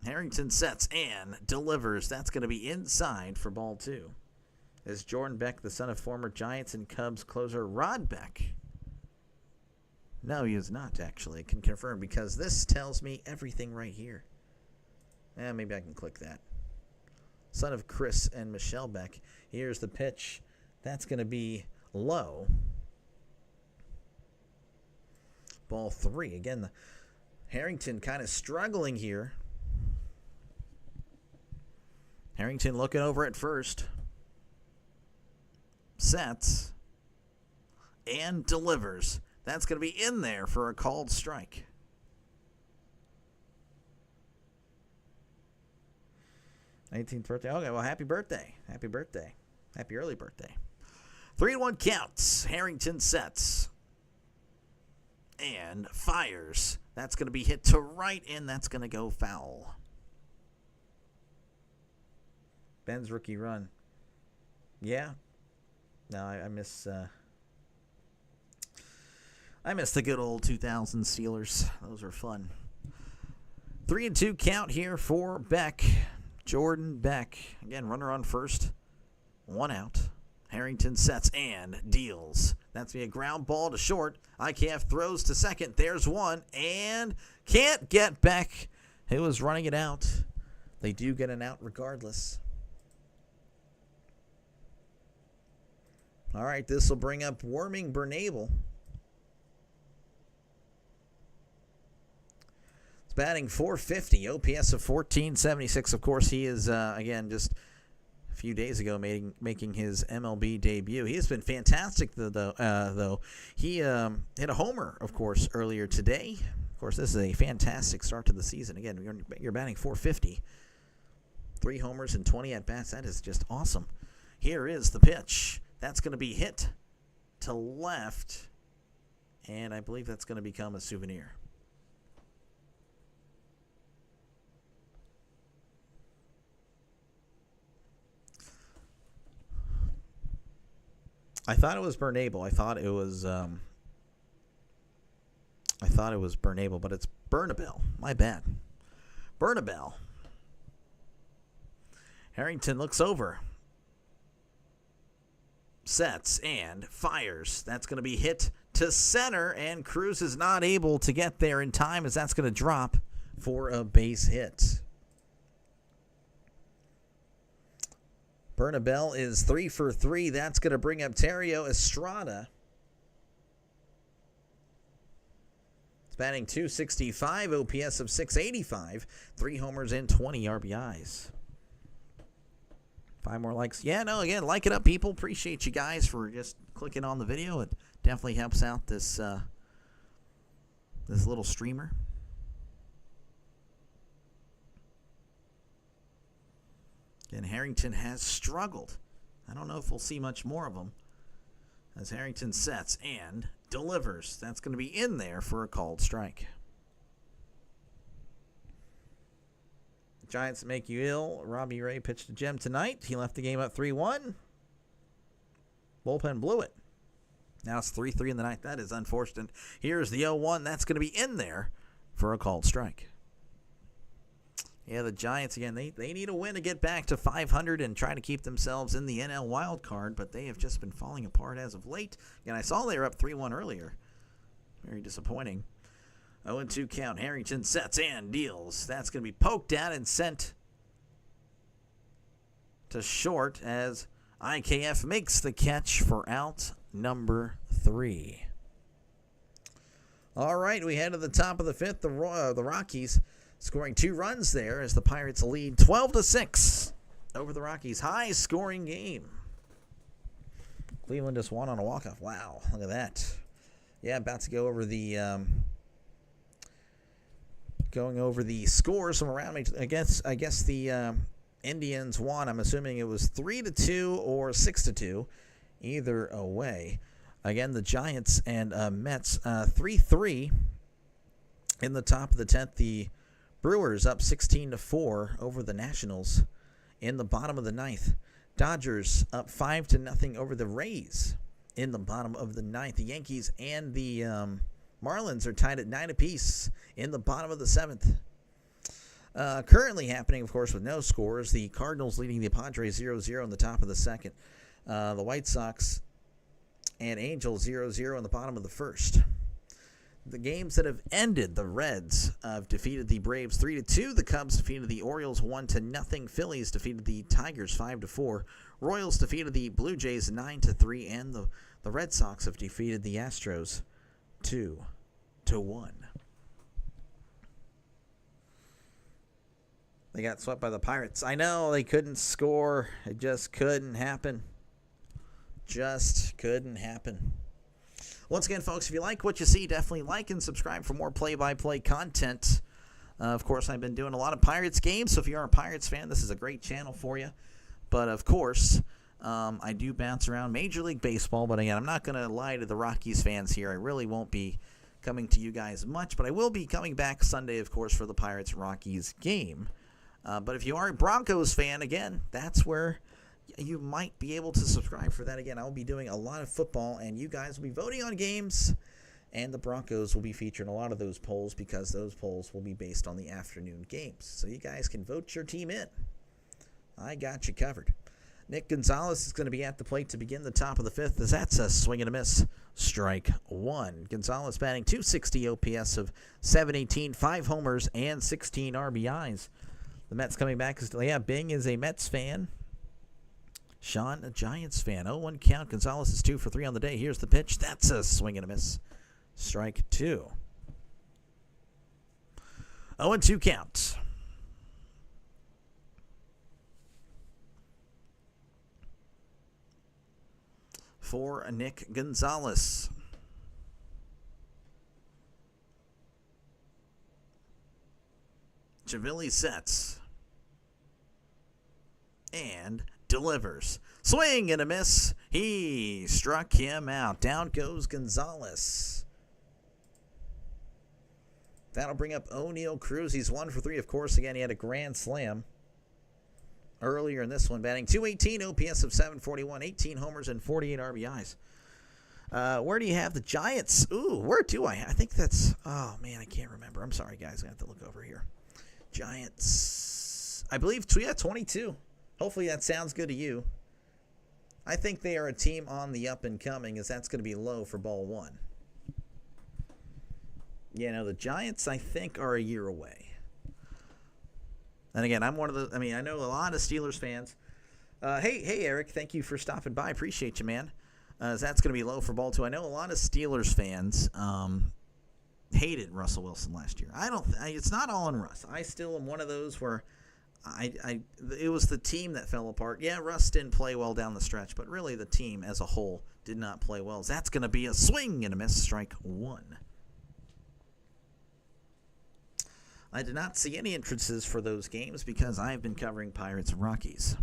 Harrington sets and delivers. That's going to be inside for ball 2. As Jordan Beck, the son of former Giants and Cubs closer Rod Beck. No, he is not, actually. I can confirm because this tells me everything right here. Maybe I can click that. Son of Chris and Michelle Beck. Here's the pitch. That's going to be low. Ball 3. Again, Harrington kind of struggling here. Harrington looking over at first. Sets. And delivers. That's going to be in there for a called strike. '18th birthday. Okay, well, happy birthday. Happy birthday. Happy early birthday. 3-1 counts. Harrington sets. And fires. That's going to be hit to right, and that's going to go foul. Ben's rookie run. Yeah. No, I miss the good old 2000 Steelers. Those were fun. 3-2 count here for Beck. Jordan Beck. Again, runner on first. 1 out. Harrington sets and deals. That's be a ground ball to short. IKF throws to second. There's one. And can't get Beck, who was running it out. They do get an out regardless. All right, this will bring up Worming Bernabel. It's batting .450, OPS of 1476. Of course, he is, again, just a few days ago making his MLB debut. He has been fantastic, though. He hit a homer, of course, earlier today. Of course, this is a fantastic start to the season. Again, you're batting .450. 3 homers and 20 at-bats. That is just awesome. Here is the pitch. That's going to be hit to left, and I believe that's going to become a souvenir. I thought it was Bernabel. I thought it was Bernabel, but it's Bernabel. My bad. Bernabel. Harrington looks over. Sets and fires. That's going to be hit to center, and Cruz is not able to get there in time as that's going to drop for a base hit. Bernabel is 3 for 3. That's going to bring up Terrio Estrada. It's batting .265, OPS of 685, 3 homers and 20 RBIs. 5 more likes. Yeah, no, again, like it up, people. Appreciate you guys for just clicking on the video. It definitely helps out this little streamer. Again, Harrington has struggled. I don't know if we'll see much more of him as Harrington sets and delivers. That's going to be in there for a called strike. Giants make you ill. Robbie Ray pitched to Jem tonight. He left the game up 3-1. Bullpen blew it. Now it's 3-3 in the ninth. That is unfortunate. Here's the 0-1. That's going to be in there for a called strike. Yeah, the Giants, again, they need a win to get back to 500 and try to keep themselves in the NL wild card, but they have just been falling apart as of late. And I saw they were up 3-1 earlier. Very disappointing. 0-2 count. Harrington sets and deals. That's going to be poked out and sent to short as IKF makes the catch for out number 3. All right, we head to the top of the 5th. The Rockies scoring 2 runs there as the Pirates lead 12-6 over the Rockies. High-scoring game. Cleveland just won on a walk-off. Wow, look at that. Yeah, about to go over the going over the scores from around me. I guess the Indians won. I'm assuming it was 3-2 or 6-2, either way. Again, the Giants and Mets 3-3 in the top of the 10th. The Brewers up 16-4 over the Nationals in the bottom of the 9th. Dodgers up 5-0 over the Rays in the bottom of the 9th. The Yankees and the Marlins are tied at 9 apiece in the bottom of the 7th. Currently happening, of course, with no scores. The Cardinals leading the Padres 0-0 in the top of the 2nd. The White Sox and Angels 0-0 in the bottom of the 1st. The games that have ended, the Reds have defeated the Braves 3-2. The Cubs defeated the Orioles 1-0. Phillies defeated the Tigers 5-4. Royals defeated the Blue Jays 9-3. And the Red Sox have defeated the Astros 2-1. They got swept by the Pirates. I know they couldn't score. It just couldn't happen. Just couldn't happen. Once again, folks, if you like what you see, definitely like and subscribe for more play-by-play content. Of course, I've been doing a lot of Pirates games, so if you are a Pirates fan, this is a great channel for you. But, of course, I do bounce around Major League Baseball. But, again, I'm not going to lie to the Rockies fans here. I really won't be coming to you guys much. But I will be coming back Sunday, of course, for the Pirates-Rockies game. But if you are a Broncos fan, again, that's where you might be able to subscribe for that. Again, I will be doing a lot of football, and you guys will be voting on games, and the Broncos will be featured in a lot of those polls because those polls will be based on the afternoon games. So you guys can vote your team in. I got you covered. Nick Gonzalez is going to be at the plate to begin the top of the 5th, as that's a swing and a miss. Strike one. Gonzalez batting .260 OPS of .718, 5 homers, and 16 RBIs. The Mets coming back. Bing is a Mets fan. Sean, a Giants fan. 0-1 count. Gonzalez is 2 for 3 on the day. Here's the pitch. That's a swing and a miss. Strike 2. 0-2 count. For Nick Gonzalez. Javilli sets. And delivers. Swing and a miss. He struck him out. Down goes Gonzalez. That'll bring up O'Neal Cruz. He's 1 for 3. Of course, again, he had a grand slam earlier in this one. Batting .218, OPS of .741, 18 homers, and 48 RBIs. Where do you have the Giants? Ooh, where do I? I think that's... Oh, man, I can't remember. I'm sorry, guys. I have to look over here. Giants. I believe, 22. Hopefully that sounds good to you. I think they are a team on the up and coming, as that's going to be low for ball 1. You know, the Giants, I think, are a year away. And again, I'm one of the... I know a lot of Steelers fans. Hey, Eric, thank you for stopping by. Appreciate you, man. As that's going to be low for ball 2. I know a lot of Steelers fans hated Russell Wilson last year. It's not all on Russ. I still am one of those where... it was the team that fell apart. Yeah, Russ didn't play well down the stretch, but really the team as a whole did not play well. That's going to be a swing and a miss. Strike 1. I did not see any entrances for those games because I've been covering Pirates and Rockies.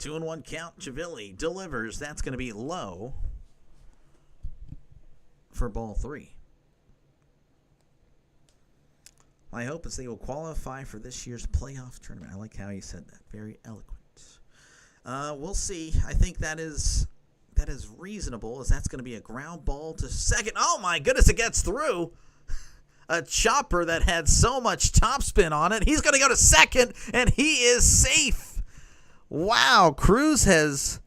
2-1 count. Javilli delivers. That's going to be low for ball 3. My hope is they will qualify for this year's playoff tournament. I like how you said that. Very eloquent. We'll see. I think that is reasonable, as that's going to be a ground ball to second. Oh, my goodness, it gets through. A chopper that had so much topspin on it. He's going to go to second, and he is safe. Wow, Cruz has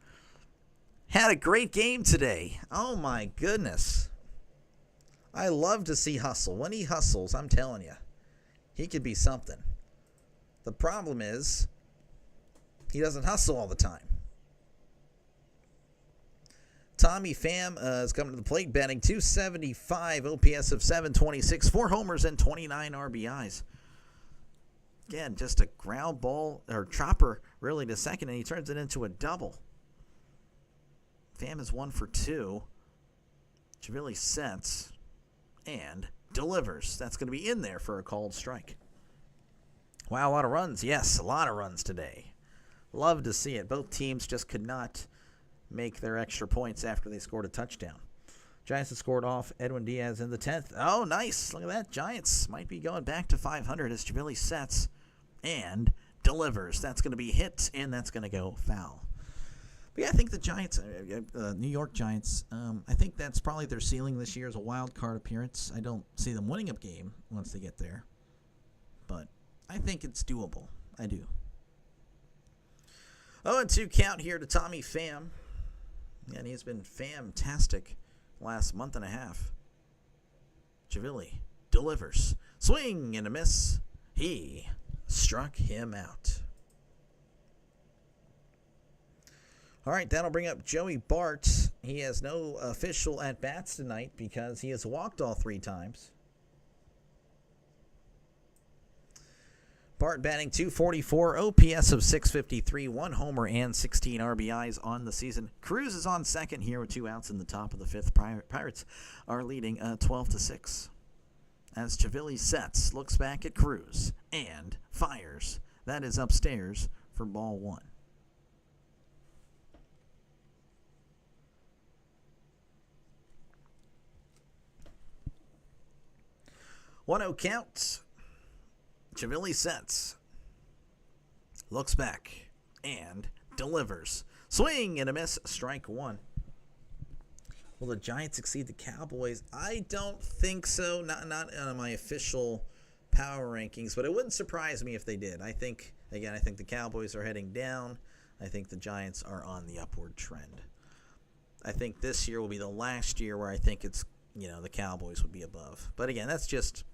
had a great game today. Oh, my goodness. I love to see hustle. When he hustles, I'm telling you, he could be something. The problem is he doesn't hustle all the time. Tommy Pham is coming to the plate, batting .275, OPS of .726, 4 homers and 29 RBIs. Again, just a ground ball, or chopper, really, to second, and he turns it into a double. Pham is 1 for 2. Chivilli sets and delivers. That's going to be in there for a called strike. Wow, a lot of runs. Yes, a lot of runs today. Love to see it. Both teams just could not make their extra points after they scored a touchdown. Giants have scored off Edwin Diaz in the 10th. Oh, nice. Look at that. Giants might be going back to 500 as Chivilli sets and delivers. That's going to be hit, and that's going to go foul. But yeah, I think the Giants, New York Giants, I think that's probably their ceiling this year as a wild card appearance. I don't see them winning a game once they get there, but I think it's doable. I do. 0-2 count here to Tommy Pham, and he's been fantastic last month and a half. Chivilli delivers. Swing and a miss. He struck him out. All right, that'll bring up Joey Bart. He has no official at-bats tonight because he has walked all 3 times. Bart batting .244, OPS of .653, 1 homer and 16 RBIs on the season. Cruz is on second here with 2 outs in the top of the 5th. Pirates are leading 12-6. As Chivilli sets, looks back at Cruz, and fires. That is upstairs for ball 1. 1-0 count. Chivilli sets. Looks back. And delivers. Swing and a miss. Strike 1. Will the Giants exceed the Cowboys? I don't think so. Not on my official power rankings, but it wouldn't surprise me if they did. I think the Cowboys are heading down. I think the Giants are on the upward trend. I think this year will be the last year where I think it's, the Cowboys would be above. But again, that's just,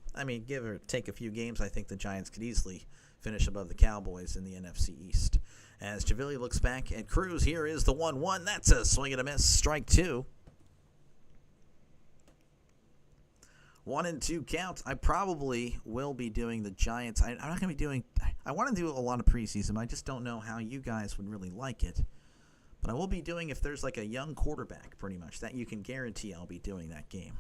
give or take a few games, I think the Giants could easily finish above the Cowboys in the NFC East. As Chivilli looks back at Cruz, here is the 1-1. That's a swing and a miss. Strike 2. 1-2 count. I probably will be doing the Giants. I'm not going to be doing. I want to do a lot of preseason. I just don't know how you guys would really like it. But I will be doing if there's like a young quarterback, pretty much that you can guarantee I'll be doing that game.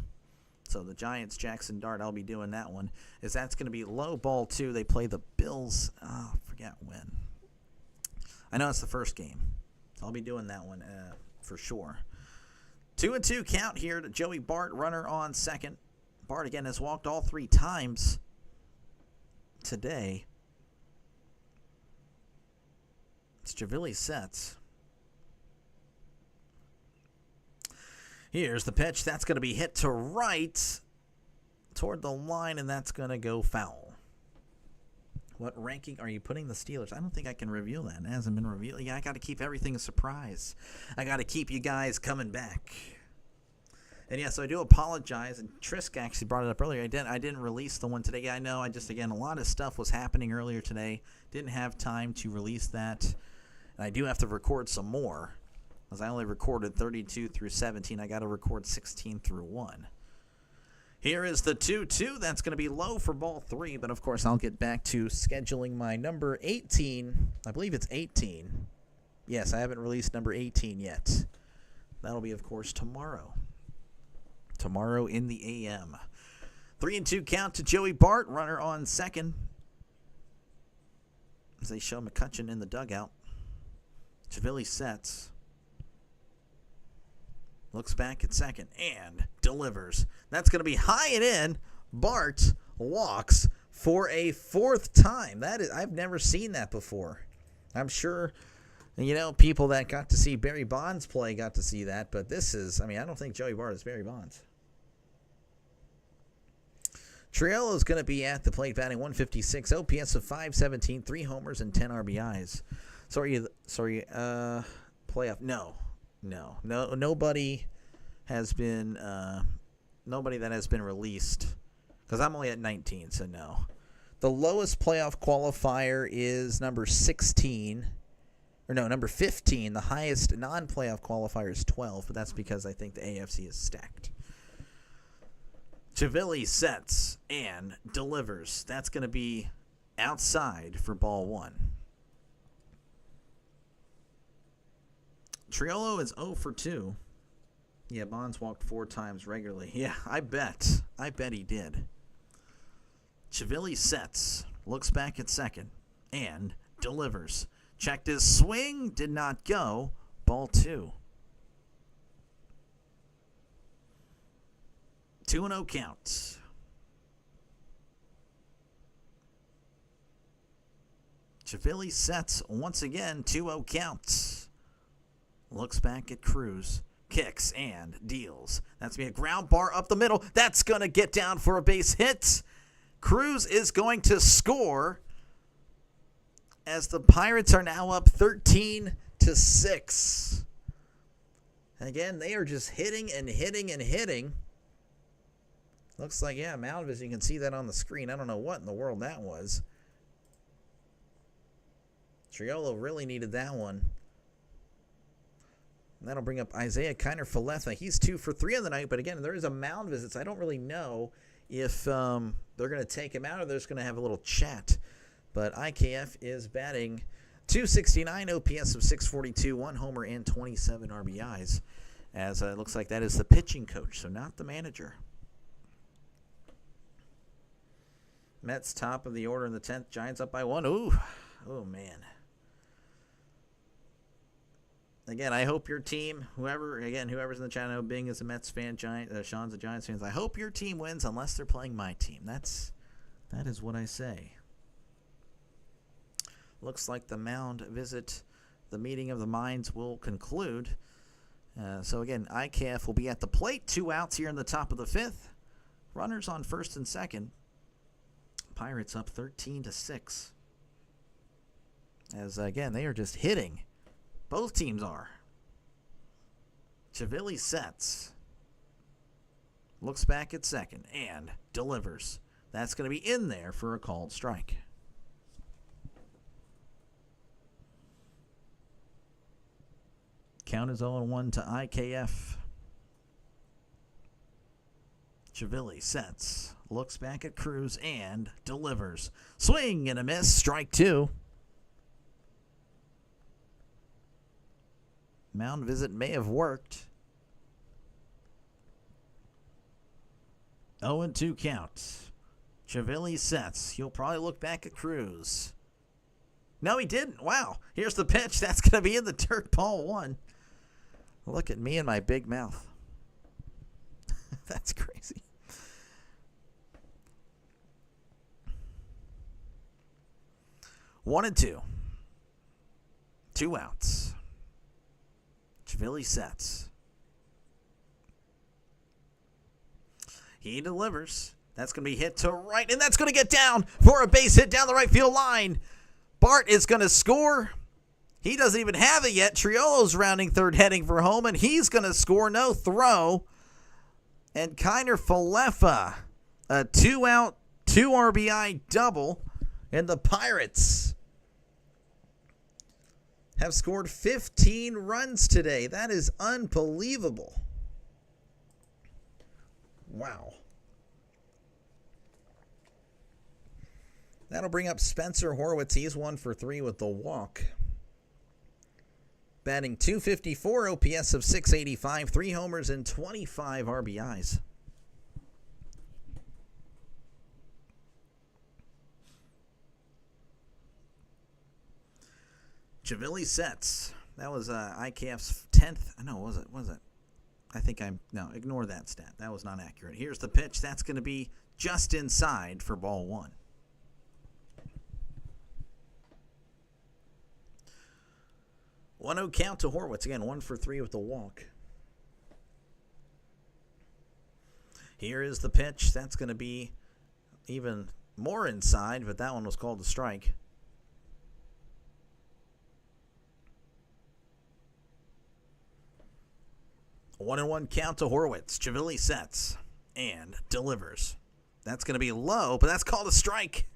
So the Giants, Jackson Dart, I'll be doing that one. That's going to be low ball 2. They play the Bills. I forget when. I know it's the first game, so I'll be doing that one for sure. 2-2 count here to Joey Bart, runner on second. Bart, again, has walked all 3 times today. It's Chivilli sets. Here's the pitch. That's going to be hit to right toward the line, and that's going to go foul. What ranking are you putting the Steelers? I don't think I can reveal that. It hasn't been revealed. Yeah, I got to keep everything a surprise. I got to keep you guys coming back. And yes, I do apologize. And Trisk actually brought it up earlier. I didn't release the one today. Yeah, I know. A lot of stuff was happening earlier today. Didn't have time to release that. And I do have to record some more, because I only recorded 32 through 17. I got to record 16 through 1. Here is the 2-2. That's going to be low for ball 3. But, of course, I'll get back to scheduling my number 18. I believe it's 18. Yes, I haven't released number 18 yet. That'll be, of course, tomorrow. Tomorrow in the AM. 3-2 count to Joey Bart, runner on second. As they show McCutchen in the dugout. Chivilli sets. Looks back at second and delivers. That's going to be high and in. Bart walks for a 4th time. I've never seen that before. I'm sure, people that got to see Barry Bonds play got to see that, but this is, I don't think Joey Bart is Barry Bonds. Triolo is going to be at the plate batting .156, OPS of .517, 3 homers and 10 RBIs. Playoff. No. Nobody has been, nobody that has been released, because I'm only at 19, so no. The lowest playoff qualifier is number 16. Number 15. The highest non-playoff qualifier is 12, but that's because I think the AFC is stacked. Chivilli sets and delivers. That's going to be outside for ball 1. Triolo is 0 for 2. Yeah, Bonds walked 4 times regularly. Yeah, I bet. I bet he did. Chivilli sets, looks back at second, and delivers. Checked his swing, did not go. Ball 2. 2-0 count. Chivilli sets once again, 2-0 count. Looks back at Cruz. Kicks and deals. That's going to be a ground bar up the middle. That's going to get down for a base hit. Cruz is going to score as the Pirates are now up 13-6. Again, they are just hitting and hitting and hitting. Looks like, yeah, Malvis, you can see that on the screen. I don't know what in the world that was. Triolo really needed that one. And that'll bring up Isaiah Kiner-Falefa. He's 2 for 3 on the night, but again, there is a mound visit, so I don't really know if they're going to take him out or they're just going to have a little chat. But IKF is batting .269, OPS of .642, 1 homer and 27 RBIs, as it looks like that is the pitching coach, so not the manager. Mets top of the order in the 10th. Giants up by 1. Ooh, oh man. Again, I hope your team, whoever's in the chat, I know Bing is a Mets fan, Sean's a Giants fan. I hope your team wins unless they're playing my team. That is what I say. Looks like the mound visit, the meeting of the minds will conclude. So again, IKF will be at the plate. 2 outs here in the top of the 5th. Runners on first and second. Pirates up 13-6. As again, they are just hitting. Both teams are. Chivilli sets. Looks back at second and delivers. That's going to be in there for a called strike. Count is 0-1 to IKF. Chivilli sets. Looks back at Cruz and delivers. Swing and a miss. Strike 2. Mound visit may have worked. 0-2 count. Chivilli sets. He'll probably look back at Cruz. No, he didn't. Wow. Here's the pitch. That's going to be in the dirt. Ball 1. Look at me and my big mouth. That's crazy. One and 2. 2 outs. Chivilli sets. He delivers. That's going to be hit to right, and that's going to get down for a base hit down the right field line. Bart is going to score. He doesn't even have it yet. Triolo's rounding third, heading for home, and he's going to score. No throw. And Kiner-Falefa, a 2-out, 2 RBI double, and the Pirates have scored 15 runs today. That is unbelievable. Wow. That'll bring up Spencer Horwitz. He's 1 for 3 with the walk. Batting .254, OPS of .685, 3 homers and 25 RBIs. Chivilli sets. That was IKF's 10th. No, was it? No, ignore that stat. That was not accurate. Here's the pitch. That's going to be just inside for ball 1. 1-0 count to Horwitz. Again, 1 for 3 with the walk. Here is the pitch. That's going to be even more inside, but that one was called a strike. 1-1 count to Horwitz. Chivilli sets and delivers. That's going to be low, but that's called a strike.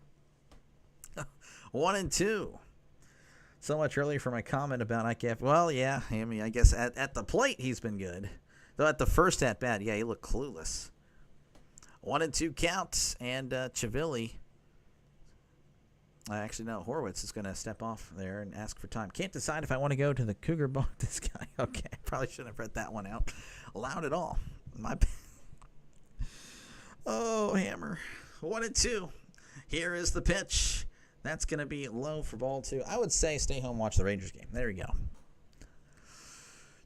1-2. So much earlier for my comment about IKF. Well, yeah, I mean, I guess at the plate he's been good. Though at the first at bat, yeah, he looked clueless. 1-2 counts, and Chivilli Actually, no. Horowitz is going to step off there and ask for time. Can't decide if I want to go to the Cougar Bar. This guy. Okay, probably shouldn't have read that one out loud at all. My bad. Oh, hammer. 1-2. Here is the pitch. That's going to be low for ball 2. I would say stay home, watch the Rangers game. There you go.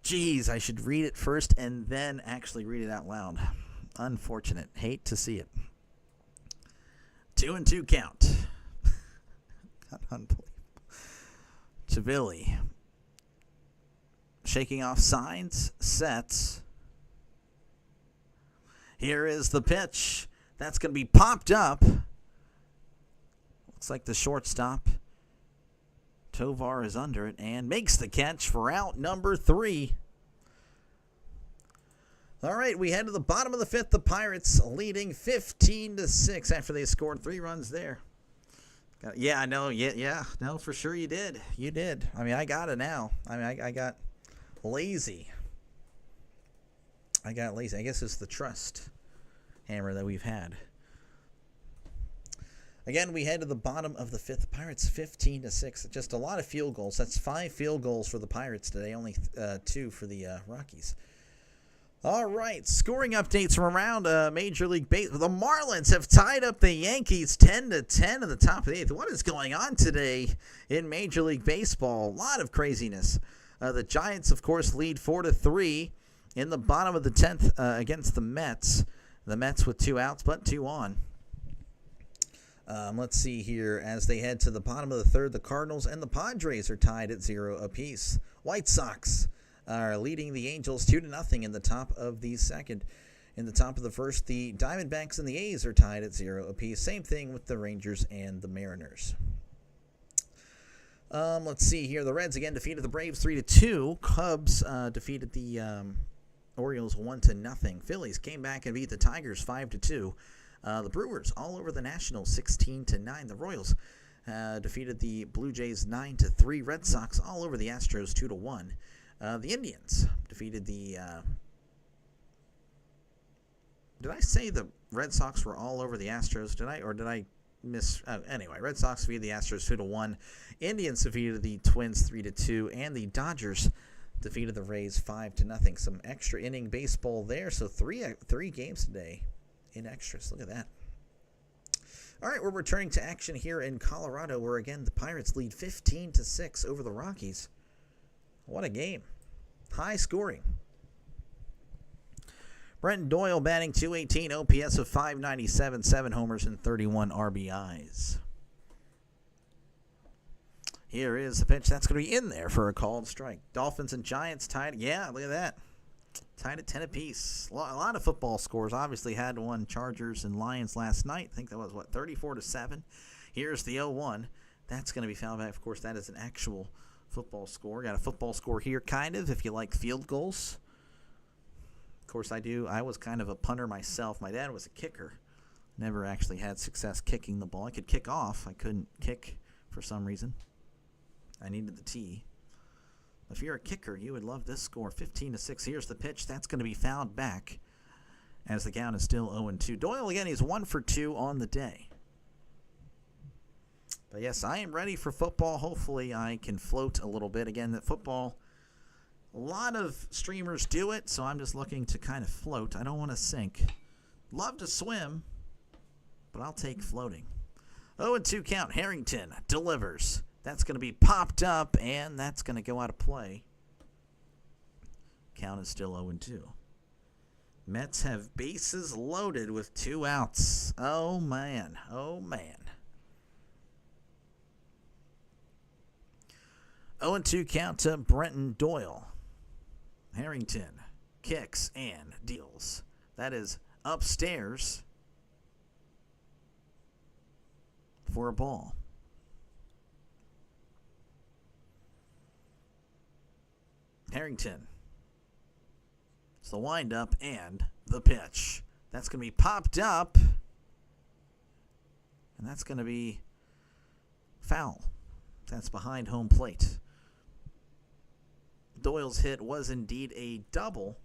Jeez, I should read it first and then actually read it out loud. Unfortunate. Hate to see it. 2-2 count. Unbelievable. Chavilli. Shaking off signs. Sets. Here is the pitch. That's going to be popped up. Looks like the shortstop, Tovar, is under it and makes the catch for out number 3. All right, we head to the bottom of the 5th. The Pirates leading 15-6 after they scored 3 runs there. Yeah, I know. Yeah. No, for sure you did. You did. I mean, I got it now. I mean, I got lazy. I guess it's the trust hammer that we've had. Again, we head to the bottom of the 5th. Pirates 15-6. Just a lot of field goals. That's 5 field goals for the Pirates today. Only 2 for the Rockies. All right, scoring updates from around Major League Baseball. The Marlins have tied up the Yankees 10-10 at the top of the 8th. What is going on today in Major League Baseball? A lot of craziness. The Giants, of course, lead 4-3 in the bottom of the 10th against the Mets. The Mets with 2 outs, but 2 on. Let's see here. As they head to the bottom of the 3rd, the Cardinals and the Padres are tied at 0 apiece. White Sox are leading the Angels 2-0 in the top of the 2nd. In the top of the 1st, the Diamondbacks and the A's are tied at 0 apiece. Same thing with the Rangers and the Mariners. Let's see here. The Reds again defeated the Braves 3-2. Cubs defeated the Orioles 1-0. Phillies came back and beat the Tigers 5-2. The Brewers all over the Nationals 16-9. The Royals defeated the Blue Jays 9-3. Red Sox all over the Astros 2-1. The Indians defeated the. Did I say the Red Sox were all over the Astros? Did I miss? Anyway, Red Sox defeated the Astros 2-1. Indians defeated the Twins 3-2, and the Dodgers defeated the Rays 5-0. Some extra inning baseball there. So three games today in extras. Look at that. All right, we're returning to action here in Colorado, where again the Pirates lead 15-6 over the Rockies. What a game. High scoring. Brenton Doyle batting .218, OPS of .597, 7 homers and 31 RBIs. Here is the pitch. That's going to be in there for a called strike. Dolphins and Giants tied. Yeah, look at that. Tied at 10 apiece. A lot of football scores. Obviously had one Chargers and Lions last night. I think that was, 34-7. Here's the 0-1. That's going to be fouled back. Of course, that is an actual football score. Got a football score here, kind of, if you like field goals. Of course, I do. I was kind of a punter myself. My dad was a kicker. Never actually had success kicking the ball. I could kick off. I couldn't kick for some reason. I needed the tee. If you're a kicker, you would love this score. 15-6. Here's the pitch. That's going to be fouled back as the count is still 0-2. Doyle, again, he's 1 for 2 on the day. But yes, I am ready for football. Hopefully I can float a little bit. Again, that football, a lot of streamers do it, so I'm just looking to kind of float. I don't want to sink. Love to swim, but I'll take floating. 0-2 count. Harrington delivers. That's going to be popped up, and that's going to go out of play. Count is still 0-2. Mets have bases loaded with 2 outs. Oh, man. Oh, man. 0-2 count to Brenton Doyle. Harrington kicks and deals. That is upstairs for a ball. Harrington. It's the windup and the pitch. That's going to be popped up. And that's going to be foul. That's behind home plate. Doyle's hit was indeed a double.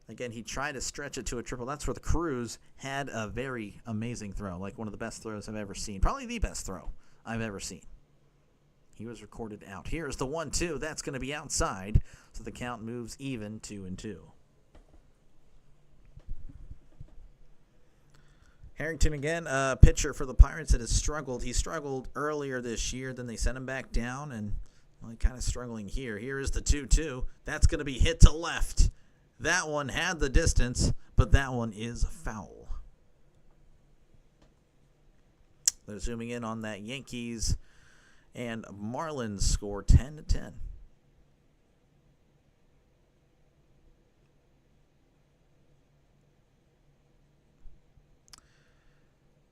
Again, he tried to stretch it to a triple. That's where the Cruz had a very amazing throw, like one of the best throws I've ever seen. Probably the best throw I've ever seen. He was recorded out. Here's the 1-2. That's going to be outside, so the count moves even 2-2. Harrington again, pitcher for the Pirates that has struggled. He struggled earlier this year, then they sent him back down, and kind of struggling here. Here is the 2-2. That's going to be hit to left. That one had the distance, but that one is foul. They're zooming in on that Yankees and Marlins score 10-10.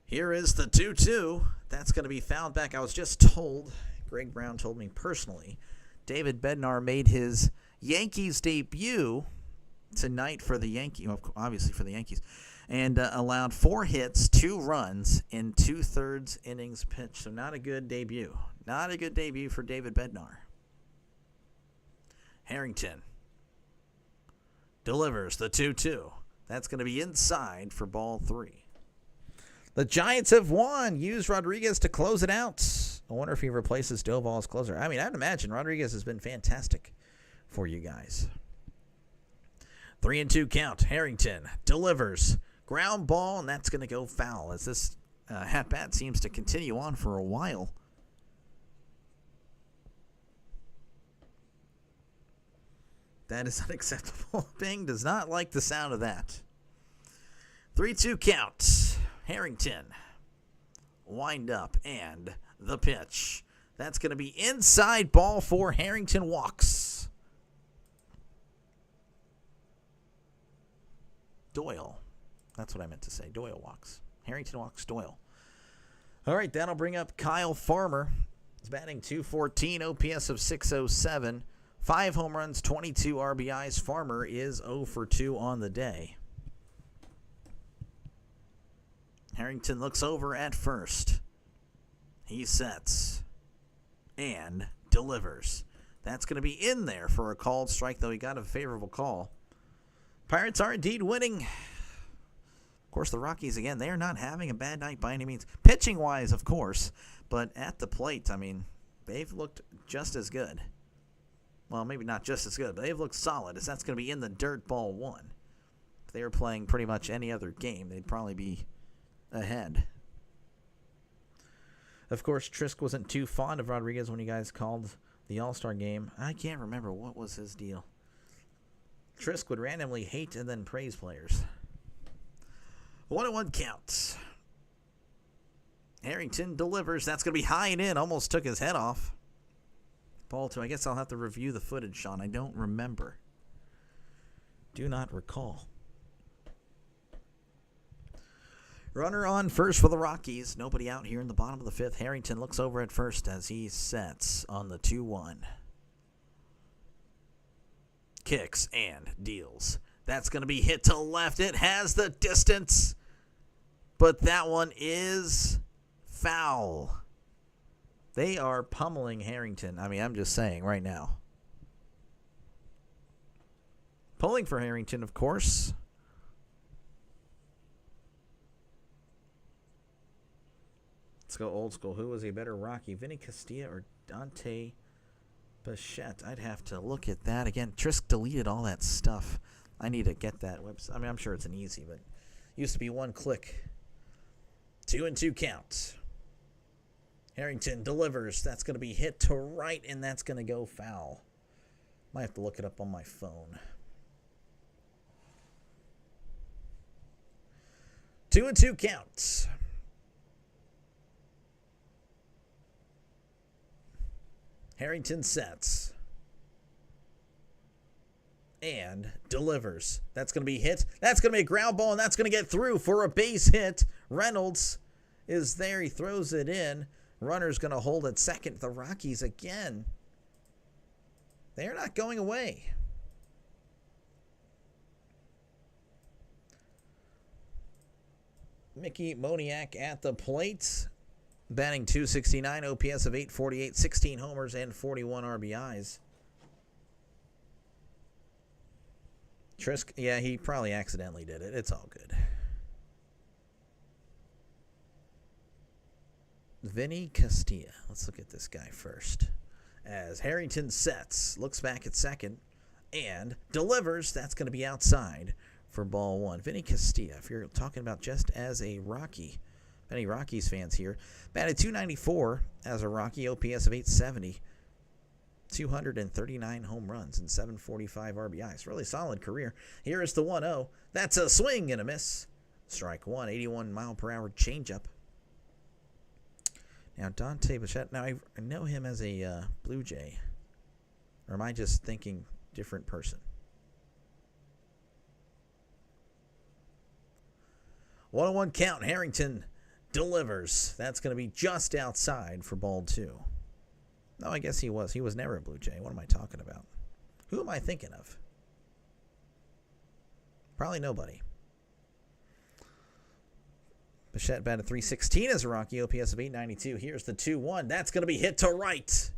Here is the 2-2. That's going to be fouled back. I was just told, Greg Brown told me personally, David Bednar made his Yankees debut tonight for the Yankees, obviously for the Yankees, and allowed 4 hits, 2 runs in 2/3 innings pitched. So not a good debut. Not a good debut for David Bednar. Harrington delivers the 2-2. That's going to be inside for ball 3. The Giants have won. Use Rodriguez to close it out. I wonder if he replaces Doval as closer. I mean, I'd imagine Rodriguez has been fantastic for you guys. 3-2 count. Harrington delivers. Ground ball, and that's going to go foul as this at-bat seems to continue on for a while. That is unacceptable. Bing does not like the sound of that. 3-2 count. Harrington, wind up, and the pitch. That's going to be inside, ball 4. Harrington walks. Doyle. That's what I meant to say. Doyle walks. Harrington walks, Doyle. All right, that'll bring up Kyle Farmer. He's batting .214, OPS of .607. 5 home runs, 22 RBIs. Farmer is 0 for 2 on the day. Harrington looks over at first. He sets and delivers. That's going to be in there for a called strike, though he got a favorable call. Pirates are indeed winning. Of course, the Rockies, again, they are not having a bad night by any means. Pitching-wise, of course, but at the plate, I mean, they've looked just as good. Well, maybe not just as good, but they've looked solid, as that's going to be in the dirt, ball 1. If they were playing pretty much any other game, they'd probably be ahead. Of course, Trisk wasn't too fond of Rodriguez when you guys called the All-Star game. I can't remember what was his deal. Trisk would randomly hate and then praise players. 1-1 count. Harrington delivers. That's going to be high and in. Almost took his head off. Ball 2. I guess I'll have to review the footage, Sean. I don't remember. Do not recall. Runner on first for the Rockies. Nobody out here in the bottom of the 5th. Harrington looks over at first as he sets on the 2-1. Kicks and deals. That's going to be hit to left. It has the distance, but that one is foul. They are pummeling Harrington. I mean, I'm just saying right now. Pulling for Harrington, of course. Let's go old school. Who was a better Rocky, Vinny Castilla or Dante Bichette? I'd have to look at that again. Trisk deleted all that stuff. I need to get that website. I mean, I'm sure it's an easy, but it used to be 1 click. 2-2 count. Harrington delivers. That's going to be hit to right, and that's going to go foul. Might have to look it up on my phone. 2-2 count. Harrington sets and delivers. That's going to be hit. That's going to be a ground ball, and that's going to get through for a base hit. Reynolds is there. He throws it in. Runner's going to hold at second. The Rockies again. They're not going away. Mickey Moniak at the plate. Batting .269, OPS of .848, 16 homers and 41 RBIs. Trisk, yeah, he probably accidentally did it. It's all good. Vinny Castilla. Let's look at this guy first. As Harrington sets, looks back at second, and delivers. That's going to be outside for ball one. Vinny Castilla, if you're talking about just as a Rocky, any Rockies fans here, batted .294 as a Rocky, OPS of .870, 239 home runs and 745 RBIs. Really solid career. Here is the 1-0. That's a swing and a miss. Strike one, 81-mile-per-hour changeup. Now, Dante Bichette, now I know him as a Blue Jay. Or am I just thinking different person? 1-1 count. Harrington delivers. That's going to be just outside for ball two. No, I guess he was. He was never a Blue Jay. What am I talking about? Who am I thinking of? Probably nobody. Bichette batted .316 as a Rocky, OPS of .892. Here's the 2-1. That's going to be hit to right.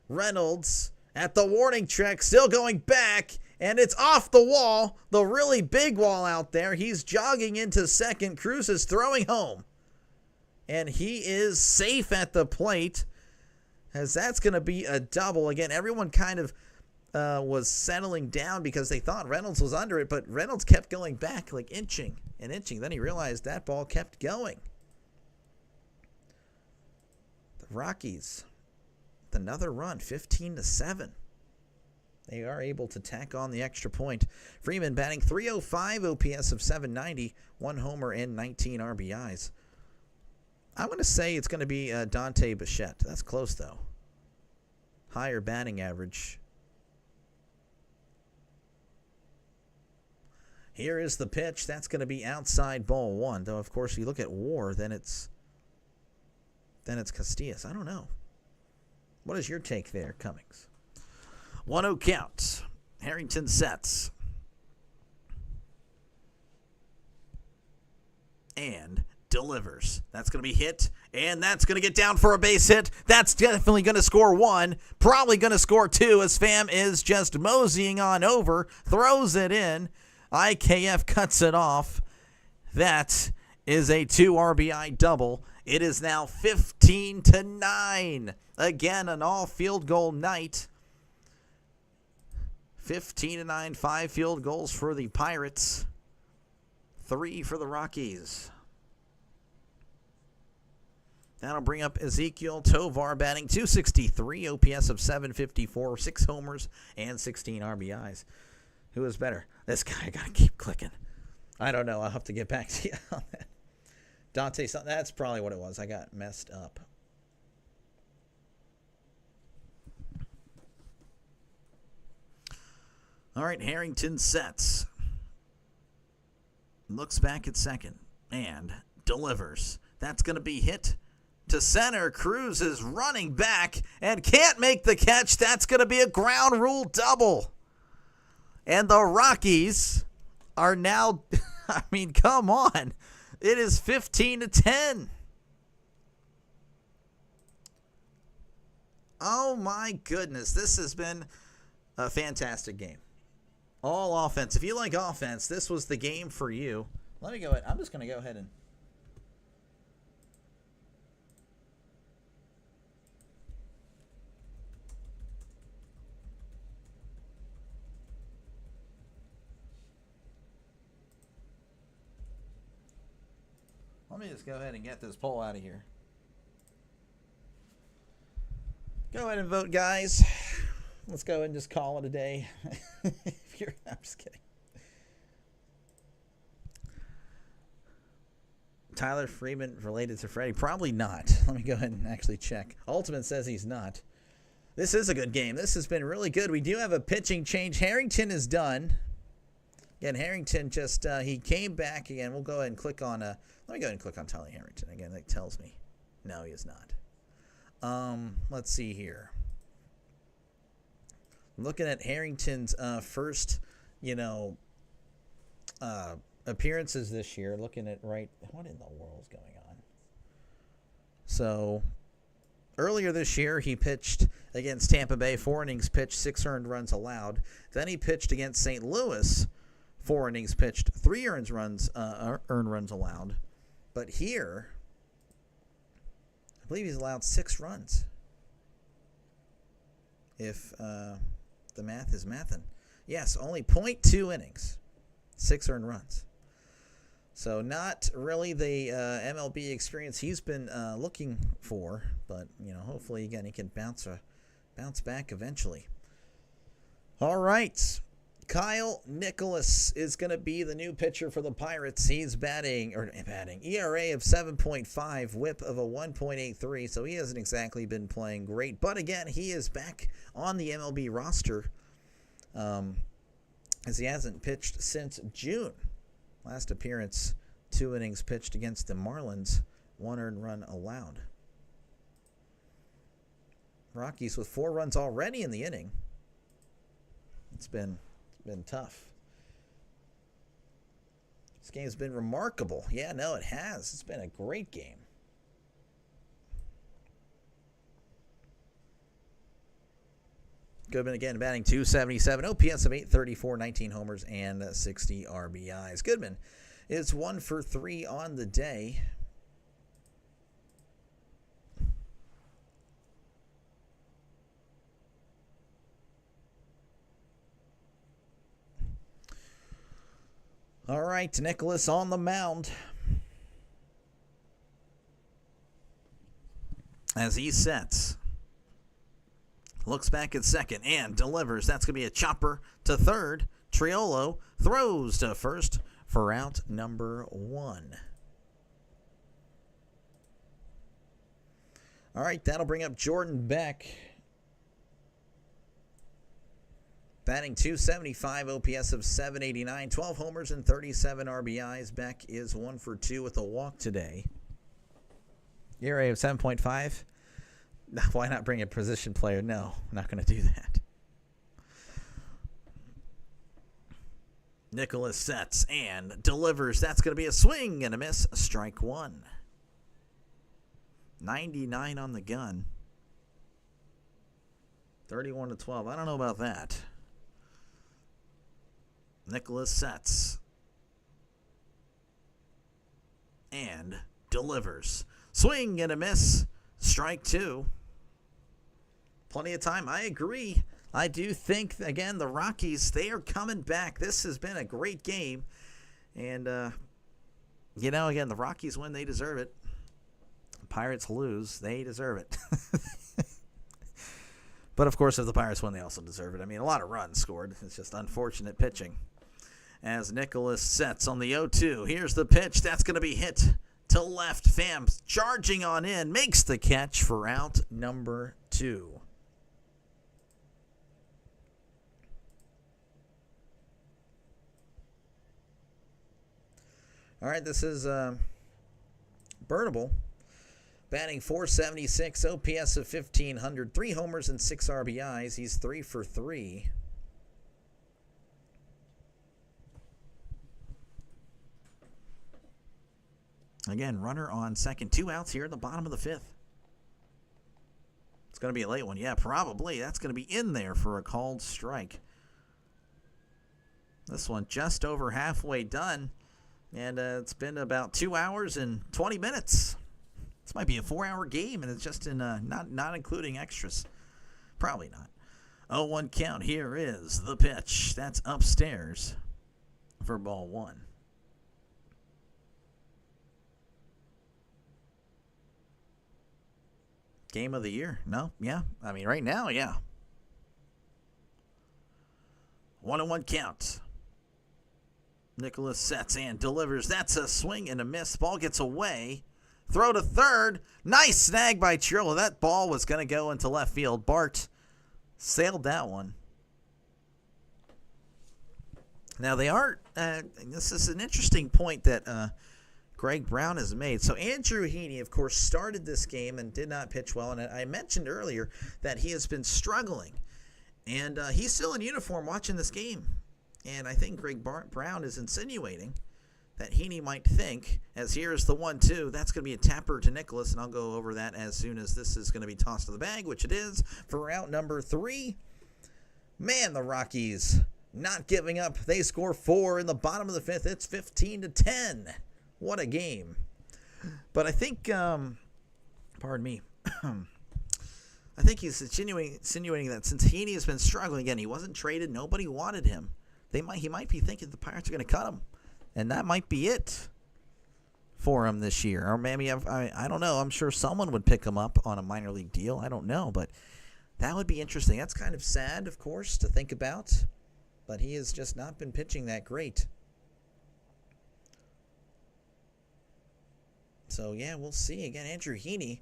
Reynolds at the warning track, still going back, and it's off the wall, the really big wall out there. He's jogging into second. Cruz is throwing home, and he is safe at the plate, as that's going to be a double. Again, everyone kind of was settling down because they thought Reynolds was under it, but Reynolds kept going back, like inching and inching. Then he realized that ball kept going. The Rockies, with another run, 15-7. They are able to tack on the extra point. Freeman batting .305, OPS of .790, 1 homer and 19 RBIs. I'm going to say it's going to be Dante Bichette. That's close, though. Higher batting average. Here is the pitch. That's going to be outside ball one. Though, of course, if you look at WAR, then it's Castillas. I don't know. What is your take there, Cummings? 1-0 count. Harrington sets. And delivers. That's going to be hit, and that's going to get down for a base hit. That's definitely going to score one. Probably going to score two, as Pham is just moseying on over. Throws it in. IKF cuts it off. That is a 2 RBI double. It is now 15-9. Again, an all field goal night. 15-9, 5 field goals for the Pirates. 3 for the Rockies. That'll bring up Ezekiel Tovar batting .263, OPS of .754, 6 homers and 16 RBIs. Who is better? This guy. I gotta keep clicking. I don't know. I'll have to get back to you on that. Dante, that's probably what it was. I got messed up. All right, Harrington sets. Looks back at second and delivers. That's going to be hit to center. Cruz is running back and can't make the catch. That's going to be a ground rule double. And the Rockies are now, I mean, come on. It is 15-10. Oh, my goodness. This has been a fantastic game. All offense. If you like offense, this was the game for you. Let me go ahead. I'm just going to go ahead and... Let me just go ahead and get this poll out of here. Go ahead and vote, guys. Let's go ahead and just call it a day. I'm just kidding. Tyler Freeman related to Freddie? Probably not. Let me go ahead and actually check. Ultimate says he's not. This is a good game. This has been really good. We do have a pitching change. Harrington is done. Again, Harrington just, he came back again. We'll go ahead and click on, let me go ahead and click on Tyler Harrington. Again, that tells me. No, he is not. Let's see here. Looking at Harrington's first, appearances this year. Looking at what in the world is going on? So, earlier this year, he pitched against Tampa Bay, 4 innings pitched, 6 earned runs allowed. Then he pitched against St. Louis, 4 innings pitched, 3 earned runs allowed. But here, I believe he's allowed 6 runs. If the math is mathin'. Yes, only .2 innings. 6 earned runs. So not really the MLB experience he's been looking for. But, hopefully, again, he can bounce back eventually. All right. Kyle Nicholas is going to be the new pitcher for the Pirates. He's batting ERA of 7.5, whip of a 1.83, so he hasn't exactly been playing great. But again, he is back on the MLB roster as he hasn't pitched since June. Last appearance, 2 innings pitched against the Marlins, 1 earned run allowed. Rockies with 4 runs already in the inning. It's been tough. This game's been remarkable. Yeah, no, it has. It's been a great game. Goodman again batting .277, OPS of .834, 19 homers, and 60 RBIs. Goodman is 1 for 3 on the day. All right, Nicholas on the mound. As he sets. Looks back at second and delivers. That's going to be a chopper to third. Triolo throws to first for out number 1. All right, that'll bring up Jordan Beck. Batting .275, OPS of .789, 12 homers and 37 RBIs. Beck is 1 for 2 with a walk today. ERA of 7.5. Why not bring a position player? No, I'm not going to do that. Nicholas sets and delivers. That's going to be a swing and a miss. Strike 1. 99 on the gun. 31-12. I don't know about that. Nicholas sets and delivers. Swing and a miss. Strike 2. Plenty of time. I agree. I do think, again, the Rockies, they are coming back. This has been a great game. And, again, the Rockies win, they deserve it. The Pirates lose, they deserve it. But, of course, if the Pirates win, they also deserve it. I mean, a lot of runs scored. It's just unfortunate pitching. As Nicholas sets on the 0-2. Here's the pitch. That's going to be hit to left. Pham charging on in. Makes the catch for out number 2. All right, this is Burnable. Batting .476, OPS of 1,500, 3 homers and 6 RBIs. He's 3 for 3. Again, runner on second. 2 outs here in the bottom of the 5th. It's going to be a late one. Yeah, probably. That's going to be in there for a called strike. This one just over halfway done. And it's been about 2 hours and 20 minutes. This might be a 4-hour game, and it's just in not including extras. Probably not. 0-1 count. Here is the pitch. That's upstairs for ball 1. Game of the year? No? Yeah. I mean, right now, yeah. 1-1 count. Nicholas sets and delivers. That's a swing and a miss. Ball gets away. Throw to third. Nice snag by Trillo. That ball was going to go into left field. Bart sailed that one. Now they are, this is an interesting point that Greg Brown has made. So Andrew Heaney, of course, started this game and did not pitch well. And I mentioned earlier that he has been struggling. And he's still in uniform watching this game. And I think Greg Brown is insinuating that Heaney might think, as here's the 1-2, that's going to be a tapper to Nicholas, and I'll go over that as soon as this is going to be tossed to the bag, which it is, for out number 3. Man, the Rockies not giving up. They score 4 in the bottom of the 5th. It's 15-10. What a game. But I think Pardon me. I think he's insinuating that since Heaney has been struggling again, he wasn't traded, nobody wanted him. He might be thinking the Pirates are going to cut him, and that might be it for him this year. Or maybe I don't know. I'm sure someone would pick him up on a minor league deal. I don't know, but that would be interesting. That's kind of sad, of course, to think about, but he has just not been pitching that great. So yeah, we'll see. Again, Andrew Heaney,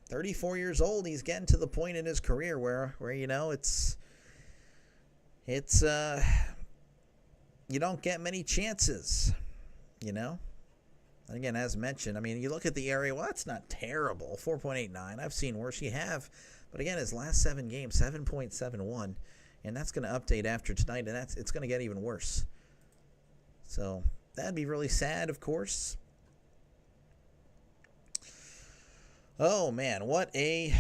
34 years old. He's getting to the point in his career where you know it's you don't get many chances, you know. And again, as mentioned, I mean, you look at the area. Well, that's not terrible. 4.89. I've seen worse. You have, but again, his last 7 games, 7.71, and that's going to update after tonight, and it's going to get even worse. So that'd be really sad, of course. Oh man, what a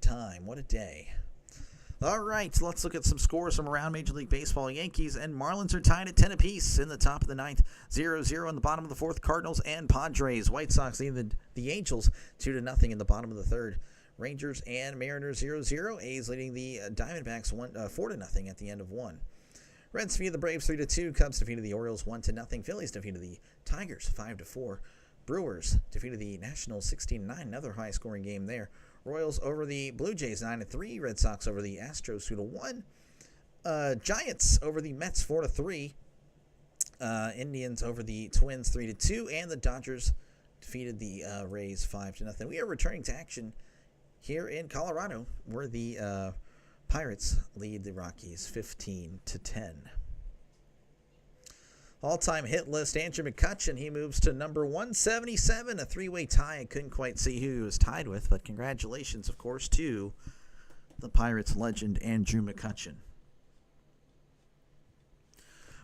time, what a day. All right, let's look at some scores from around Major League Baseball. Yankees and Marlins are tied at 10 apiece in the top of the ninth. 0-0 in the bottom of the fourth. Cardinals and Padres. White Sox lead the Angels 2-0 in the bottom of the third. Rangers and Mariners 0-0. A's leading the Diamondbacks 4-0 at the end of one. Reds defeated the Braves 3-2. Cubs defeated the Orioles 1-0. Phillies defeated the Tigers 5-4. Brewers defeated the Nationals 16-9. Another high-scoring game there. Royals over the Blue Jays 9-3. Red Sox over the Astros 2-1. Giants over the Mets 4-3. Indians over the Twins 3-2. And the Dodgers defeated the Rays 5-0. We are returning to action here in Colorado, where the Pirates lead the Rockies 15-10. All-time hit list, Andrew McCutchen, he moves to number 177, a three-way tie. I couldn't quite see who he was tied with, but congratulations, of course, to the Pirates legend, Andrew McCutchen.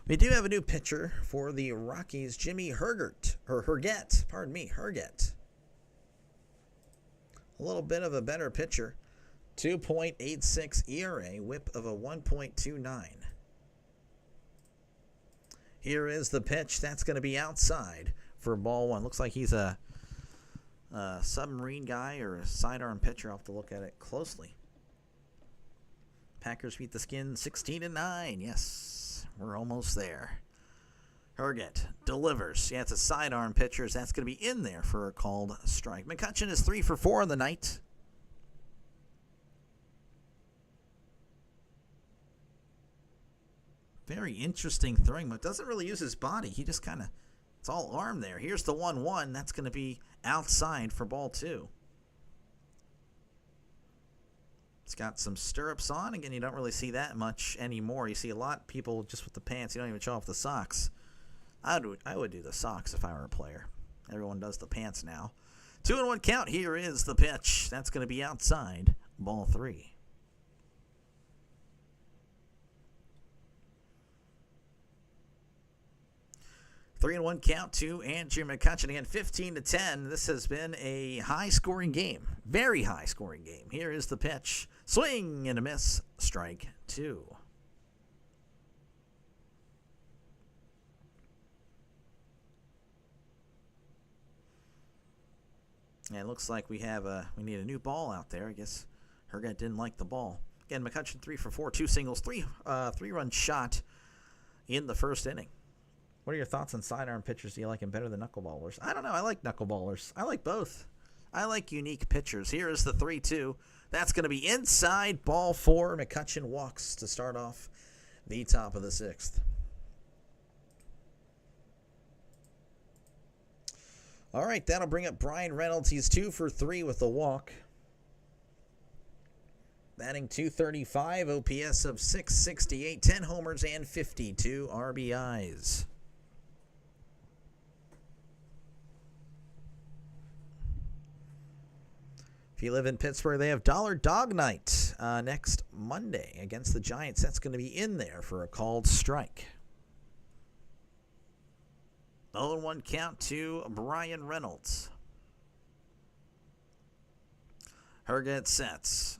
We do have a new pitcher for the Rockies, Jimmy Herget. A little bit of a better pitcher, 2.86 ERA, whip of a 1.29. Here is the pitch. That's going to be outside for ball one. Looks like he's a submarine guy or a sidearm pitcher. I'll have to look at it closely. Packers beat the Skins 16-9. Yes, we're almost there. Herget delivers. Yeah, it's a sidearm pitcher. That's going to be in there for a called strike. McCutchen is 3 for 4 on the night. Very interesting throwing, but doesn't really use his body. He just kind of, it's all arm there. Here's the 1-1. That's going to be outside for ball two. It's got some stirrups on. Again, you don't really see that much anymore. You see a lot of people just with the pants. You don't even show off the socks. I would do the socks if I were a player. Everyone does the pants now. 2-1 count. Here is the pitch. That's going to be outside. Ball three. 3-1 count to Andrew McCutchen. Again, 15-10. This has been a high-scoring game. Very high-scoring game. Here is the pitch. Swing and a miss. Strike two. And it looks like we need a new ball out there. I guess Herget didn't like the ball. Again, McCutchen 3 for 4, 2 singles, three-run shot in the first inning. What are your thoughts on sidearm pitchers? Do you like them better than knuckleballers? I don't know. I like knuckleballers. I like both. I like unique pitchers. Here is the 3-2. That's going to be inside. Ball four. McCutchen walks to start off the top of the sixth. All right, that'll bring up Brian Reynolds. He's 2 for 3 with a walk. Batting .235, OPS of .668, 10 homers and 52 RBIs. If you live in Pittsburgh, they have Dollar Dog Night next Monday against the Giants. That's going to be in there for a called strike. 0-1 count to Brian Reynolds. Herget sets.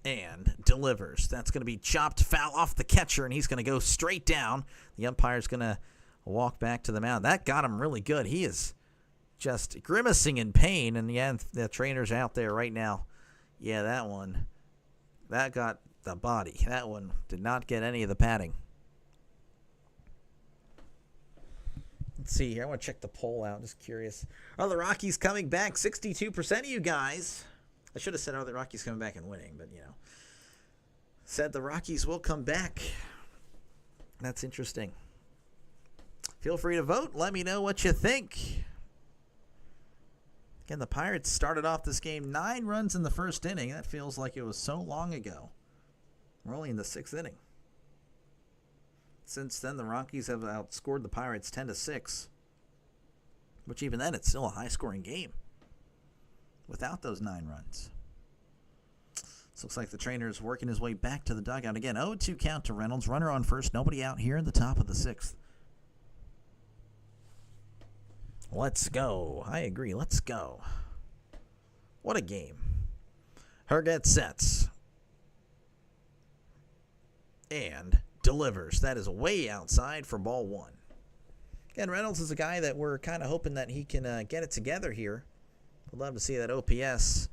And delivers. That's going to be chopped foul off the catcher, and he's going to go straight down. The umpire's going to a walk back to the mound. That got him really good. He is just grimacing in pain, and yeah, the trainer's out there right now. Yeah, that got the body. That one did not get any of the padding. Let's see here. I want to check the poll out. Just curious. Are the Rockies coming back? 62% of you guys. I should have said, are the Rockies coming back and winning? But, said the Rockies will come back. That's interesting. Feel free to vote. Let me know what you think. Again, the Pirates started off this game 9 runs in the first inning. That feels like it was so long ago. We're only in the 6th inning. Since then, the Rockies have outscored the Pirates 10-6, which even then, it's still a high-scoring game without those 9 runs. This looks like the trainer is working his way back to the dugout. Again, 0-2 count to Reynolds. Runner on first. Nobody out here in the top of the 6th. Let's go. I agree. Let's go. What a game. Herget sets. And delivers. That is way outside for ball 1. Again, Reynolds is a guy that we're kind of hoping that he can get it together here. I'd love to see that OPS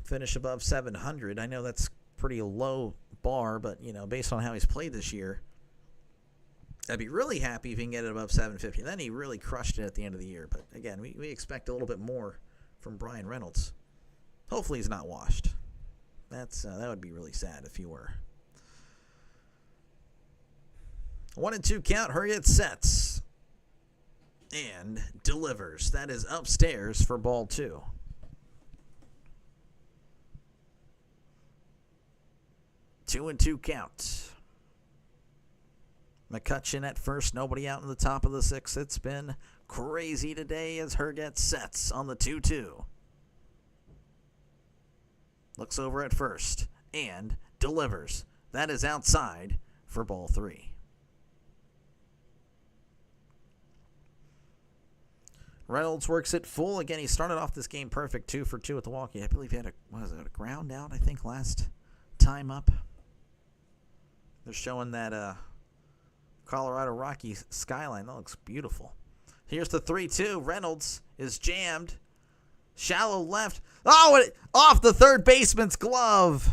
finish above 700. I know that's pretty low bar, but, based on how he's played this year, I'd be really happy if he can get it above 750. Then he really crushed it at the end of the year. But, again, we expect a little bit more from Brian Reynolds. Hopefully he's not washed. That would be really sad if he were. 1-2 count. Herget sets. And delivers. That is upstairs for ball 2. Two and 2 count. McCutchen at first. Nobody out in the top of the 6th. It's been crazy today as Herget sets on the 2-2. Looks over at first. And delivers. That is outside for ball 3. Reynolds works it full. Again, he started off this game perfect, 2 for 2 at the walk. I believe he had a ground out, I think, last time up. They're showing that Colorado Rockies skyline. That looks beautiful. Here's the 3-2. Reynolds is jammed. Shallow left. Oh, off the third baseman's glove.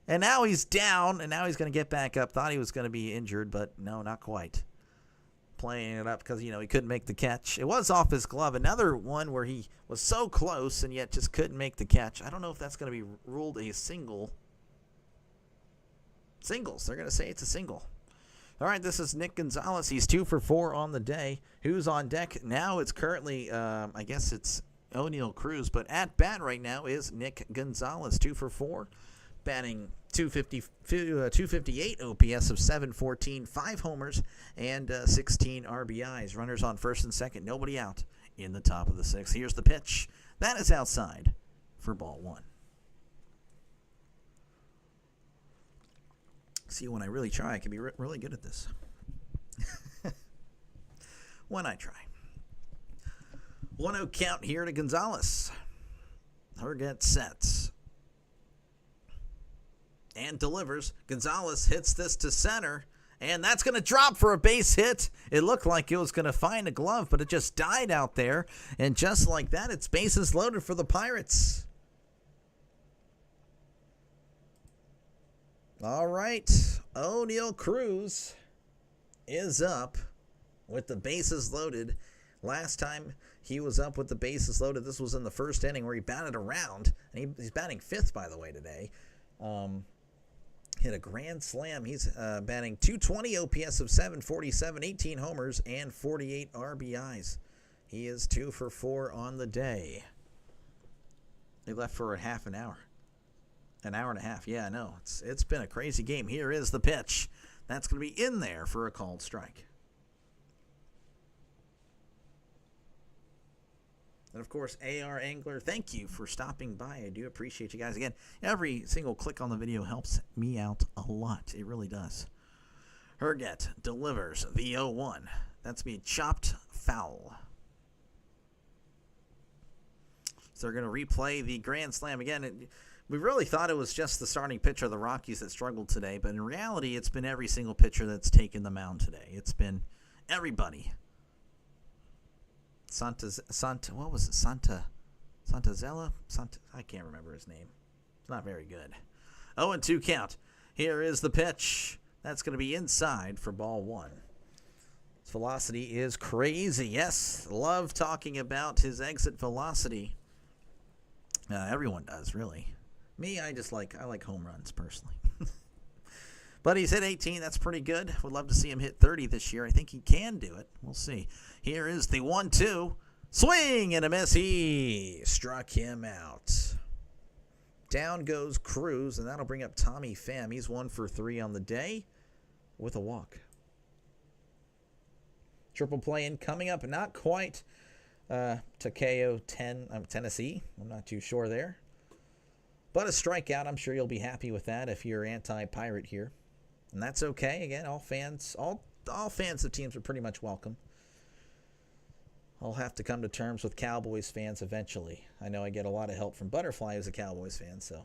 And now he's down, and now he's going to get back up. Thought he was going to be injured, but no, not quite. Playing it up because, he couldn't make the catch. It was off his glove. Another one where he was so close and yet just couldn't make the catch. I don't know if that's going to be ruled a single. Singles. They're going to say it's a single. All right, this is Nick Gonzalez. He's 2 for 4 on the day. Who's on deck? Now it's currently, I guess it's O'Neal Cruz, but at bat right now is Nick Gonzalez, 2 for 4. Batting 258 OPS of 714, 5 homers, and 16 RBIs. Runners on first and second. Nobody out in the top of the 6th. Here's the pitch. That is outside for ball 1. See, when I really try, I can be really good at this. When I try. 1-0 count here to Gonzalez. Herget sets. And delivers. Gonzalez hits this to center. And that's going to drop for a base hit. It looked like it was going to find a glove, but it just died out there. And just like that, it's bases loaded for the Pirates. All right. O'Neal Cruz is up with the bases loaded. Last time he was up with the bases loaded, this was in the first inning where he batted around. And he's batting 5th, by the way, today. Hit a grand slam. He's batting 220 OPS of 747, 18 homers, and 48 RBIs. He is 2 for 4 on the day. They left for a half an hour. An hour and a half. Yeah, I know. It's been a crazy game. Here is the pitch. That's going to be in there for a called strike. And, of course, AR Angler, thank you for stopping by. I do appreciate you guys. Again, every single click on the video helps me out a lot. It really does. Herget delivers the 0-1. That's being chopped foul. So they're going to replay the grand slam. Again, we really thought it was just the starting pitcher of the Rockies that struggled today. But in reality, it's been every single pitcher that's taken the mound today. It's been Everybody. What was it? Santazella? I can't remember his name. It's not very good. 0-2 count. Here is the pitch. That's going to be inside for ball one. His velocity is crazy. Yes, love talking about his exit velocity. Everyone does, really. Me, I like home runs personally. But he's hit 18. That's pretty good. Would love to see him hit 30 this year. I think he can do it. We'll see. Here is the 1-2. Swing and a miss. He struck him out. Down goes Cruz, and that'll bring up Tommy Pham. He's 1 for 3 on the day with a walk. Triple play in coming up. Not quite Takeo Tennessee. I'm not too sure there. But a strikeout. I'm sure you'll be happy with that if you're anti-Pirate here. And that's okay. Again, all fans of teams are pretty much welcome. I'll have to come to terms with Cowboys fans eventually. I know I get a lot of help from Butterfly as a Cowboys fan, so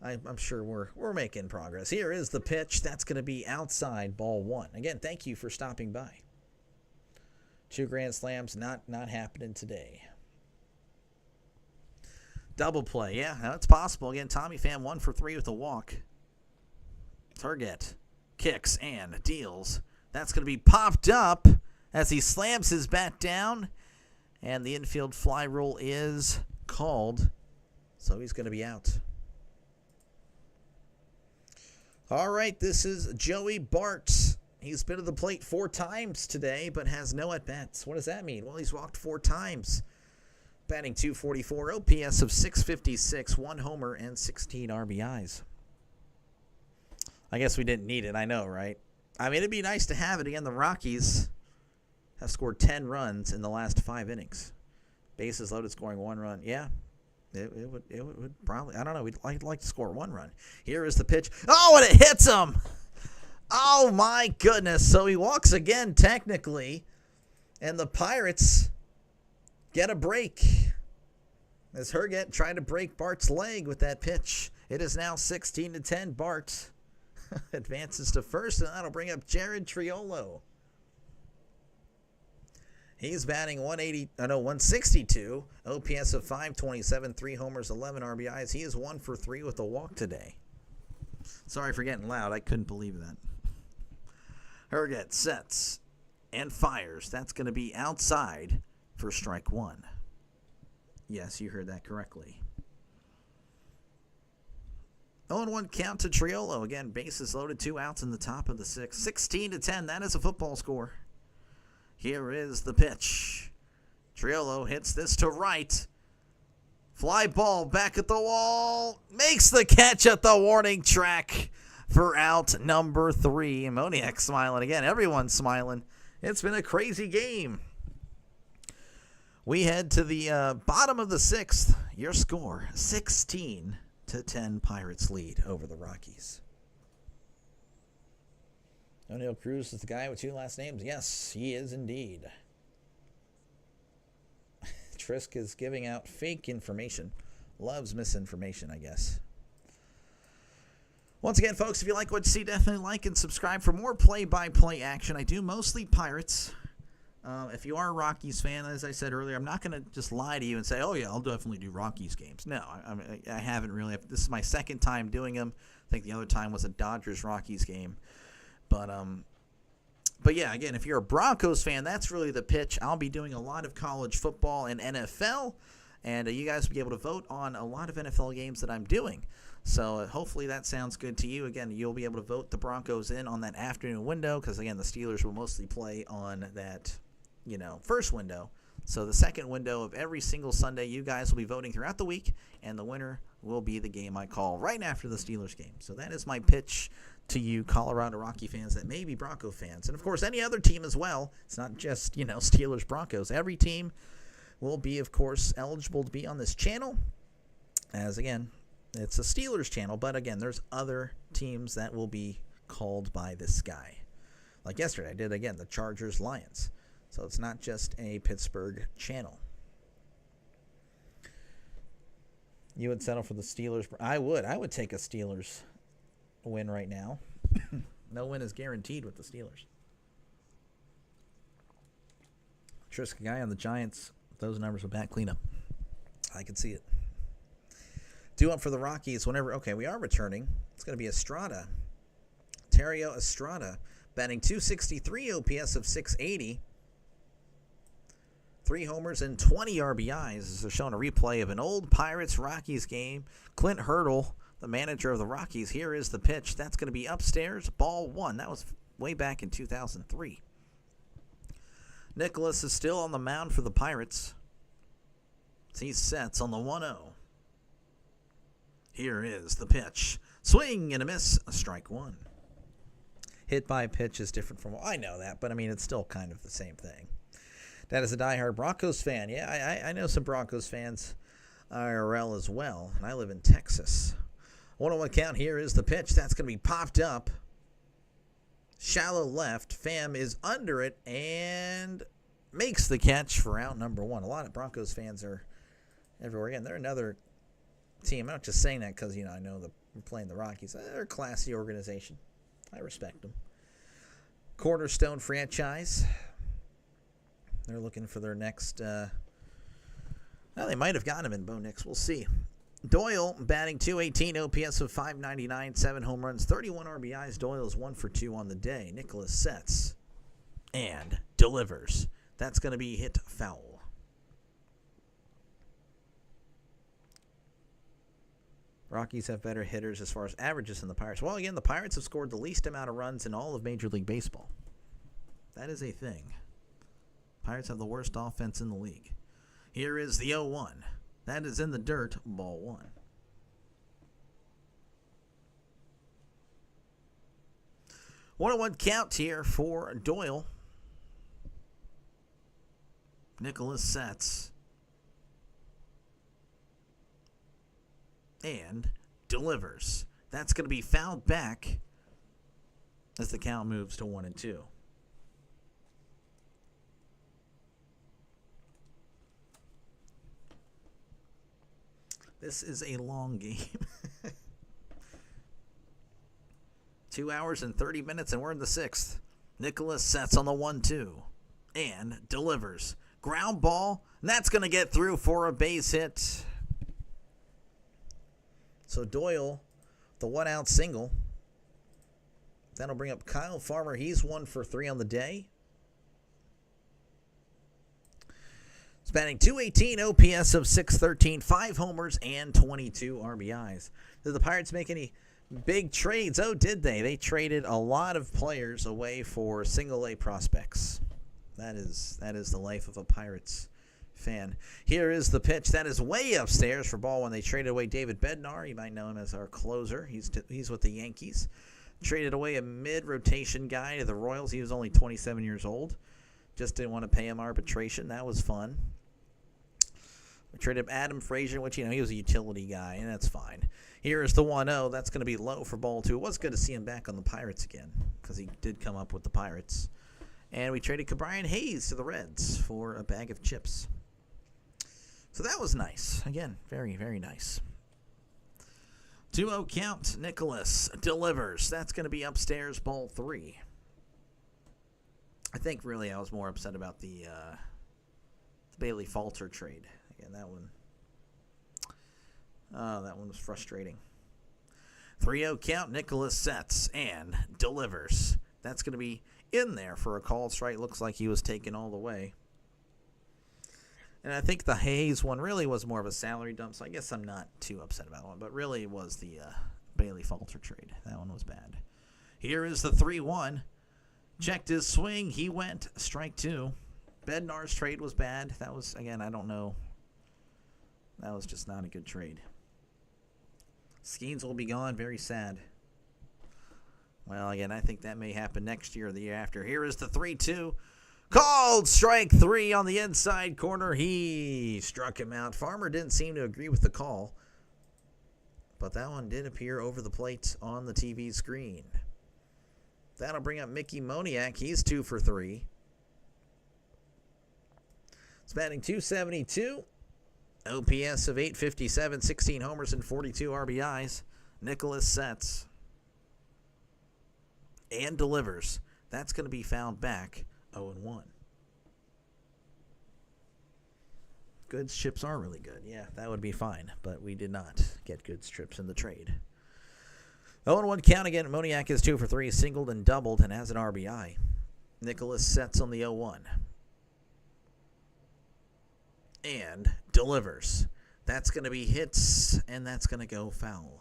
I'm sure we're making progress. Here is the pitch. That's going to be outside ball one. Again, thank you for stopping by. 2 grand slams not happening today. Double play. Yeah, that's possible. Again, Tommy Pham 1 for 3 with a walk. Target kicks and deals. That's going to be popped up as he slams his bat down, and the infield fly rule is called, so he's going to be out. All right, this is Joey Bart. He's been to the plate 4 times today, but has no at-bats. What does that mean? Well, he's walked 4 times. Batting .244, OPS of .656, 1 homer, and 16 RBIs. I guess we didn't need it, I know, right? I mean, it'd be nice to have it. Again, the Rockies have scored 10 runs in the last 5 innings. Bases loaded, scoring 1 run. Yeah, it would probably, I don't know, we'd like to score 1 run. Here is the pitch. Oh, and it hits him! Oh, my goodness. So he walks again, technically, and the Pirates get a break. As Herget tried to break Bart's leg with that pitch. It is now 16-10. Bart advances to first, and that'll bring up Jared Triolo. He's batting 162, OPS of .527, 3 homers, 11 RBIs. He is 1 for 3 with a walk today. Sorry for getting loud. I couldn't believe that. Herget sets and fires. That's going to be outside for strike 1. Yes, you heard that correctly. 0-1 count to Triolo. Again, bases loaded, 2 outs in the top of the 6th. 16-10. That is a football score. Here is the pitch. Triolo hits this to right. Fly ball back at the wall. Makes the catch at the warning track for out number 3. Moniak smiling again. Everyone's smiling. It's been a crazy game. We head to the bottom of the 6th. Your score, 16-10. Pirates lead over the Rockies. O'Neill Cruz is the guy with 2 last names. Yes, he is indeed. Trisk is giving out fake information. Loves misinformation, I guess. Once again, folks, if you like what you see, definitely like and subscribe for more play-by-play action. I do mostly Pirates. If you are a Rockies fan, as I said earlier, I'm not going to just lie to you and say, oh, yeah, I'll definitely do Rockies games. No, I haven't really. This is my 2nd time doing them. I think the other time was a Dodgers-Rockies game. But yeah, again, if you're a Broncos fan, that's really the pitch. I'll be doing a lot of college football and NFL, and you guys will be able to vote on a lot of NFL games that I'm doing. So hopefully that sounds good to you. Again, you'll be able to vote the Broncos in on that afternoon window because, again, the Steelers will mostly play on that, first window. So the second window of every single Sunday, you guys will be voting throughout the week, and the winner will be the game I call right after the Steelers game. So that is my pitch to you Colorado Rocky fans that may be Bronco fans. And, of course, any other team as well. It's not just, Steelers, Broncos. Every team will be, of course, eligible to be on this channel. As, again, it's a Steelers channel. But, again, there's other teams that will be called by this guy. Like yesterday, I did, again, the Chargers, Lions. So it's not just a Pittsburgh channel. You would settle for the Steelers? I would take a Steelers win right now. No win is guaranteed with the Steelers. Triska guy on the Giants. Those numbers are bat cleanup. I can see it. Due up for the Rockies whenever. Okay, we are returning. It's going to be Estrada. Terrio Estrada batting .263, OPS of .680. 3 homers and 20 RBIs. They're showing a replay of an old Pirates-Rockies game. Clint Hurdle, the manager of the Rockies. Here is the pitch. That's going to be upstairs. Ball 1. That was way back in 2003. Nicholas is still on the mound for the Pirates. He sets on the 1-0. Here is the pitch. Swing and a miss. A strike 1. Hit by pitch is different from... I know that, but I mean, it's still kind of the same thing. That is a diehard Broncos fan. Yeah, I know some Broncos fans IRL as well, and I live in Texas. 1-1 count. Here is the pitch. That's going to be popped up. Shallow left. Pham is under it and makes the catch for out number 1. A lot of Broncos fans are everywhere. Again, they're another team. I'm not just saying that because, I know we're playing the Rockies. They're a classy organization. I respect them. Cornerstone franchise. They're looking for their next... they might have gotten him in Bo Nix. We'll see. Doyle batting .218, OPS of .599, 7 home runs, 31 RBIs. Doyle's 1 for 2 on the day. Nicholas sets and delivers. That's going to be hit foul. Rockies have better hitters as far as averages than the Pirates. Well, again, the Pirates have scored the least amount of runs in all of Major League Baseball. That is a thing. Pirates have the worst offense in the league. Here is the 0-1. That is in the dirt, ball 1. One count here for Doyle. Nicholas sets and delivers. That's going to be fouled back as the count moves to 1-2. This is a long game. 2 hours and 30 minutes, and we're in the 6th. Nicholas sets on the 1-2 and delivers. Ground ball, and that's going to get through for a base hit. So Doyle, the 1-out single. That'll bring up Kyle Farmer. He's 1 for 3 on the day. He's batting .218, OPS of .613, 5 homers, and 22 RBIs. Did the Pirates make any big trades? Oh, did they? They traded a lot of players away for single-A prospects. That is the life of a Pirates fan. Here is the pitch. That is way upstairs for ball 1. They traded away David Bednar. You might know him as our closer. He's with the Yankees. Traded away a mid-rotation guy to the Royals. He was only 27 years old. Just didn't want to pay him arbitration. That was fun. We traded Adam Frazier, which, he was a utility guy, and that's fine. Here is the 1-0. That's going to be low for ball 2. It was good to see him back on the Pirates again because he did come up with the Pirates. And we traded Cabrian Hayes to the Reds for a bag of chips. So that was nice. Again, very, very nice. 2-0 count. Nicholas delivers. That's going to be upstairs, ball 3. I think really I was more upset about the Bailey Falter trade. Again, that one was frustrating. 3-0 count. Nicholas sets and delivers. That's going to be in there for a called strike. Looks like he was taken all the way. And I think the Hayes one really was more of a salary dump, so I guess I'm not too upset about one. But really it was the Bailey Falter trade. That one was bad. Here is the 3-1. Checked his swing. He went strike 2. Bednar's trade was bad. That was, again, I don't know. That was just not a good trade. Skeens will be gone. Very sad. Well, again, I think that may happen next year or the year after. Here is the 3-2. Called strike 3 on the inside corner. He struck him out. Farmer didn't seem to agree with the call, but that one did appear over the plate on the TV screen. That'll bring up Mickey Moniak. He's 2 for 3. He's batting .272. OPS of .857, 16 homers and 42 RBIs. Nicholas sets and delivers. That's going to be fouled back 0-1. Goods chips are really good. Yeah, that would be fine. But we did not get Goods chips in the trade. 0-1 count again. Moniak is 2 for 3, singled and doubled, and has an RBI. Nicholas sets on the 0-1. And delivers. That's going to be hits, and that's going to go foul.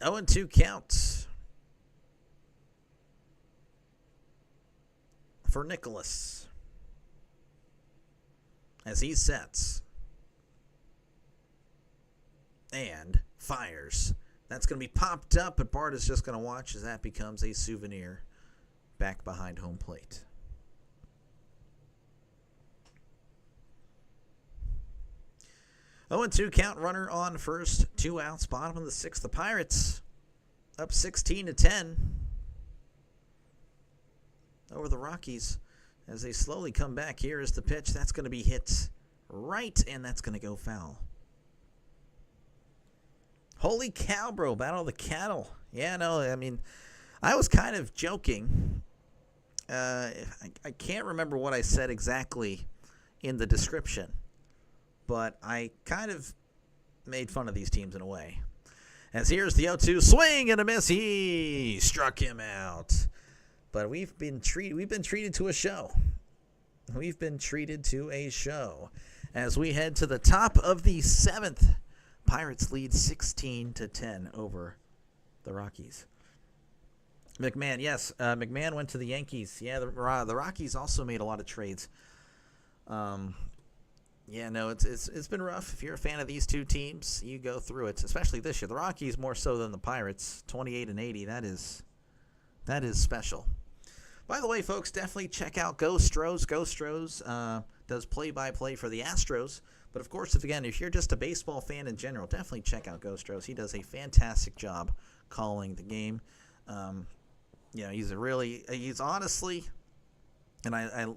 Oh, and 2 count for Nicholas as he sets and fires. That's going to be popped up, but Bart is just going to watch as that becomes a souvenir back behind home plate. Oh, and 2 count, runner on first, 2 outs, bottom of the 6th. The Pirates up 16-10 over the Rockies as they slowly come back. Here is the pitch. That's going to be hit right, and that's going to go foul. Holy cow, bro. Battle of the Cattle. Yeah, no, I mean, I was kind of joking. I can't remember what I said exactly in the description, but I kind of made fun of these teams in a way. As here's the 0-2 swing and a miss. He struck him out. But we've been treated to a show. We've been treated to a show as we head to the top of the 7th. Pirates lead 16-10 over the Rockies. McMahon, yes, McMahon went to the Yankees. Yeah, the Rockies also made a lot of trades. Yeah, no, it's been rough. If you're a fan of these two teams, you go through it, especially this year. The Rockies more so than the Pirates, 28-80. That is special. By the way, folks, definitely check out Ghost Rose. Ghost Rose does play-by-play for the Astros. But, of course, if you're just a baseball fan in general, definitely check out Ghost Rose. He does a fantastic job calling the game. He's honestly, and a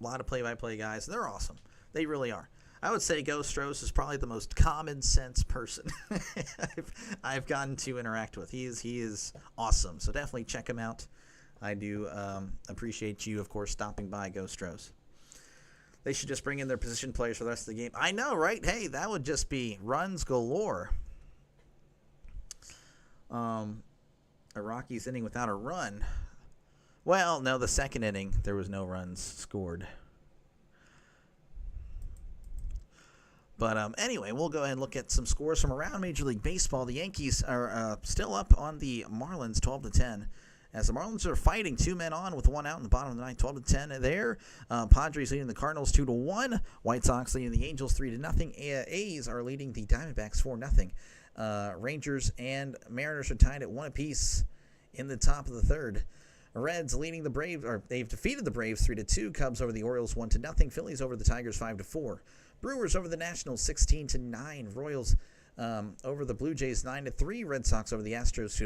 lot of play-by-play guys, they're awesome. They really are. I would say Ghost Rose is probably the most common sense person I've gotten to interact with. He is awesome. So definitely check him out. I do appreciate you, of course, stopping by, Ghost Rose. They should just bring in their position players for the rest of the game. I know, right? Hey, that would just be runs galore. A Rockies inning without a run. Well, no, the second inning, there was no runs scored. But anyway, we'll go ahead and look at some scores from around Major League Baseball. The Yankees are still up on the Marlins 12-10. As the Marlins are fighting 2 men on with 1 out in the bottom of the ninth, 12-10 there. Padres leading the Cardinals 2-1. White Sox leading the Angels 3-0. A's are leading the Diamondbacks 4-0. Rangers and Mariners are tied at 1 apiece in the top of the 3rd. Reds leading the Braves, or they've defeated the Braves 3-2. Cubs over the Orioles 1-0. Phillies over the Tigers 5-4. Brewers over the Nationals 16-9. Royals over the Blue Jays 9-3. Red Sox over the Astros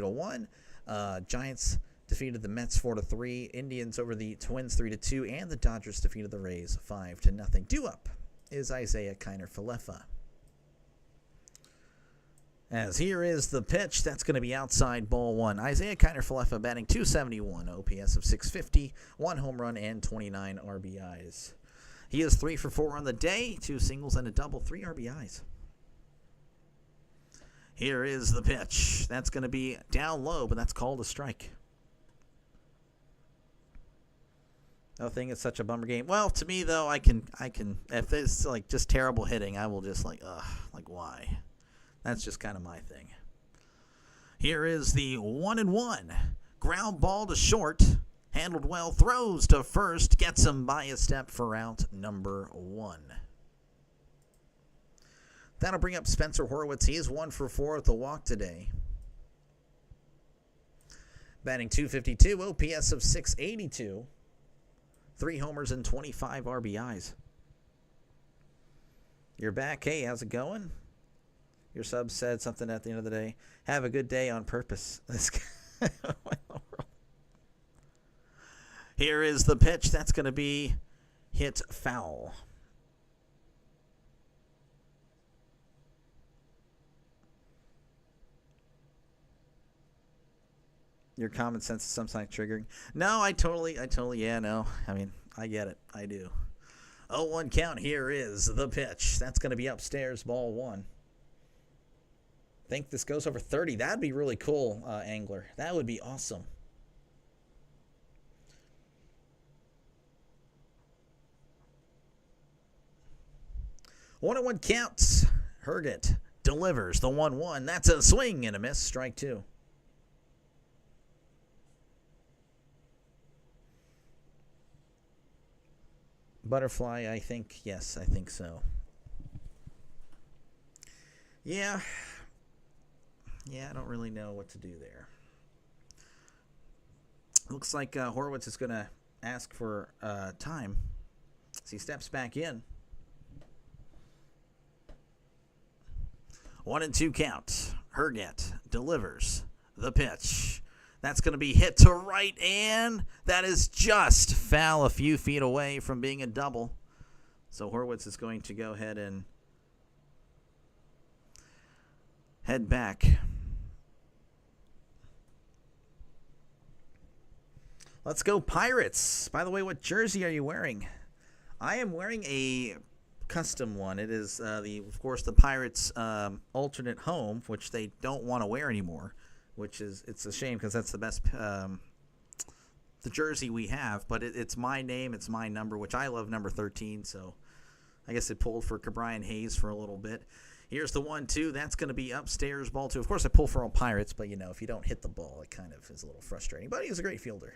2-1. Giants defeated the Mets 4-3. Indians over the Twins 3-2, and the Dodgers defeated the Rays 5-0. Due up is Isaiah Kiner-Falefa. As here is the pitch, that's going to be outside ball 1. Isaiah Kiner-Falefa batting .271, OPS of .650, 1 home run and 29 RBIs. He is 3 for 4 on the day, 2 singles and a double, 3 RBIs. Here is the pitch. That's going to be down low, but that's called a strike. I think it's such a bummer game. Well, to me though, I can if it's like just terrible hitting, I will just like why? That's just kind of my thing. Here is the 1-1. Ground ball to short. Handled well, throws to first, gets him by a step for out number 1. That'll bring up Spencer Horwitz. He is 1 for 4 with the walk today. Batting .252, OPS of .682. 3 homers and 25 RBIs. You're back. Hey, how's it going? Your sub said something at the end of the day. Have a good day on purpose. Here is the pitch. That's going to be hit foul. Your common sense is sometimes triggering. No, I totally, yeah, no. I mean, I get it. I do. 0-1 count. Here is the pitch. That's going to be upstairs, ball one. Think this goes over 30. That'd be really cool, Angler. That would be awesome. One and one counts. Herget delivers the 1-1. That's a swing and a miss. Strike two. Butterfly, I think. Yes, I think so. Yeah. Yeah, I don't really know what to do there. Looks like Horwitz is going to ask for time as he steps back in. 1-2 count. Herget delivers the pitch. That's going to be hit to right, and that is just foul, a few feet away from being a double. So Horwitz is going to go ahead and head back. Let's go Pirates. By the way, what jersey are you wearing? I am wearing a custom one. It is, of course, the Pirates' alternate home, which they don't want to wear anymore, which is, it's a shame because that's the best the jersey we have. But it's my name, it's my number, which I love, number 13. So I guess it pulled for Cabrian Hayes for a little bit. Here's the 1-2. That's going to be upstairs, ball two. Of course, I pull for all Pirates, but, you know, if you don't hit the ball, it kind of is a little frustrating. But he's a great fielder.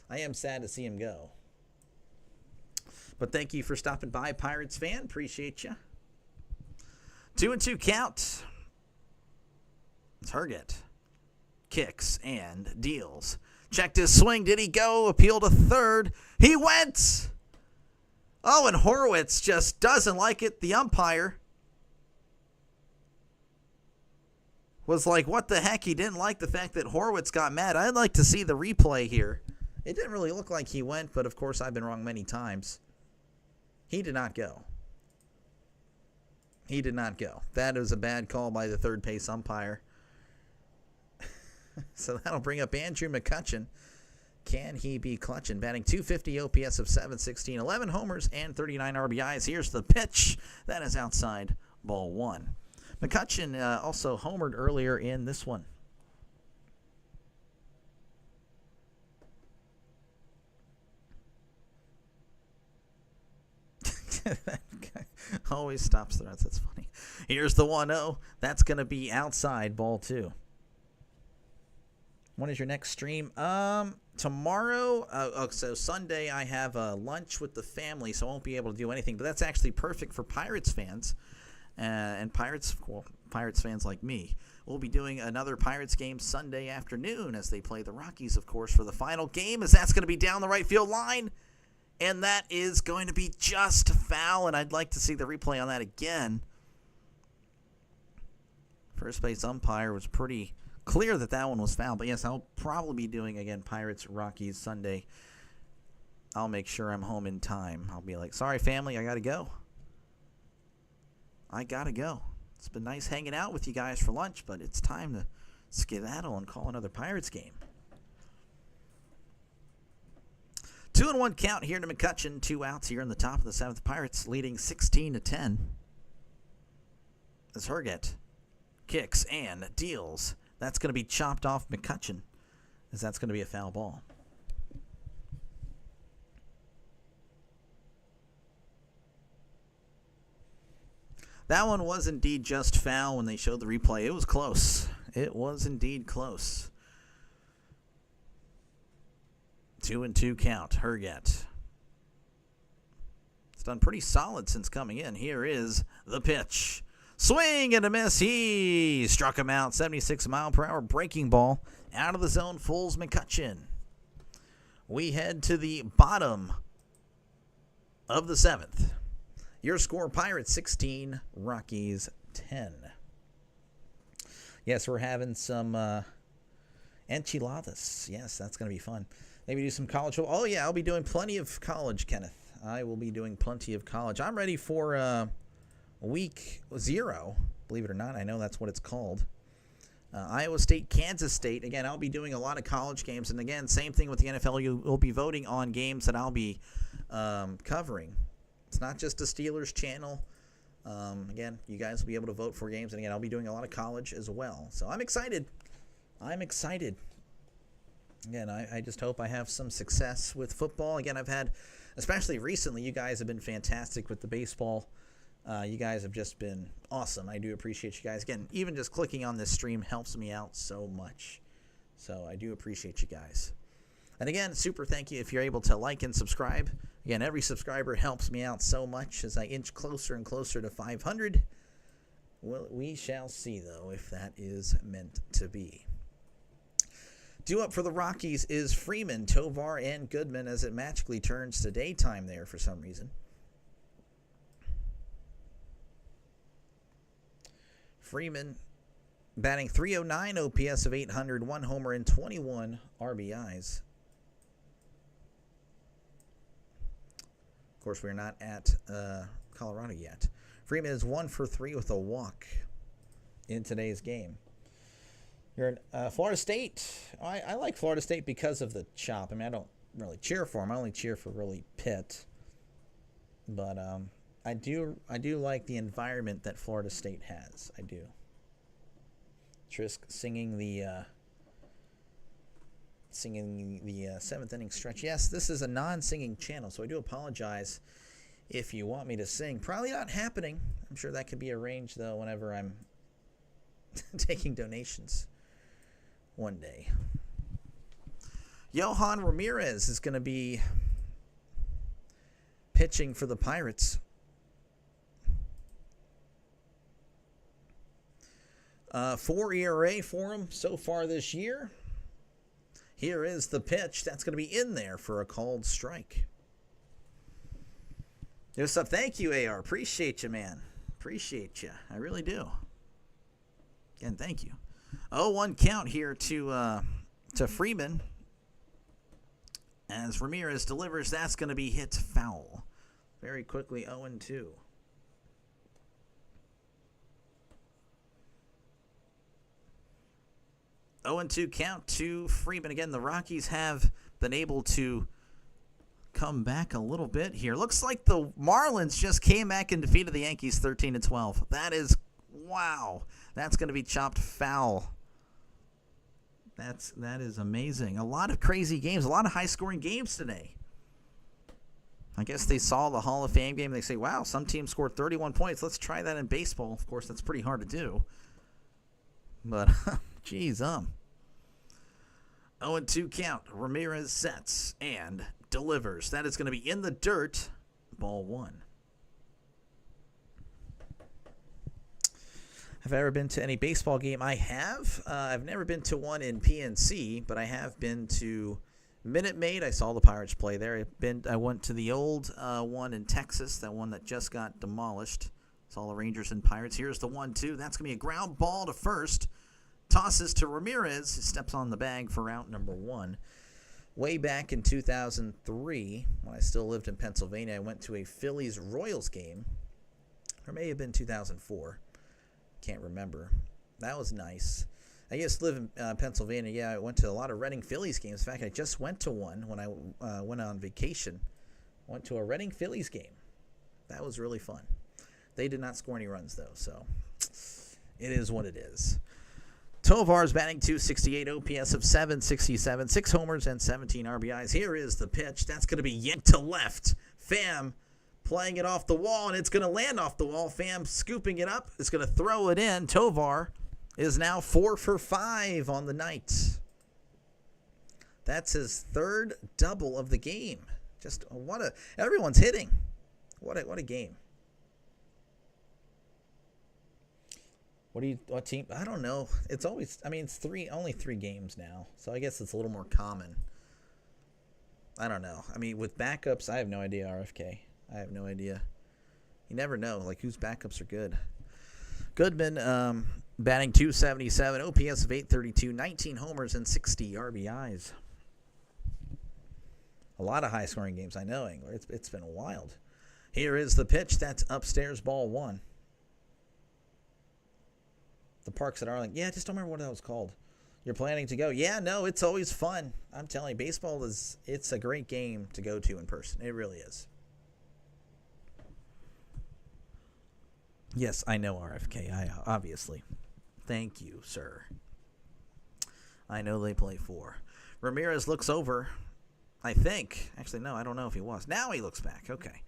I am sad to see him go. But thank you for stopping by, Pirates fan. Appreciate you. 2-2 count. Herget kicks and deals. Checked his swing. Did he go? Appeal to third. He went. Oh, and Horwitz just doesn't like it. The umpire was like, what the heck? He didn't like the fact that Horwitz got mad. I'd like to see the replay here. It didn't really look like he went, but of course I've been wrong many times. He did not go. He did not go. That is a bad call by the third base umpire. So that'll bring up Andrew McCutchen. Can he be clutching? Batting .250, OPS of .716, 11 homers, and 39 RBIs. Here's the pitch. That is outside, ball one. McCutchen also homered earlier in this one. That guy always stops the runs. That's funny. Here's the 1-0. That's going to be outside, ball two. When is your next stream? Tomorrow. So Sunday I have a lunch with the family, so I won't be able to do anything. But that's actually perfect for Pirates fans. And Pirates fans like me. We'll be doing another Pirates game Sunday afternoon as they play the Rockies, of course, for the final game, as that's going to be down the right field line. And that is going to be just foul, and I'd like to see the replay on that again. First base umpire was pretty clear that that one was foul. But, yes, I'll probably be doing, again, Pirates, Rockies Sunday. I'll make sure I'm home in time. I'll be like, sorry, family, I got to go. I got to go. It's been nice hanging out with you guys for lunch, but it's time to skedaddle and call another Pirates game. 2-1 count here to McCutchen. 2 outs here in the top of the 7th. Pirates leading 16-10. As Herget kicks and deals. That's going to be chopped off McCutchen, as that's going to be a foul ball. That one was indeed just foul when they showed the replay. It was close. It was indeed close. 2-2 count. Herget. It's done pretty solid since coming in. Here is the pitch. Swing and a miss. He struck him out. 76-mile-per-hour breaking ball out of the zone. Fools McCutchen. We head to the bottom of the 7th. Your score, Pirates 16, Rockies 10. Yes, we're having some enchiladas. Yes, that's going to be fun. Maybe do some college. Oh, yeah, I'll be doing plenty of college, Kenneth. I will be doing plenty of college. I'm ready for week 0, believe it or not. I know that's what it's called. Iowa State, Kansas State. Again, I'll be doing a lot of college games. And again, same thing with the NFL. You will be voting on games that I'll be covering. It's not just a Steelers channel. Again, you guys will be able to vote for games. And again, I'll be doing a lot of college as well. So I'm excited. Again, I just hope I have some success with football. Again, I've had, especially recently, you guys have been fantastic with the baseball. You guys have just been awesome. I do appreciate you guys. Again, even just clicking on this stream helps me out so much. So I do appreciate you guys. And again, super thank you if you're able to like and subscribe. Again, every subscriber helps me out so much as I inch closer and closer to 500. Well, we shall see, though, if that is meant to be. Due up for the Rockies is Freeman, Tovar, and Goodman as it magically turns to daytime there for some reason. Freeman batting .309, OPS of 800, 1 homer, and 21 RBIs. Of course, we're not at Colorado yet. Freeman is 1 for 3 with a walk in today's game. You're in Florida State. I like Florida State because of the chop. I mean, I don't really cheer for them. I only cheer for really Pitt. But I do like the environment that Florida State has. I do. Trisk singing the seventh inning stretch. Yes, this is a non-singing channel, so I do apologize if you want me to sing. Probably not happening. I'm sure that could be arranged though whenever I'm taking donations one day. Johan Ramirez is going to be pitching for the Pirates. 4 ERA for him so far this year. Here is the pitch. That's going to be in there for a called strike. What's up? Thank you, AR. Appreciate you, man. Appreciate you. I really do. Again, thank you. 0-1 count here to Freeman. As Ramirez delivers, that's going to be hit foul. Very quickly, 0-2. Oh, and 2 count to Freeman. Again, the Rockies have been able to come back a little bit here. Looks like the Marlins just came back and defeated the Yankees 13-12. That is, wow. That's going to be chopped foul. That is amazing. A lot of crazy games, a lot of high-scoring games today. I guess they saw the Hall of Fame game and they say, wow, some team scored 31 points. Let's try that in baseball. Of course, that's pretty hard to do. But, geez, 0-2 count. Ramirez sets and delivers. That is going to be in the dirt. Ball 1. Have I ever been to any baseball game? I have. I've never been to one in PNC, but I have been to Minute Maid. I saw the Pirates play there. I went to the old one in Texas, that one that just got demolished. Saw the Rangers and Pirates. Here's the 1-2. That's going to be a ground ball to first. Tosses to Ramirez. Steps on the bag for out number 1. Way back in 2003, when I still lived in Pennsylvania, I went to a Phillies-Royals game. Or may have been 2004. Can't remember. That was nice. I used to live in Pennsylvania. Yeah, I went to a lot of Reading Phillies games. In fact, I just went to one when I went on vacation. I went to a Reading Phillies game. That was really fun. They did not score any runs, though, so it is what it is. Tovar's batting .268, OPS of .767, 6 homers and 17 RBIs. Here is the pitch. That's going to be yanked to left. Pham playing it off the wall, and it's going to land off the wall. Pham scooping it up. It's going to throw it in. Tovar is now 4 for 5 on the night. That's his third double of the game. Just everyone's hitting. What a game. What team? I don't know. It's always, it's only 3 games now. So I guess it's a little more common. I don't know. With backups, I have no idea, RFK. I have no idea. You never know, whose backups are good. Goodman batting .277, OPS of .832, 19 homers and 60 RBIs. A lot of high-scoring games, I know, Angler. It's been wild. Here is the pitch. That's upstairs, ball 1. The parks at Arlington. Yeah, I just don't remember what that was called. You're planning to go? Yeah, no, it's always fun. I'm telling you, baseball it's a great game to go to in person. It really is. Yes, I know RFK. Obviously. Thank you, sir. I know they play 4. Ramirez looks over, I think. Actually, no, I don't know if he was. Now he looks back. Okay.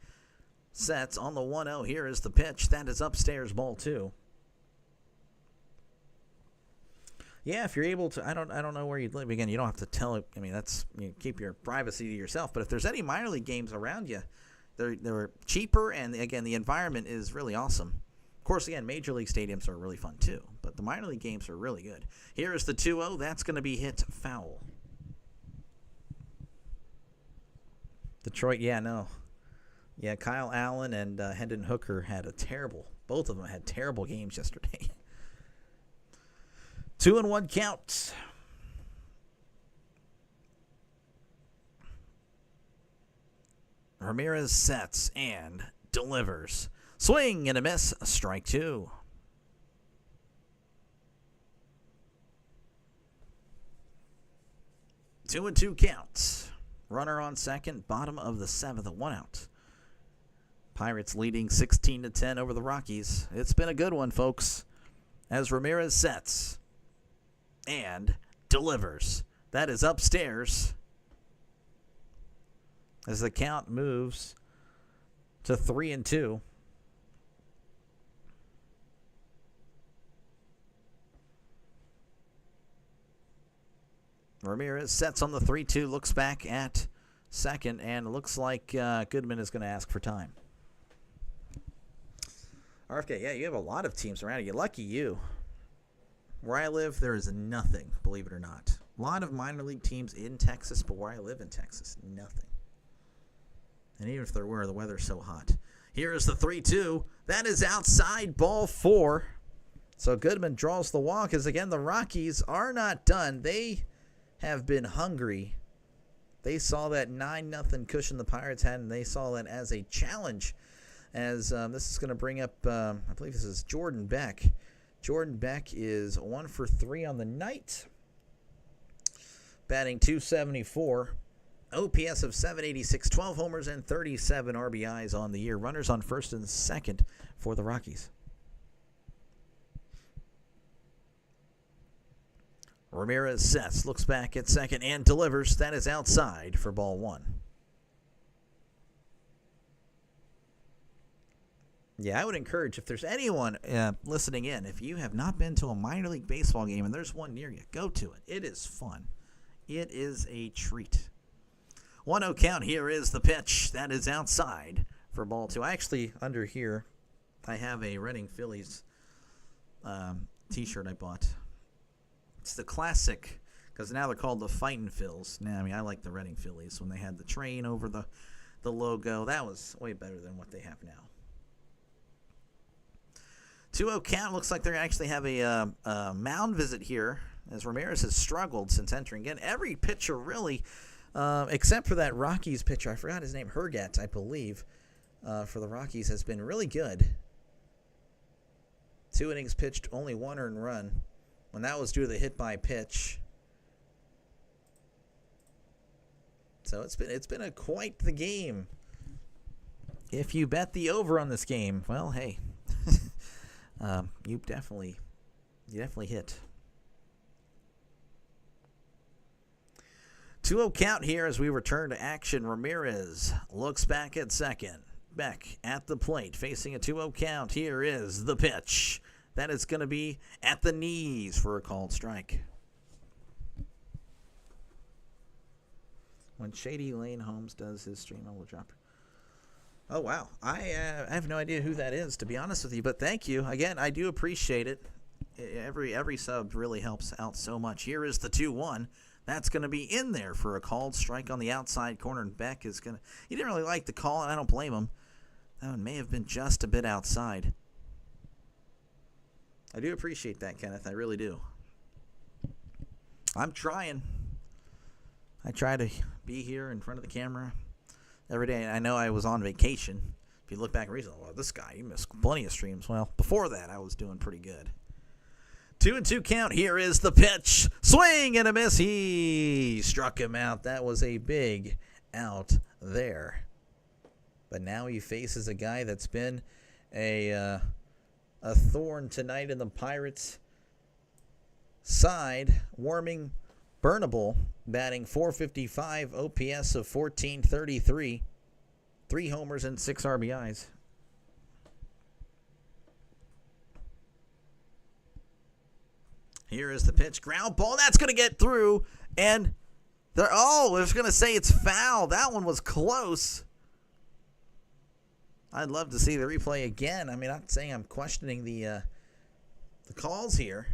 Sets on the 1-0. Here is the pitch. That is upstairs, ball 2. Yeah, if you're able to, I don't know where you live. Again, you don't have to tell it. I mean, keep your privacy to yourself. But if there's any minor league games around you, they're cheaper, and again, the environment is really awesome. Of course, again, major league stadiums are really fun too, but the minor league games are really good. Here is the 2-0. That's going to be hit foul. Detroit, yeah, no. Yeah, Kyle Allen and Hendon Hooker both of them had terrible games yesterday. 2-1 count. Ramirez sets and delivers. Swing and a miss. Strike 2. 2-2 count. Runner on second. Bottom of the 7th. 1 out. Pirates leading 16-10 over the Rockies. It's been a good one, folks. As Ramirez sets and delivers. That is upstairs. As the count moves to 3-2. Ramirez sets on the 3-2, looks back at second, and looks like Goodman is going to ask for time. RFK, yeah, you have a lot of teams around you. Lucky you. Where I live, there is nothing, believe it or not. A lot of minor league teams in Texas, but where I live in Texas, nothing. And even if there were, the weather's so hot. Here is the 3-2. That is outside, ball 4. So Goodman draws the walk, as again, the Rockies are not done. They have been hungry. They saw that 9-0 cushion the Pirates had, and they saw that as a challenge. As this is going to bring up, I believe this is Jordan Beck. Jordan Beck is 1 for 3 on the night, batting .274, OPS of .786, 12 homers and 37 RBIs on the year. Runners on first and second for the Rockies. Ramirez sets, looks back at second, and delivers. That is outside for ball 1. Yeah, I would encourage, if there's anyone listening in, if you have not been to a minor league baseball game and there's one near you, go to it. It is fun. It is a treat. 1-0 count. Here is the pitch. That is outside for ball 2. I actually, under here, I have a Reading Phillies t-shirt I bought. It's the classic, because now they're called the Fightin' Phils. Now, I mean, I like the Reading Phillies when they had the train over the logo. That was way better than what they have now. 2-0 count. Looks like they're going to actually have a mound visit here, as Ramirez has struggled since entering. Again, every pitcher really, except for that Rockies pitcher, I forgot his name, Herget, I believe, for the Rockies, has been really good. 2 innings pitched, only 1 earned run. When that was due to the hit by pitch. So it's been quite the game. If you bet the over on this game, well, hey, you definitely hit. 2-0 count here as we return to action. Ramirez looks back at second. Beck at the plate facing a 2-0 count. Here is the pitch. That is going to be at the knees for a called strike. When Shady Lane Holmes does his stream, I will drop. Oh, wow. I have no idea who that is, to be honest with you, but thank you. Again, I do appreciate it. Every sub really helps out so much. Here is the 2-1. That's going to be in there for a called strike on the outside corner, and Beck is going to... He didn't really like the call, and I don't blame him. That one may have been just a bit outside. I do appreciate that, Kenneth. I really do. I'm trying. I try to be here in front of the camera every day. I know I was on vacation. If you look back recently, well, this guy, he missed plenty of streams. Well, before that, I was doing pretty good. 2-2 count. Here is the pitch. Swing and a miss. He struck him out. That was a big out there. But now he faces a guy that's been a thorn tonight in the Pirates' side. Warming Burnable, batting .455, OPS of .1433, 3 homers and 6 RBIs. Here is the pitch. Ground ball. That's going to get through. And they're just going to say it's foul. That one was close. I'd love to see the replay again. I mean, I'm not saying I'm questioning the calls here.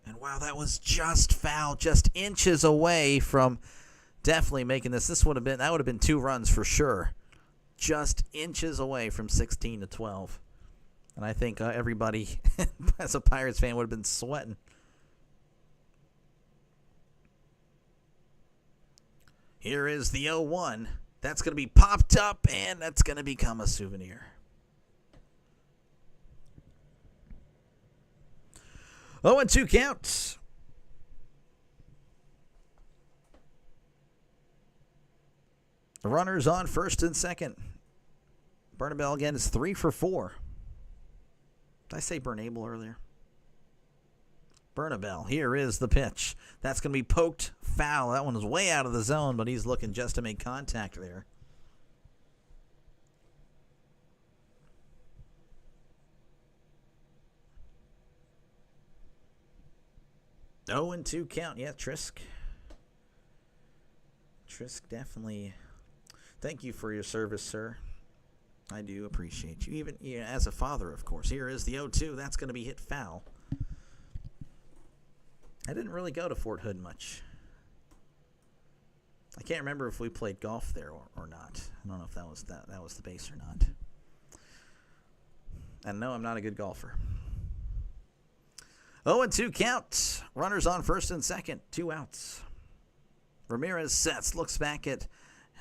And wow, that was just foul, just inches away from definitely making this. That would have been 2 runs for sure. Just inches away from 16-12. And I think everybody, as a Pirates fan, would have been sweating. Here is the 0-1. That's going to be popped up, and that's going to become a souvenir. 0-2 count. The runners on first and second. Burnable again is 3 for 4. Did I say Burnable earlier? Burnable. Here is the pitch. That's going to be poked foul. That one is way out of the zone, but he's looking just to make contact there. Oh, and 2 count. Yeah, Trisk. Trisk definitely. Thank you for your service, sir. I do appreciate you. Even as a father, of course. Here is the 0-2. That's going to be hit foul. I didn't really go to Fort Hood much. I can't remember if we played golf there or not. I don't know if that was the base or not. And no, I'm not a good golfer. 0-2 count. Runners on first and second. 2 outs. Ramirez sets, looks back at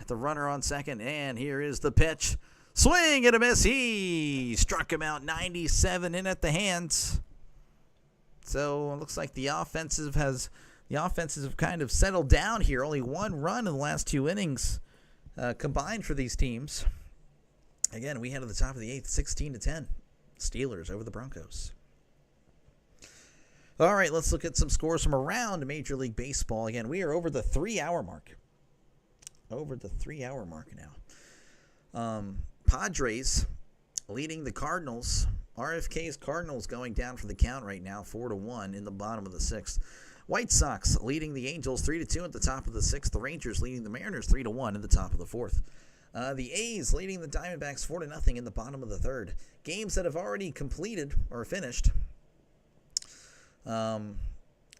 the runner on second, and here is the pitch. Swing and a miss. He struck him out. 97 in at the hands. So it looks like the offensive have kind of settled down here. Only 1 run in the last 2 innings combined for these teams. Again, we head to the top of the 8th, 16-10. Steelers over the Broncos. All right, let's look at some scores from around Major League Baseball. Again, we are over the 3-hour mark. Over the 3-hour mark now. Padres leading the Cardinals. RFK's Cardinals going down for the count right now, 4-1 in the bottom of the 6th. White Sox leading the Angels 3-2 at the top of the 6th. The Rangers leading the Mariners 3-1 at the top of the 4th. The A's leading the Diamondbacks 4-0 in the bottom of the 3rd. Games that have already completed or finished.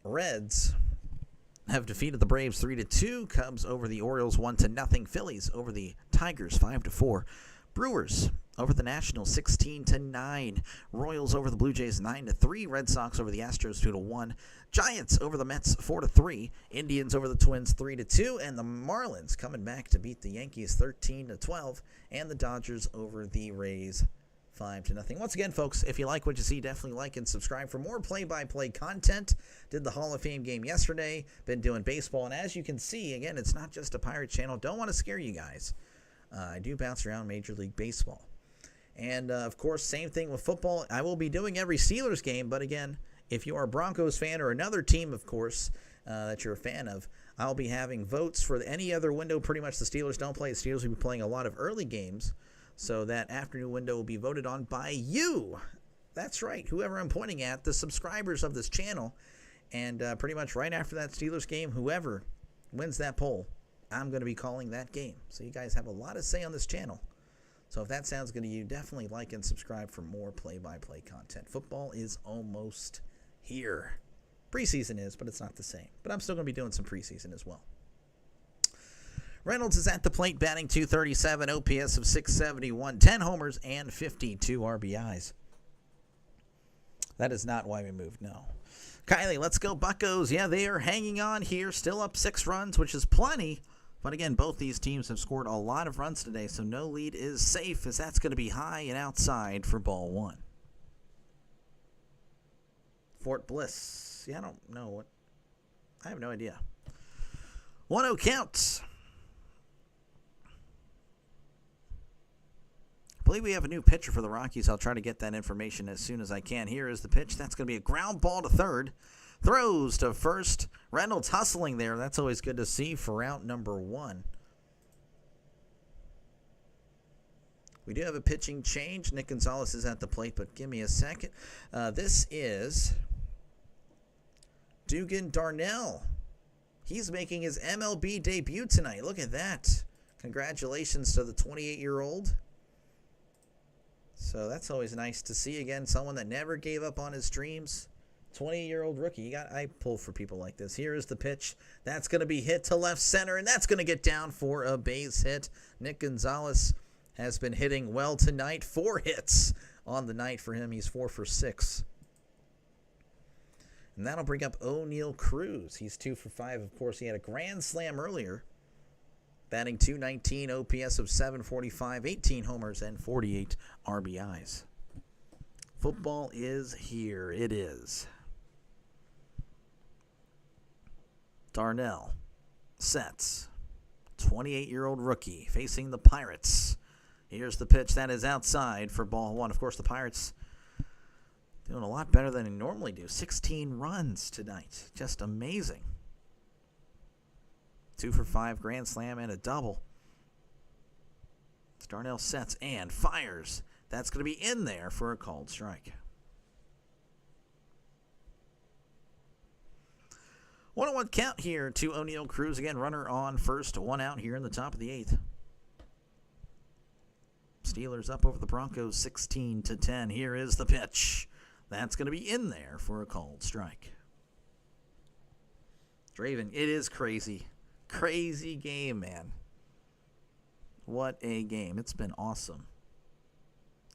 Reds have defeated the Braves 3-2. Cubs over the Orioles 1-0. Phillies over the Tigers 5-4. Brewers over the Nationals 16-9. Royals over the Blue Jays 9-3. Red Sox over the Astros 2-1. Giants over the Mets 4-3. Indians over the Twins 3-2. And the Marlins coming back to beat the Yankees 13-12. And the Dodgers over the Rays 5-0. Once again, folks, if you like what you see, definitely like and subscribe for more play-by-play content. Did the Hall of Fame game yesterday. Been doing baseball. And as you can see, again, it's not just a Pirate channel. Don't want to scare you guys. I do bounce around Major League Baseball. And, of course, same thing with football. I will be doing every Steelers game. But, again, if you are a Broncos fan or another team, of course, that you're a fan of, I'll be having votes for any other window. Pretty much the Steelers don't play. The Steelers will be playing a lot of early games. So that afternoon window will be voted on by you. That's right. Whoever I'm pointing at, the subscribers of this channel. And pretty much right after that Steelers game, whoever wins that poll, I'm going to be calling that game. So you guys have a lot to say on this channel. So if that sounds good to you, definitely like and subscribe for more play-by-play content. Football is almost here. Preseason is, but it's not the same. But I'm still going to be doing some preseason as well. Reynolds is at the plate, batting .237, OPS of .671, 10 homers, and 52 RBIs. That is not why we moved, no. Kylie, let's go Buccos. Yeah, they are hanging on here, still up 6 runs, which is plenty But again, both these teams have scored a lot of runs today, so no lead is safe, as that's going to be high and outside for ball one. Fort Bliss. Yeah, I don't know what. I have no idea. 1-0 count. I believe we have a new pitcher for the Rockies. I'll try to get that information as soon as I can. Here is the pitch. That's going to be a ground ball to third. Throws to first. Reynolds hustling there. That's always good to see for out number one. We do have a pitching change. Nick Gonzalez is at the plate, but give me a second. This is Dugan Darnell. He's making his MLB debut tonight. Look at that. Congratulations to the 28-year-old. So that's always nice to see. Again, someone that never gave up on his dreams. 20-year-old rookie. I pull for people like this. Here is the pitch. That's going to be hit to left center, and that's going to get down for a base hit. Nick Gonzalez has been hitting well tonight. 4 hits on the night for him. He's 4 for 6. And that'll bring up O'Neal Cruz. He's 2 for 5. Of course, he had a grand slam earlier. Batting .219, OPS of .745, 18 homers, and 48 RBIs. Football is here. It is. Darnell sets. 28-year-old rookie facing the Pirates. Here's the pitch. That is outside for ball one. Of course, the Pirates doing a lot better than they normally do. 16 runs tonight. Just amazing. 2 for 5, grand slam, and a double. Darnell sets and fires. That's going to be in there for a called strike. 1-1 count here to O'Neal Cruz. Again, runner on first, 1 out here in the top of the 8th. Steelers up over the Broncos 16-10. Here is the pitch. That's going to be in there for a called strike. Draven, it is crazy. Crazy game, man. What a game. It's been awesome.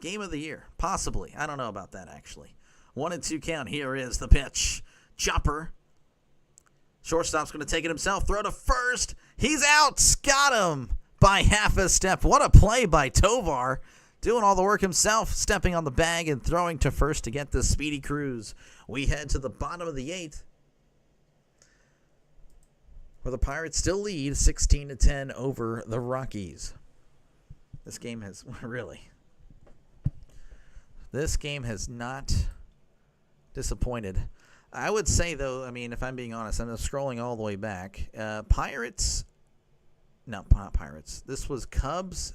Game of the year. Possibly. I don't know about that, actually. 1-2 count. Here is the pitch. Chopper. Shortstop's going to take it himself. Throw to first. He's out. Got him by half a step. What a play by Tovar. Doing all the work himself. Stepping on the bag and throwing to first to get the speedy Cruz. We head to the bottom of the 8th, where the Pirates still lead 16-10 over the Rockies. This game has This game has not disappointed. I would say, though, I mean, if I'm being honest, I'm scrolling all the way back. Pirates. No, not Pirates. This was Cubs,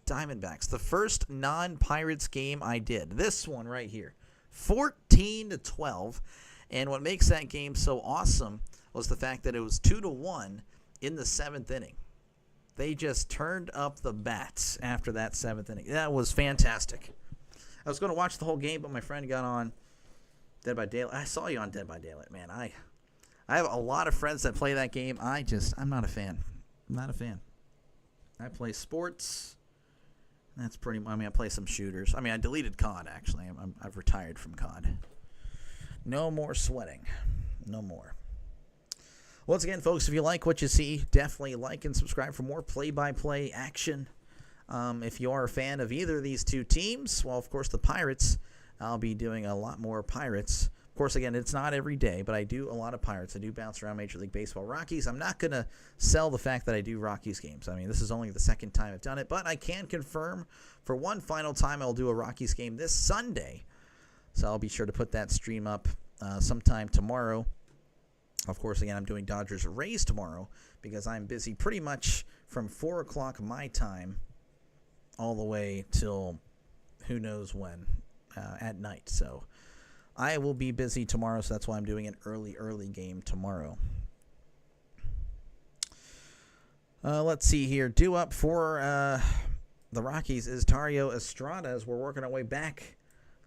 Diamondbacks. The first non-Pirates game I did. This one right here. 14-12. And what makes that game so awesome was the fact that it was 2-1 in the 7th inning. They just turned up the bats after that 7th inning. That was fantastic. I was going to watch the whole game, but my friend got on Dead by Daylight. I saw you on Dead by Daylight, man. I have a lot of friends that play that game. I'm not a fan. I'm not a fan. I play sports. That's pretty much, I play some shooters. I deleted COD, actually. I've retired from COD. No more sweating. No more. Once again, folks, if you like what you see, definitely like and subscribe for more play-by-play action. If you are a fan of either of these two teams, well, of course, the Pirates, I'll be doing a lot more Pirates. Of course, again, it's not every day, but I do a lot of Pirates. I do bounce around Major League Baseball. Rockies, I'm not going to sell the fact that I do Rockies games. This is only the second time I've done it, but I can confirm for one final time I'll do a Rockies game this Sunday. So I'll be sure to put that stream up sometime tomorrow. Of course, again, I'm doing Dodgers-Rays tomorrow because I'm busy pretty much from 4 o'clock my time all the way till who knows when at night. So I will be busy tomorrow, so that's why I'm doing an early game tomorrow. Let's see here. Due up for the Rockies is Tario Estrada as we're working our way back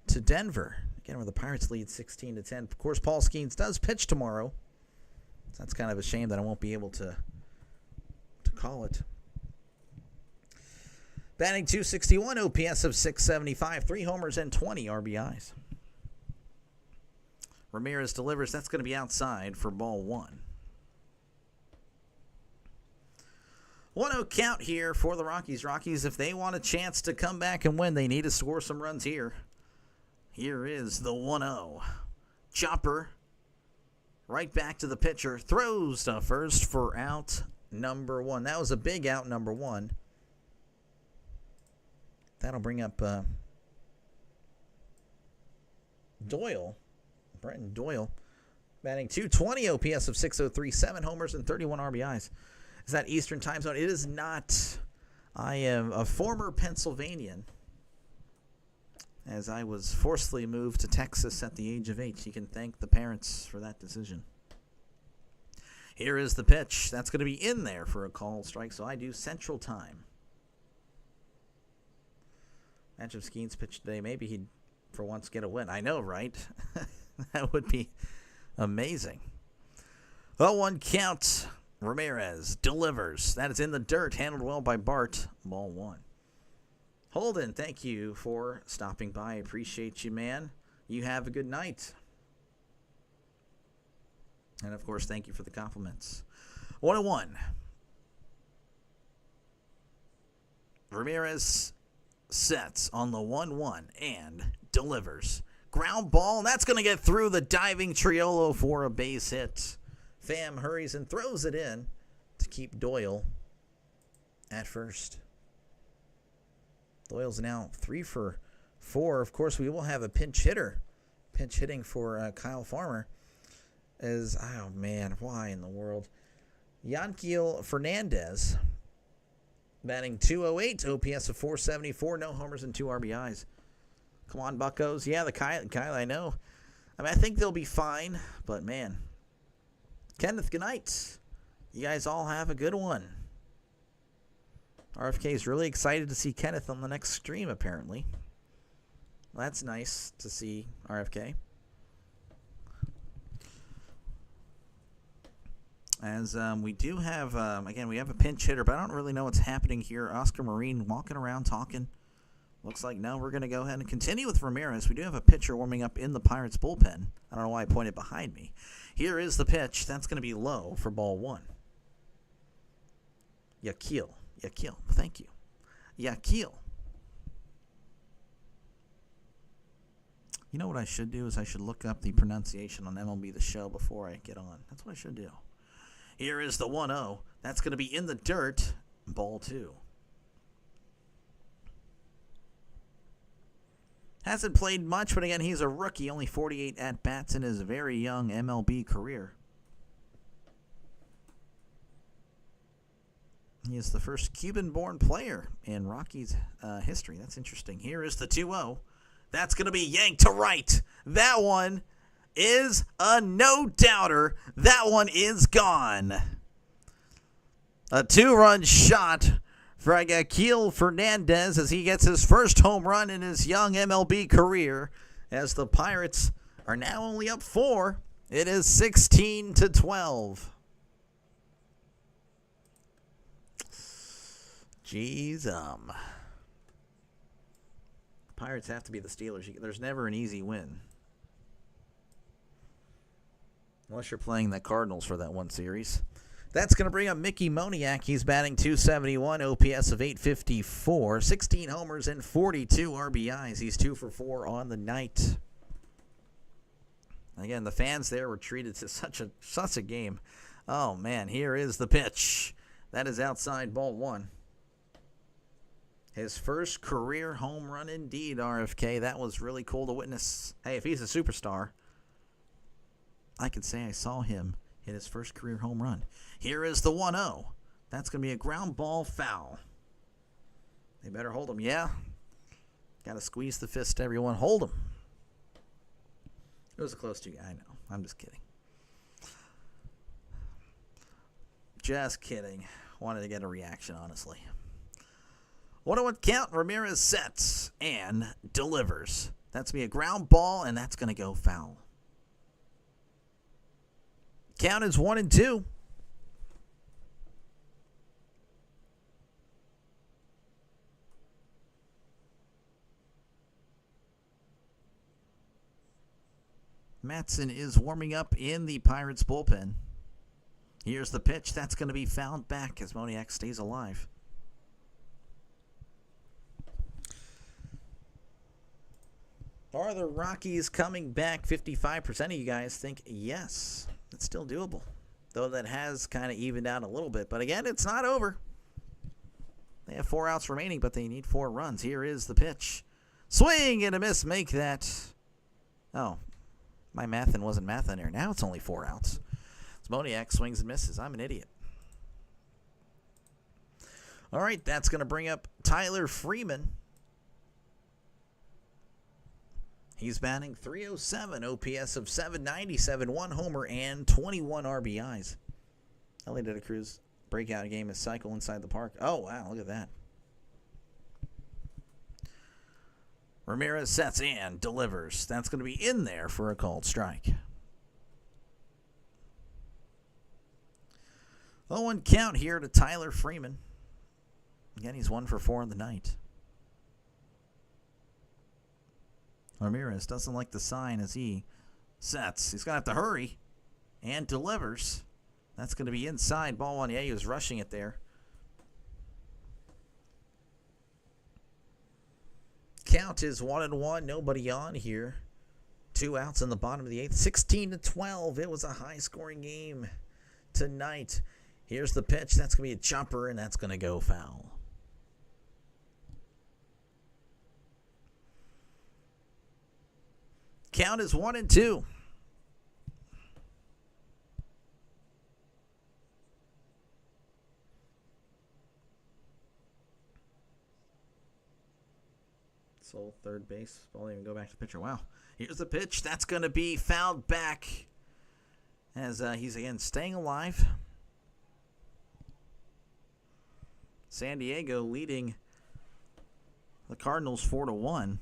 to Denver. Again, where the Pirates lead 16-10. Of course, Paul Skeens does pitch tomorrow. So that's kind of a shame that I won't be able to call it. Batting .261, OPS of .675, 3 homers and 20 RBIs. Ramirez delivers. That's going to be outside for ball one. 1-0 count here for the Rockies. Rockies, if they want a chance to come back and win, they need to score some runs here. Here is the 1-0. Chopper, right back to the pitcher, throws to first for out number 1. That was a big out number 1. That'll bring up Doyle, Brenton Doyle, batting .220 OPS of 603, 7 homers and 31 RBIs. Is that Eastern time zone? It is not. I am a former Pennsylvanian, as I was forcibly moved to Texas at the age of 8. You can thank the parents for that decision. Here is the pitch. That's going to be in there for a called strike, so I do Central Time. Imagine if Skeens pitched today. Maybe he'd, for once, get a win. I know, right? That would be amazing. 0-1 count. Ramirez delivers. That is in the dirt. Handled well by Bart. Ball 1. Holden, thank you for stopping by. I appreciate you, man. You have a good night. And, of course, thank you for the compliments. 1-1. Ramirez sets on the 1-1 and delivers. Ground ball, and that's going to get through the diving Triolo for a base hit. Pham hurries and throws it in to keep Doyle at first. Doyle's now 3 for 4. Of course, we will have a pinch hitter. Pinch hitting for Kyle Farmer. Oh man, why in the world? Yanquiel Fernandez batting .208, OPS of 474, no homers and 2 RBIs. Come on, Buccos. Yeah, the Kyle, I know. I mean, I think they'll be fine, but man. Kenneth, good night. You guys all have a good one. RFK is really excited to see Kenneth on the next stream, apparently. Well, that's nice to see, RFK. As we do have, again, we have a pinch hitter, but I don't really know what's happening here. Oscar Marine walking around talking. Looks like now we're going to go ahead and continue with Ramirez. We do have a pitcher warming up in the Pirates bullpen. I don't know why I pointed behind me. Here is the pitch. That's going to be low for ball 1. Yanquiel. Thank you. Yanquiel. You know what I should do is I should look up the pronunciation on MLB The Show before I get on. That's what I should do. Here is the 1-0. That's going to be in the dirt. Ball 2. Hasn't played much, but again, he's a rookie. Only 48 at-bats in his very young MLB career. He is the first Cuban-born player in Rockies history. That's interesting. Here is the 2-0. That's going to be yanked to right. That one is a no-doubter. That one is gone. A 2-run shot for Yanquiel Fernandez as he gets his first home run in his young MLB career. As the Pirates are now only up 4, it is 16-12. Jeez, Pirates have to be the Steelers. There's never an easy win. Unless you're playing the Cardinals for that one series. That's going to bring up Mickey Moniak. He's batting .271, OPS of 854, 16 homers and 42 RBIs. He's 2 for 4 on the night. Again, the fans there were treated to such a game. Oh, man, here is the pitch. That is outside ball 1. His first career home run indeed, RFK. That was really cool to witness. Hey, if he's a superstar, I could say I saw him hit his first career home run. Here is the 1-0. That's going to be a ground ball foul. They better hold him. Yeah. Got to squeeze the fist, everyone. Hold him. It was a close to you. I know. I'm just kidding. Just kidding. Wanted to get a reaction, honestly. 1-1 count. Ramirez sets and delivers. That's going to be a ground ball, and that's going to go foul. Count is 1-2. Matson is warming up in the Pirates bullpen. Here's the pitch. That's going to be fouled back as Moniak stays alive. Are the Rockies coming back? 55% of you guys think yes. It's still doable. Though that has kind of evened out a little bit. But again, it's not over. They have 4 outs remaining, but they need 4 runs. Here is the pitch. Swing and a miss. Make that. Oh, my mathin' wasn't mathin' there. Now it's only 4 outs. Moniak swings and misses. I'm an idiot. All right, that's going to bring up Tyler Freeman. He's batting .307, OPS of .797, 1 homer, and 21 RBIs. LA did a Cruz breakout game is cycle inside the park. Oh, wow, look at that. Ramirez sets and delivers. That's going to be in there for a called strike. 0-1 count here to Tyler Freeman. Again, he's 1 for 4 on the night. Ramirez doesn't like the sign as he sets. He's going to have to hurry and delivers. That's going to be inside. Ball 1. Yeah, he was rushing it there. Count is 1-1. Nobody on here. 2 outs in the bottom of the 8th. 16-12. It was a high-scoring game tonight. Here's the pitch. That's going to be a jumper, and that's going to go foul. Count is 1-2. So third base. Ball didn't even go back to the pitcher. Wow. Here's the pitch. That's going to be fouled back as he's again staying alive. San Diego leading the Cardinals 4-1.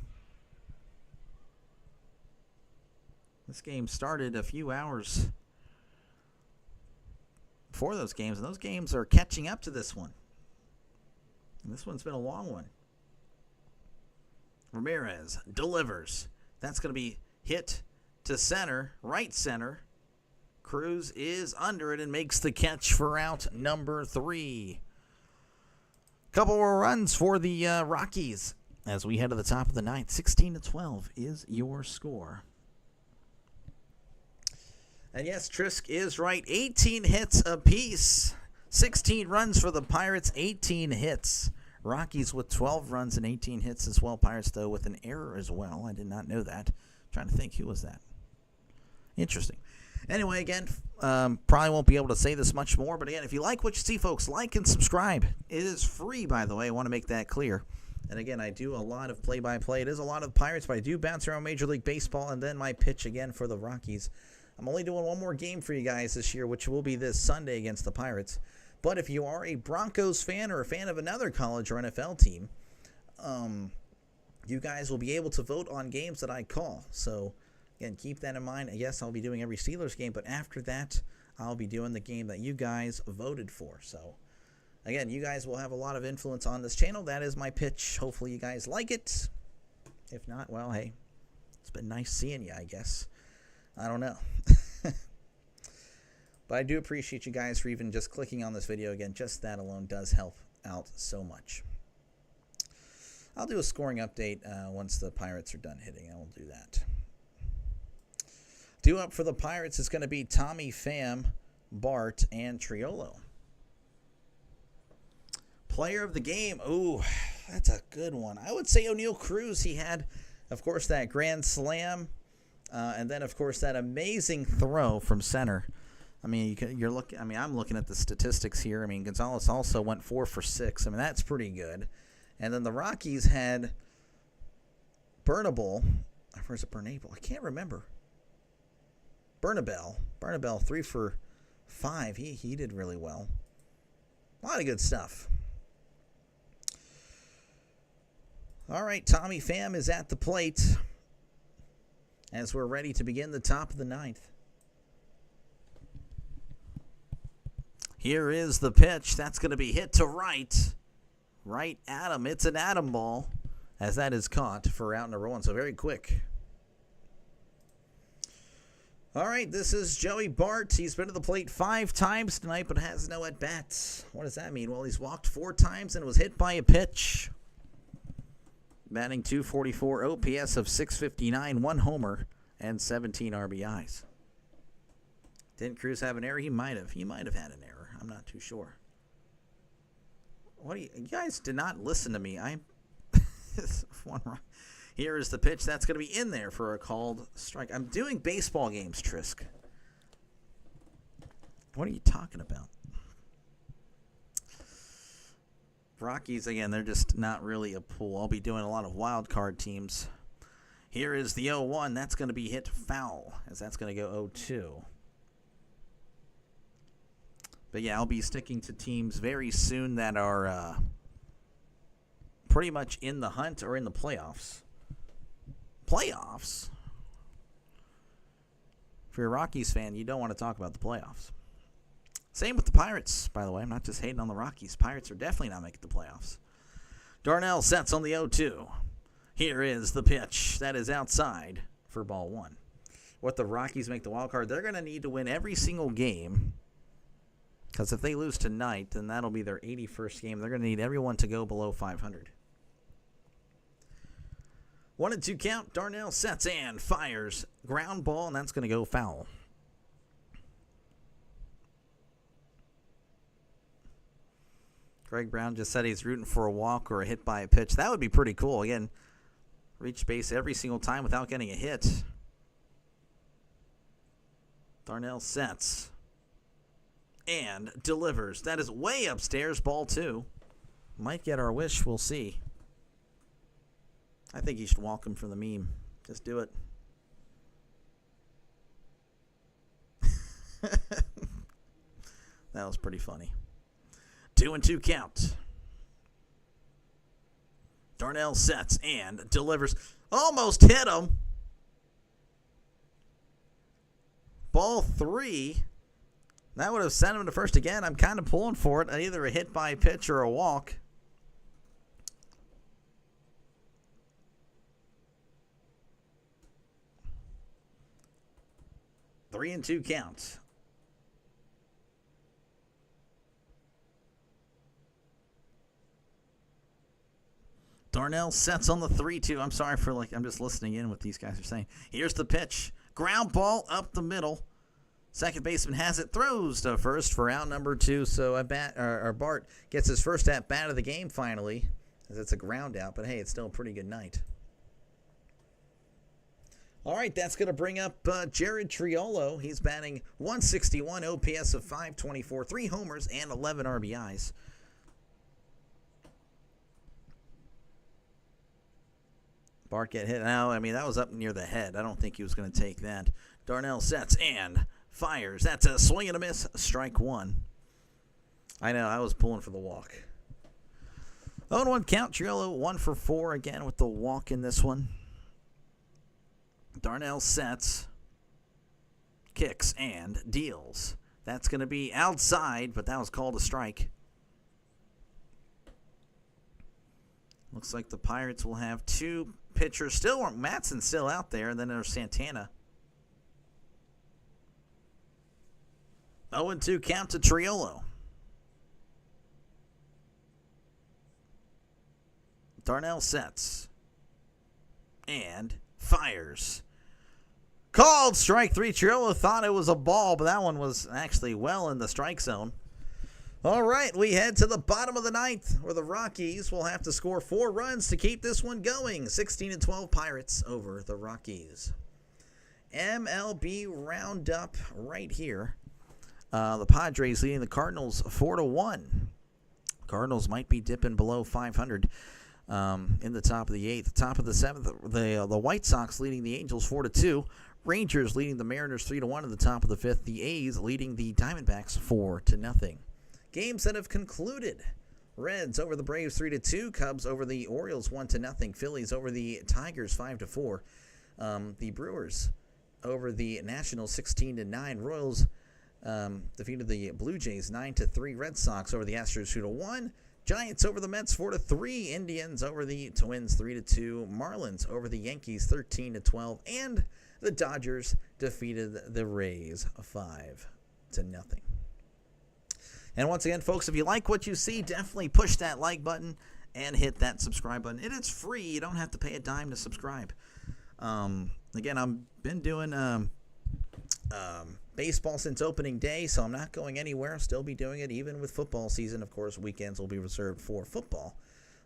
This game started a few hours before those games, and those games are catching up to this one. And this one's been a long one. Ramirez delivers. That's going to be hit to center, right center. Cruz is under it and makes the catch for out number 3. Couple more runs for the Rockies as we head to the top of the 9th. 16-12 is your score. And yes, Trisk is right. 18 hits apiece. 16 runs for the Pirates, 18 hits. Rockies with 12 runs and 18 hits as well. Pirates, though, with an error as well. I did not know that. I'm trying to think, who was that? Interesting. Anyway, again, probably won't be able to say this much more. But again, if you like what you see, folks, like and subscribe. It is free, by the way. I want to make that clear. And again, I do a lot of play-by-play. It is a lot of Pirates, but I do bounce around Major League Baseball and then my pitch again for the Rockies. I'm only doing one more game for you guys this year, which will be this Sunday against the Pirates. But if you are a Broncos fan or a fan of another college or NFL team, you guys will be able to vote on games that I call. So, again, keep that in mind. Yes, I'll be doing every Steelers game, but after that, I'll be doing the game that you guys voted for. So, again, you guys will have a lot of influence on this channel. That is my pitch. Hopefully you guys like it. If not, well, hey, it's been nice seeing you, I guess. I don't know. But I do appreciate you guys for even just clicking on this video. Again, just that alone does help out so much. I'll do a scoring update once the Pirates are done hitting. I will do that. Due up for the Pirates is going to be Tommy Pham, Bart, and Triolo. Player of the game. Ooh, that's a good one. I would say O'Neal Cruz. He had, of course, that grand slam. And then, of course, that amazing throw from center. I mean, you're looking. I mean, I'm looking at the statistics here. I mean, Gonzalez also went 4 for 6. I mean, that's pretty good. And then the Rockies had Bernabel. Where's it? Bernabel? I can't remember. Bernabel 3 for 5. He did really well. A lot of good stuff. All right, Tommy Pham is at the plate as we're ready to begin the top of the 9th. Here is the pitch. That's going to be hit to right. Right at him. It's an Adam ball as that is caught for out number 1. So very quick. All right, this is Joey Bart. He's been to the plate 5 times tonight, but has no at-bats. What does that mean? Well, he's walked 4 times and was hit by a pitch. Batting .244, OPS of .659, 1 homer, and 17 RBIs. Didn't Cruz have an error? He might have. He might have had an error. I'm not too sure. What do you guys did not listen to me. Here is the pitch. That's going to be in there for a called strike. I'm doing baseball games, Trisk. What are you talking about? Rockies, again, they're just not really a pool. I'll be doing a lot of wild card teams. Here is the 0-1. That's going to be hit foul, as that's going to go 0-2. But, yeah, I'll be sticking to teams very soon that are pretty much in the hunt or in the playoffs. Playoffs? If you're a Rockies fan, you don't want to talk about the playoffs. Same with the Pirates, by the way. I'm not just hating on the Rockies. Pirates are definitely not making the playoffs. Darnell sets on the 0-2. Here is the pitch. That is outside for ball 1. What the Rockies make the wild card, they're going to need to win every single game. Because if they lose tonight, then that'll be their 81st game. They're going to need everyone to go below 500. 1-2 count. Darnell sets and fires. Ground ball, and that's going to go foul. Greg Brown just said he's rooting for a walk or a hit by a pitch. That would be pretty cool. Again, reach base every single time without getting a hit. Darnell sets and delivers. That is way upstairs, ball 2. Might get our wish, we'll see. I think you should walk him from the meme. Just do it. That was pretty funny. 2-2 count. Darnell sets and delivers. Almost hit him. Ball 3. That would have sent him to first again. I'm kind of pulling for it. Either a hit by a pitch or a walk. Three and 2 counts. Darnell sets on the 3-2. I'm sorry for I'm just listening in what these guys are saying. Here's the pitch. Ground ball up the middle. Second baseman has it, throws to first for out number 2. So Bart gets his first at bat of the game finally, as it's a ground out. But hey, it's still a pretty good night. All right, that's going to bring up Jared Triolo. He's batting .161, OPS of .524, 3 homers and 11 RBIs. Bart get hit. No, I mean, that was up near the head. I don't think he was going to take that. Darnell sets and fires. That's a swing and a miss. Strike 1. I know, I was pulling for the walk. 0-1 count. Triolo 1 for 4 again with the walk in this one. Darnell sets, kicks, and deals. That's going to be outside, but that was called a strike. Looks like the Pirates will have 2 pitchers. Still, Matson's still out there, and then there's Santana. 0-2 count to Triolo. Darnell sets and fires. Called strike 3. Triolo thought it was a ball, but that one was actually well in the strike zone. All right, we head to the bottom of the ninth, where the Rockies will have to score 4 runs to keep this one going. 16-12 Pirates over the Rockies. MLB roundup right here. The Padres leading the Cardinals 4-1. Cardinals might be dipping below 500 in the top of the 8th. Top of the 7th, the White Sox leading the Angels 4-2. Rangers leading the Mariners 3-1 at the top of the 5th. The A's leading the Diamondbacks 4-0. Games that have concluded. Reds over the Braves 3-2. Cubs over the Orioles 1-0. Phillies over the Tigers 5-4. The Brewers over the Nationals 16-9. Royals defeated the Blue Jays 9-3. Red Sox over the Astros 2-1. Giants over the Mets 4-3. Indians over the Twins 3-2. Marlins over the Yankees 13-12. And the Dodgers defeated the Rays 5-0. And once again, folks, if you like what you see, definitely push that like button and hit that subscribe button. It is free. You don't have to pay a dime to subscribe. Again, I've been doing baseball since opening day, so I'm not going anywhere. I'll still be doing it even with football season. Of course, weekends will be reserved for football.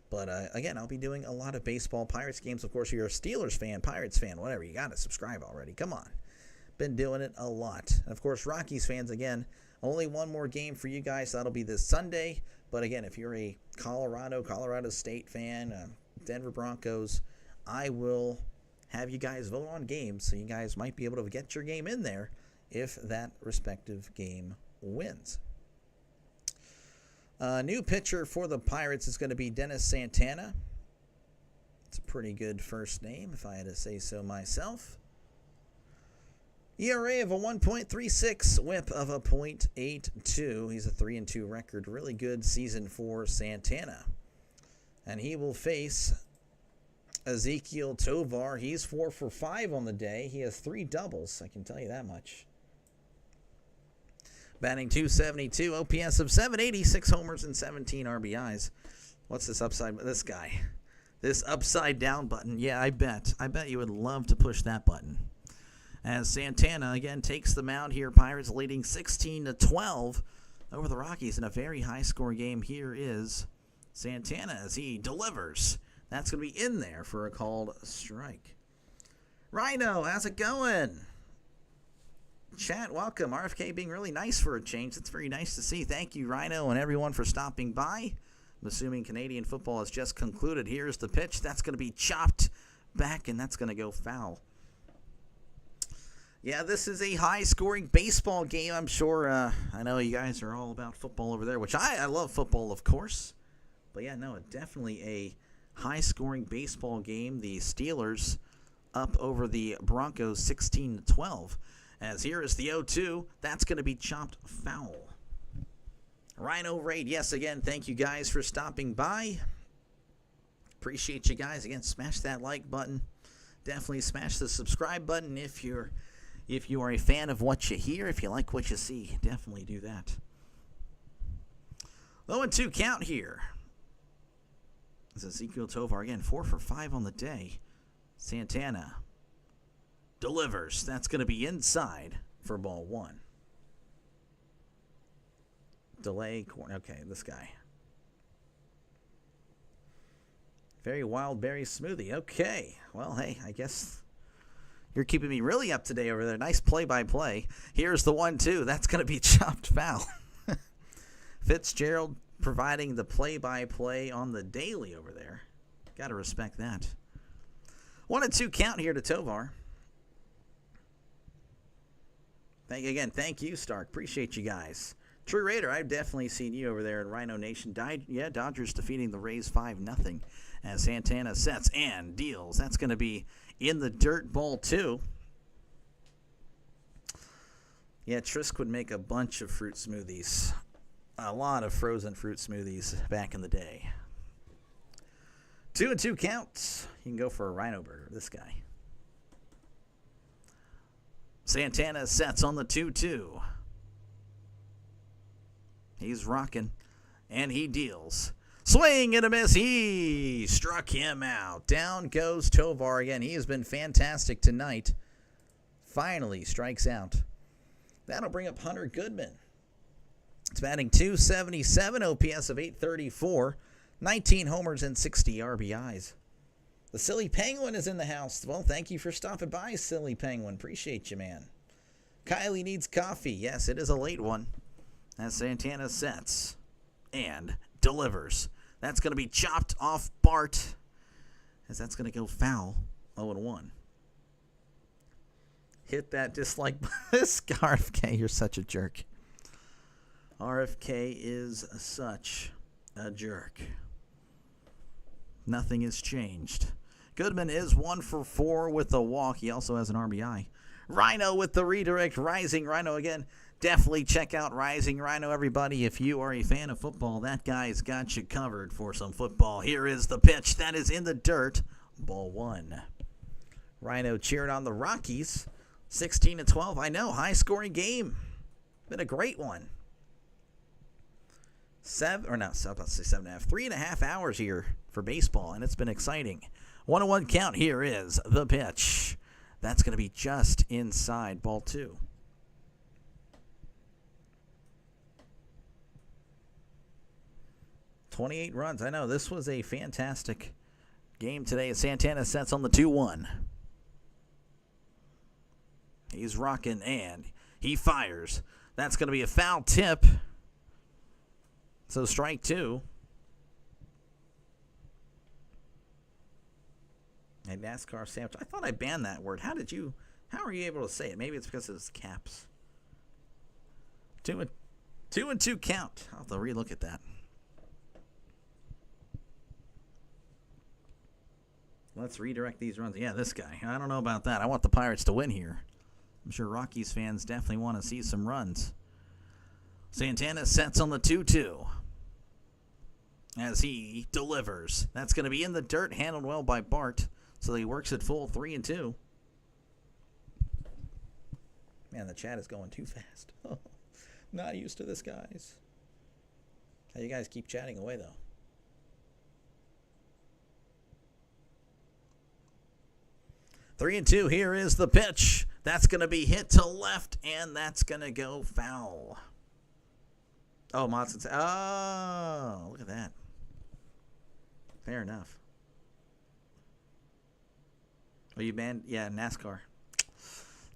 But again, I'll be doing a lot of baseball, Pirates games. Of course, if you're a Steelers fan, Pirates fan, whatever, you got to subscribe already. Come on. Been doing it a lot. And of course, Rockies fans, again, only one more game for you guys. That'll be this Sunday. But again, if you're a Colorado State fan, Denver Broncos, I will have you guys vote on games, so you guys might be able to get your game in there if that respective game wins. New pitcher for the Pirates is going to be Dennis Santana. It's a pretty good first name, if I had to say so myself. ERA of a 1.36, whip of a .82. He's a 3-2 record. Really good season for Santana. And he will face Ezekiel Tovar. He's 4 for 5 on the day. He has 3 doubles, I can tell you that much. Batting .272, OPS of .780, 6 homers and 17 RBIs. What's this upside? This guy. This upside down button. Yeah, I bet you would love to push that button. As Santana, again, takes the mound here. Pirates leading 16-12 over the Rockies in a very high-score game. Here is Santana as he delivers. That's going to be in there for a called strike. Rhino, how's it going? Chat, welcome. RFK being really nice for a change. It's very nice to see. Thank you, Rhino, and everyone for stopping by. I'm assuming Canadian football has just concluded. Here's the pitch. That's going to be chopped back, and that's going to go foul. Yeah, this is a high-scoring baseball game. I'm sure, I know you guys are all about football over there, which I love football, of course. But yeah, no, definitely a high-scoring baseball game. The Steelers up over the Broncos 16-12. As here is the 0-2. That's going to be chopped foul. Rhino Raid, yes, again, thank you guys for stopping by. Appreciate you guys. Again, smash that like button. Definitely smash the subscribe button if you are a fan of what you hear. If you like what you see, definitely do that. 0-2 count here. This is Ezekiel Tovar again, 4 for 5 on the day. Santana delivers. That's going to be inside for ball 1. Delay corner. Okay, this guy. Very wild berry smoothie. Okay. Well, hey, I guess you're keeping me really up to date over there. Nice play-by-play. Here's the 1-2. That's going to be chopped foul. Fitzgerald providing the play-by-play on the daily over there. Got to respect that. 1-2 count here to Tovar. Thank you, Stark. Appreciate you guys. True Raider, I've definitely seen you over there in Rhino Nation. Dodgers defeating the Rays 5-0 as Santana sets and deals. That's going to be in the dirt, ball 2. Yeah, Trisk would make a bunch of fruit smoothies. A lot of frozen fruit smoothies back in the day. 2-2 counts. You can go for a Rhino burger, this guy. Santana sets on the 2-2. He's rocking, and he deals. Swing and a miss. He struck him out. Down goes Tovar again. He has been fantastic tonight. Finally strikes out. That'll bring up Hunter Goodman. It's batting .277, OPS of .834, 19 homers and 60 RBIs. The Silly Penguin is in the house. Well, thank you for stopping by, Silly Penguin. Appreciate you, man. Kylie needs coffee. Yes, it is a late one. As Santana sets and delivers. That's going to be chopped off Bart, as that's going to go foul. 0-1. Hit that dislike button. This RFK, you're such a jerk. RFK is such a jerk. Nothing has changed. Goodman is 1 for 4 with a walk. He also has an RBI. Rhino with the redirect. Rising Rhino again. Definitely check out Rising Rhino, everybody. If you are a fan of football, that guy's got you covered for some football. Here is the pitch. That is in the dirt. Ball 1. Rhino cheering on the Rockies. 16-12. I know, high-scoring game. Been a great one. 7.5. 3.5 hours here for baseball, and it's been exciting. 1-1 count. Here is the pitch. That's going to be just inside ball 2. $28 runs. I know, this was a fantastic game today. Santana sets on the 2-1. He's rocking, and he fires. That's going to be a foul tip. So strike 2. A NASCAR sandwich. I thought I banned that word. How are you able to say it? Maybe it's because it's caps. 2-2 count. I'll have to relook at that. Let's redirect these runs. Yeah, this guy. I don't know about that. I want the Pirates to win here. I'm sure Rockies fans definitely want to see some runs. Santana sets on the 2-2 as he delivers. That's going to be in the dirt, handled well by Bart. So he works at full 3-2. Man, the chat is going too fast. Not used to this, guys. How you guys keep chatting away, though? Three and 2. Here is the pitch. That's going to be hit to left, and that's going to go foul. Oh, Monson. Oh, look at that. Fair enough. Oh, you banned? Yeah, NASCAR.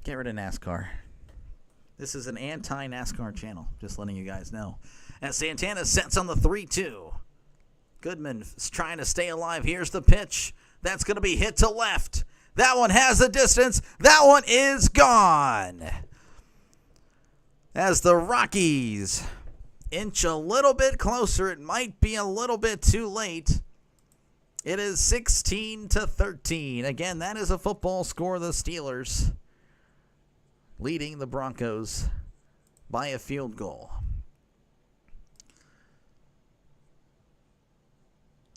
Get rid of NASCAR. This is an anti-NASCAR channel. Just letting you guys know. As Santana sets on the 3-2. Goodman's trying to stay alive. Here's the pitch. That's going to be hit to left. That one has the distance. That one is gone. As the Rockies inch a little bit closer, it might be a little bit too late. It is 16-13. Again, that is a football score. The Steelers leading the Broncos by a field goal.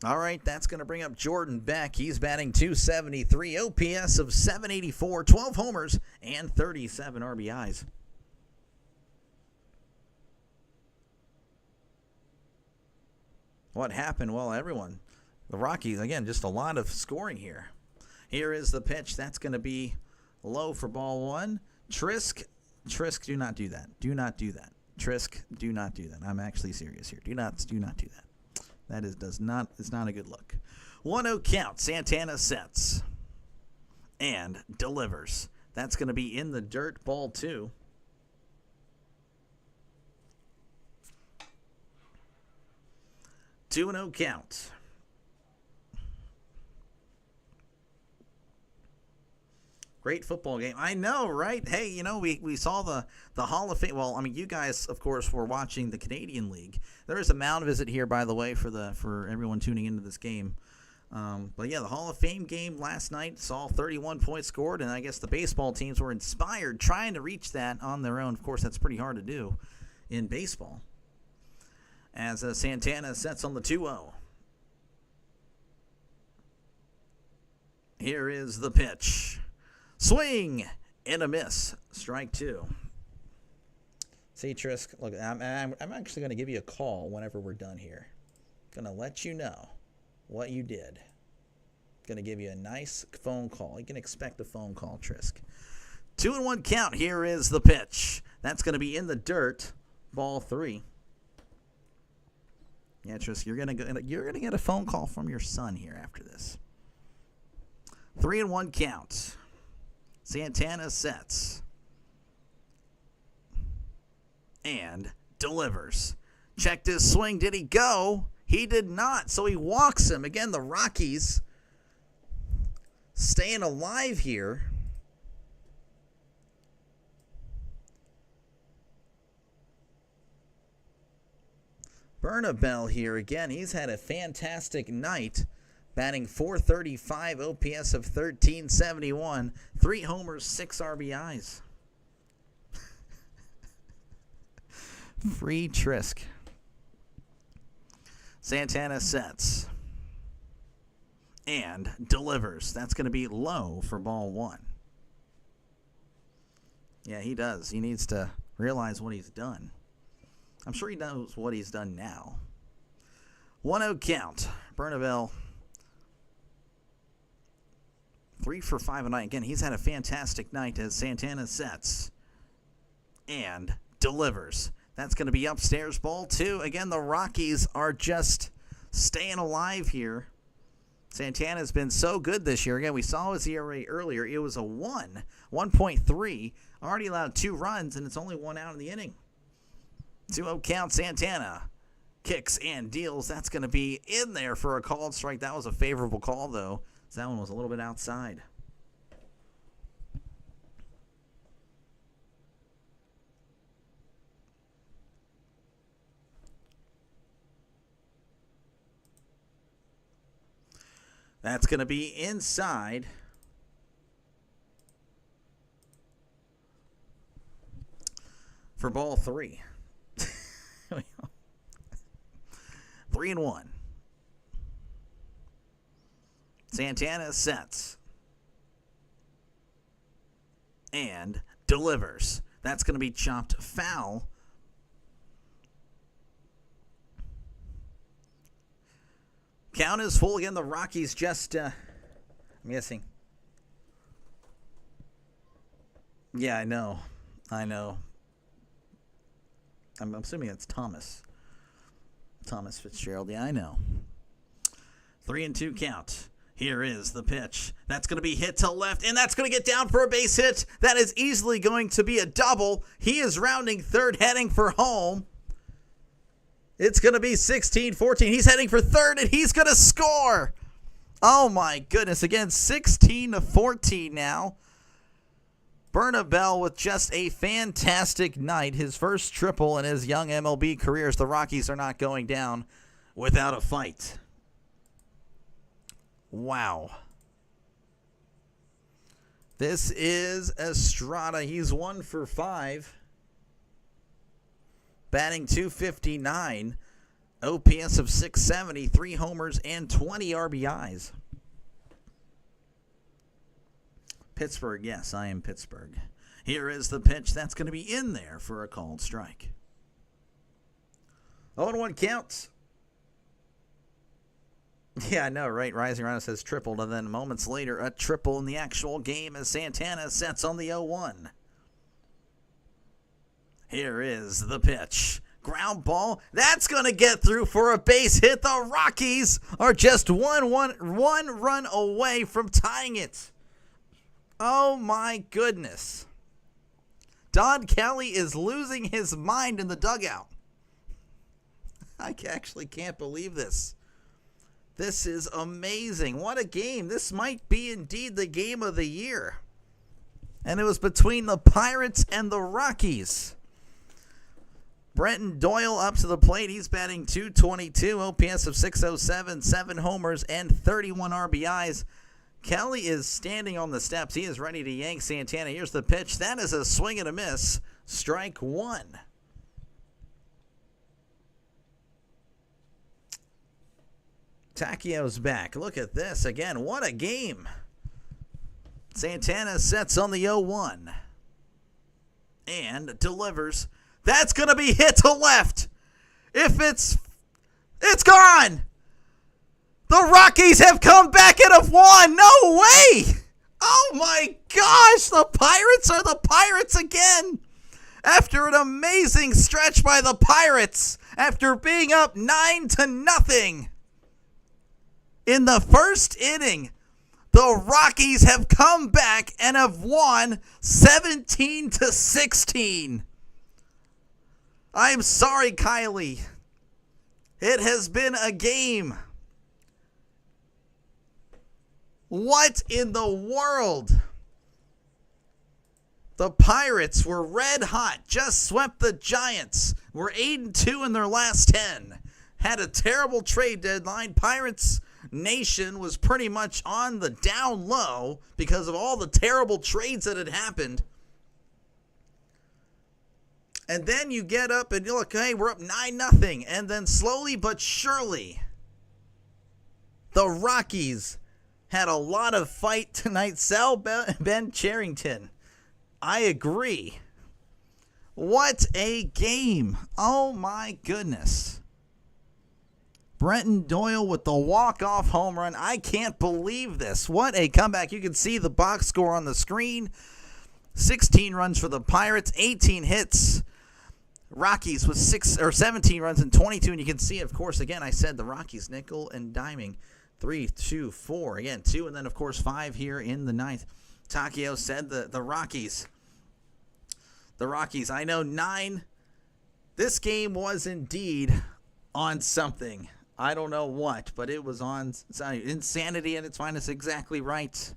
All right, that's going to bring up Jordan Beck. He's batting .273, OPS of .784, 12 homers, and 37 RBIs. What happened? Well, everyone, the Rockies, again, just a lot of scoring here. Here is the pitch. That's going to be low for ball 1. Trisk, do not do that. Do not do that. Trisk, do not do that. I'm actually serious here. Do not do that. That is not a good look. 1-0 count. Santana sets and delivers. That's going to be in the dirt, ball 2. Two and 0 count. Great football game. I know, right? Hey, you know, we saw the Hall of Fame. Well, I mean, you guys, of course, were watching the Canadian League. There is a mound visit here, by the way, for everyone tuning into this game. But yeah, the Hall of Fame game last night saw 31 points scored, and I guess the baseball teams were inspired trying to reach that on their own. Of course, that's pretty hard to do in baseball. As Santana sets on the 2-0. Here is the pitch. Swing and a miss. Strike 2. See, Trisk, look, I'm actually going to give you a call whenever we're done here. Going to let you know what you did. Going to give you a nice phone call. You can expect a phone call, Trisk. 2-1 count. Here is the pitch. That's going to be in the dirt. Ball 3. Yeah, Trisk, you're gonna get a phone call from your son here after this. 3-1 count. Santana sets and delivers. Checked his swing. Did he go? He did not. So he walks him. Again, the Rockies staying alive here. Bernabell here again. He's had a fantastic night. Batting .435, OPS of 1371, 3 homers, 6 RBIs. Free Trisk. Santana sets and delivers. That's going to be low for ball one. Yeah, he does. He needs to realize what he's done. I'm sure he knows what he's done now. 1-0 count. Bernabell 3 for 5 tonight. Again, he's had a fantastic night as Santana sets and delivers. That's going to be upstairs, ball two. Again, the Rockies are just staying alive here. Santana's been so good this year. Again, we saw his ERA earlier. It was a 1.3. Already allowed 2 runs, and it's only 1 out in the inning. 2-0 count. Santana kicks and deals. That's going to be in there for a called strike. That was a favorable call, though. So that one was a little bit outside. That's going to be inside. For ball 3. 3-1. Santana sets and delivers. That's going to be chopped foul. Count is full again. The Rockies just, I'm guessing. Yeah, I know. I'm assuming it's Thomas Fitzgerald. Yeah, I know. 3-2 count. Here is the pitch. That's going to be hit to left, and that's going to get down for a base hit. That is easily going to be a double. He is rounding third, heading for home. It's going to be 16-14. He's heading for third, and he's going to score. Oh, my goodness. Again, 16-14 now. Bernabell with just a fantastic night. His first triple in his young MLB career, as the Rockies are not going down without a fight. Wow. This is Estrada. He's 1 for 5. Batting .259. OPS of .670. 3 homers and 20 RBIs. Pittsburgh, yes, I am Pittsburgh. Here is the pitch. That's going to be in there for a called strike. 0-1 counts. Yeah, I know, right? Rising Rhino says tripled, and then moments later, a triple in the actual game as Santana sets on the 0-1. Here is the pitch. Ground ball. That's going to get through for a base hit. The Rockies are just one run away from tying it. Oh, my goodness. Don Kelly is losing his mind in the dugout. I actually can't believe this. This is amazing. What a game. This might be indeed the game of the year. And it was between the Pirates and the Rockies. Brenton Doyle up to the plate. He's batting .222, OPS of .607, 7 homers, and 31 RBIs. Kelly is standing on the steps. He is ready to yank Santana. Here's the pitch. That is a swing and a miss. Strike 1. Taquio's back. Look at this. Again, what a game. Santana sets on the 0-1. And delivers. That's going to be hit to left. If it's gone. The Rockies have come back and have won. No way. Oh, my gosh. The Pirates are the Pirates again. After an amazing stretch by the Pirates. After being up 9-0. In the first inning, the Rockies have come back and have won 17-16. I'm sorry, Kylie. It has been a game. What in the world? The Pirates were red hot, just swept the Giants, were 8-2 in their last 10. Had a terrible trade deadline. Pirates Nation was pretty much on the down low because of all the terrible trades that had happened. And then you get up and you look, hey, we're up 9-0. And then slowly but surely, the Rockies had a lot of fight tonight. Sal Ben Charrington. I agree. What a game. Oh, my goodness. Brenton Doyle with the walk-off home run. I can't believe this. What a comeback. You can see the box score on the screen. 16 runs for the Pirates, 18 hits. Rockies with 17 runs and 22. And you can see, of course, again, I said the Rockies nickel and diming. 3, 2, 4. Again, 2, and then, of course, 5 here in the ninth. Takio said the Rockies. The Rockies, I know 9. This game was indeed on something. I don't know what, but it was on insanity at its finest. Exactly right.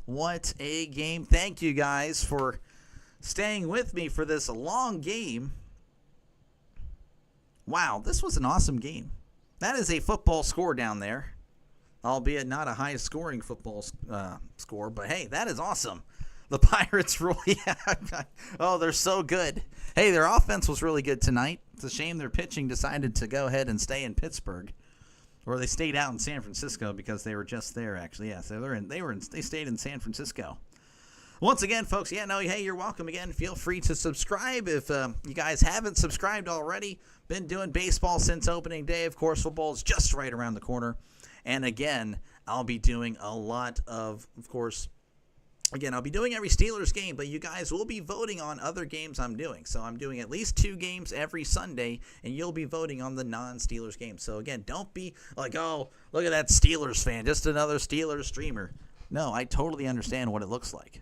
What a game. Thank you guys for staying with me for this long game. Wow, this was an awesome game. That is a football score down there, albeit not a high-scoring football score, but hey, that is awesome. The Pirates really oh, they're so good. Hey, their offense was really good tonight. It's a shame their pitching decided to go ahead and stay in Pittsburgh, or they stayed out in San Francisco because they were just there, actually. Yeah, so they stayed in San Francisco. Once again, folks, hey, you're welcome again. Feel free to subscribe if you guys haven't subscribed already. Been doing baseball since opening day. Of course, football is just right around the corner. And again, I'll be doing a lot of course, again, I'll be doing every Steelers game, but you guys will be voting on other games I'm doing. So I'm doing at least 2 games every Sunday, and you'll be voting on the non-Steelers games. So again, don't be like, oh, look at that Steelers fan, just another Steelers streamer. No, I totally understand what it looks like.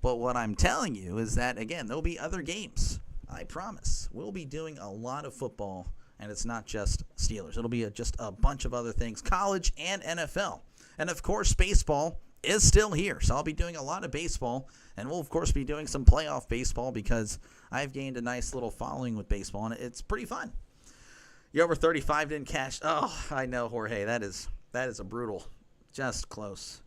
But what I'm telling you is that, again, there'll be other games. I promise. We'll be doing a lot of football, and it's not just Steelers. It'll be just a bunch of other things, college and NFL. And, of course, baseball is still here. So I'll be doing a lot of baseball, and we'll, of course, be doing some playoff baseball because I've gained a nice little following with baseball, and it's pretty fun. You're over 35 didn't cash. Oh, I know, Jorge. That is a brutal. Just close.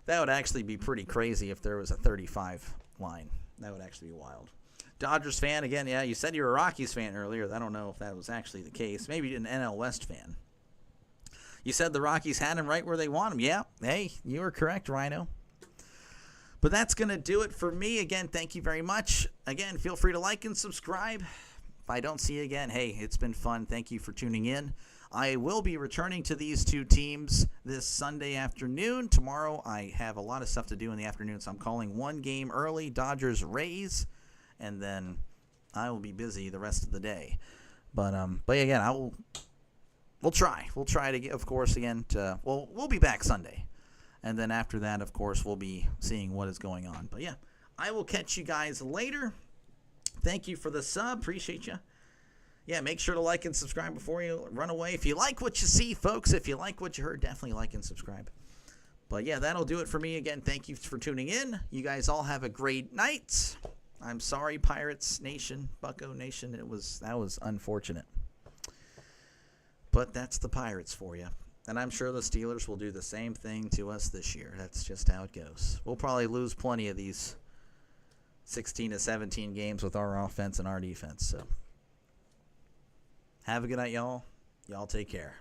That would actually be pretty crazy if there was a 35 line. That would actually be wild. Dodgers fan, again, yeah, you said you were a Rockies fan earlier. I don't know if that was actually the case. Maybe an NL West fan. You said the Rockies had him right where they want him. Yeah, hey, you were correct, Rhino. But that's going to do it for me. Again, thank you very much. Again, feel free to like and subscribe. If I don't see you again, hey, it's been fun. Thank you for tuning in. I will be returning to these 2 teams this Sunday afternoon. Tomorrow I have a lot of stuff to do in the afternoon, so I'm calling 1 game early, Dodgers-Rays, and then I will be busy the rest of the day. But again, we'll try. We'll try to get, of course, again, we'll be back Sunday. And then after that, of course, we'll be seeing what is going on. But yeah, I will catch you guys later. Thank you for the sub. Appreciate you. Yeah, make sure to like and subscribe before you run away. If you like what you see, folks, if you like what you heard, definitely like and subscribe. But yeah, that'll do it for me. Again, thank you for tuning in. You guys all have a great night. I'm sorry, Pirates Nation, Bucko Nation. That was unfortunate. But that's the Pirates for you. And I'm sure the Steelers will do the same thing to us this year. That's just how it goes. We'll probably lose plenty of these 16 to 17 games with our offense and our defense. So have a good night, y'all. Y'all take care.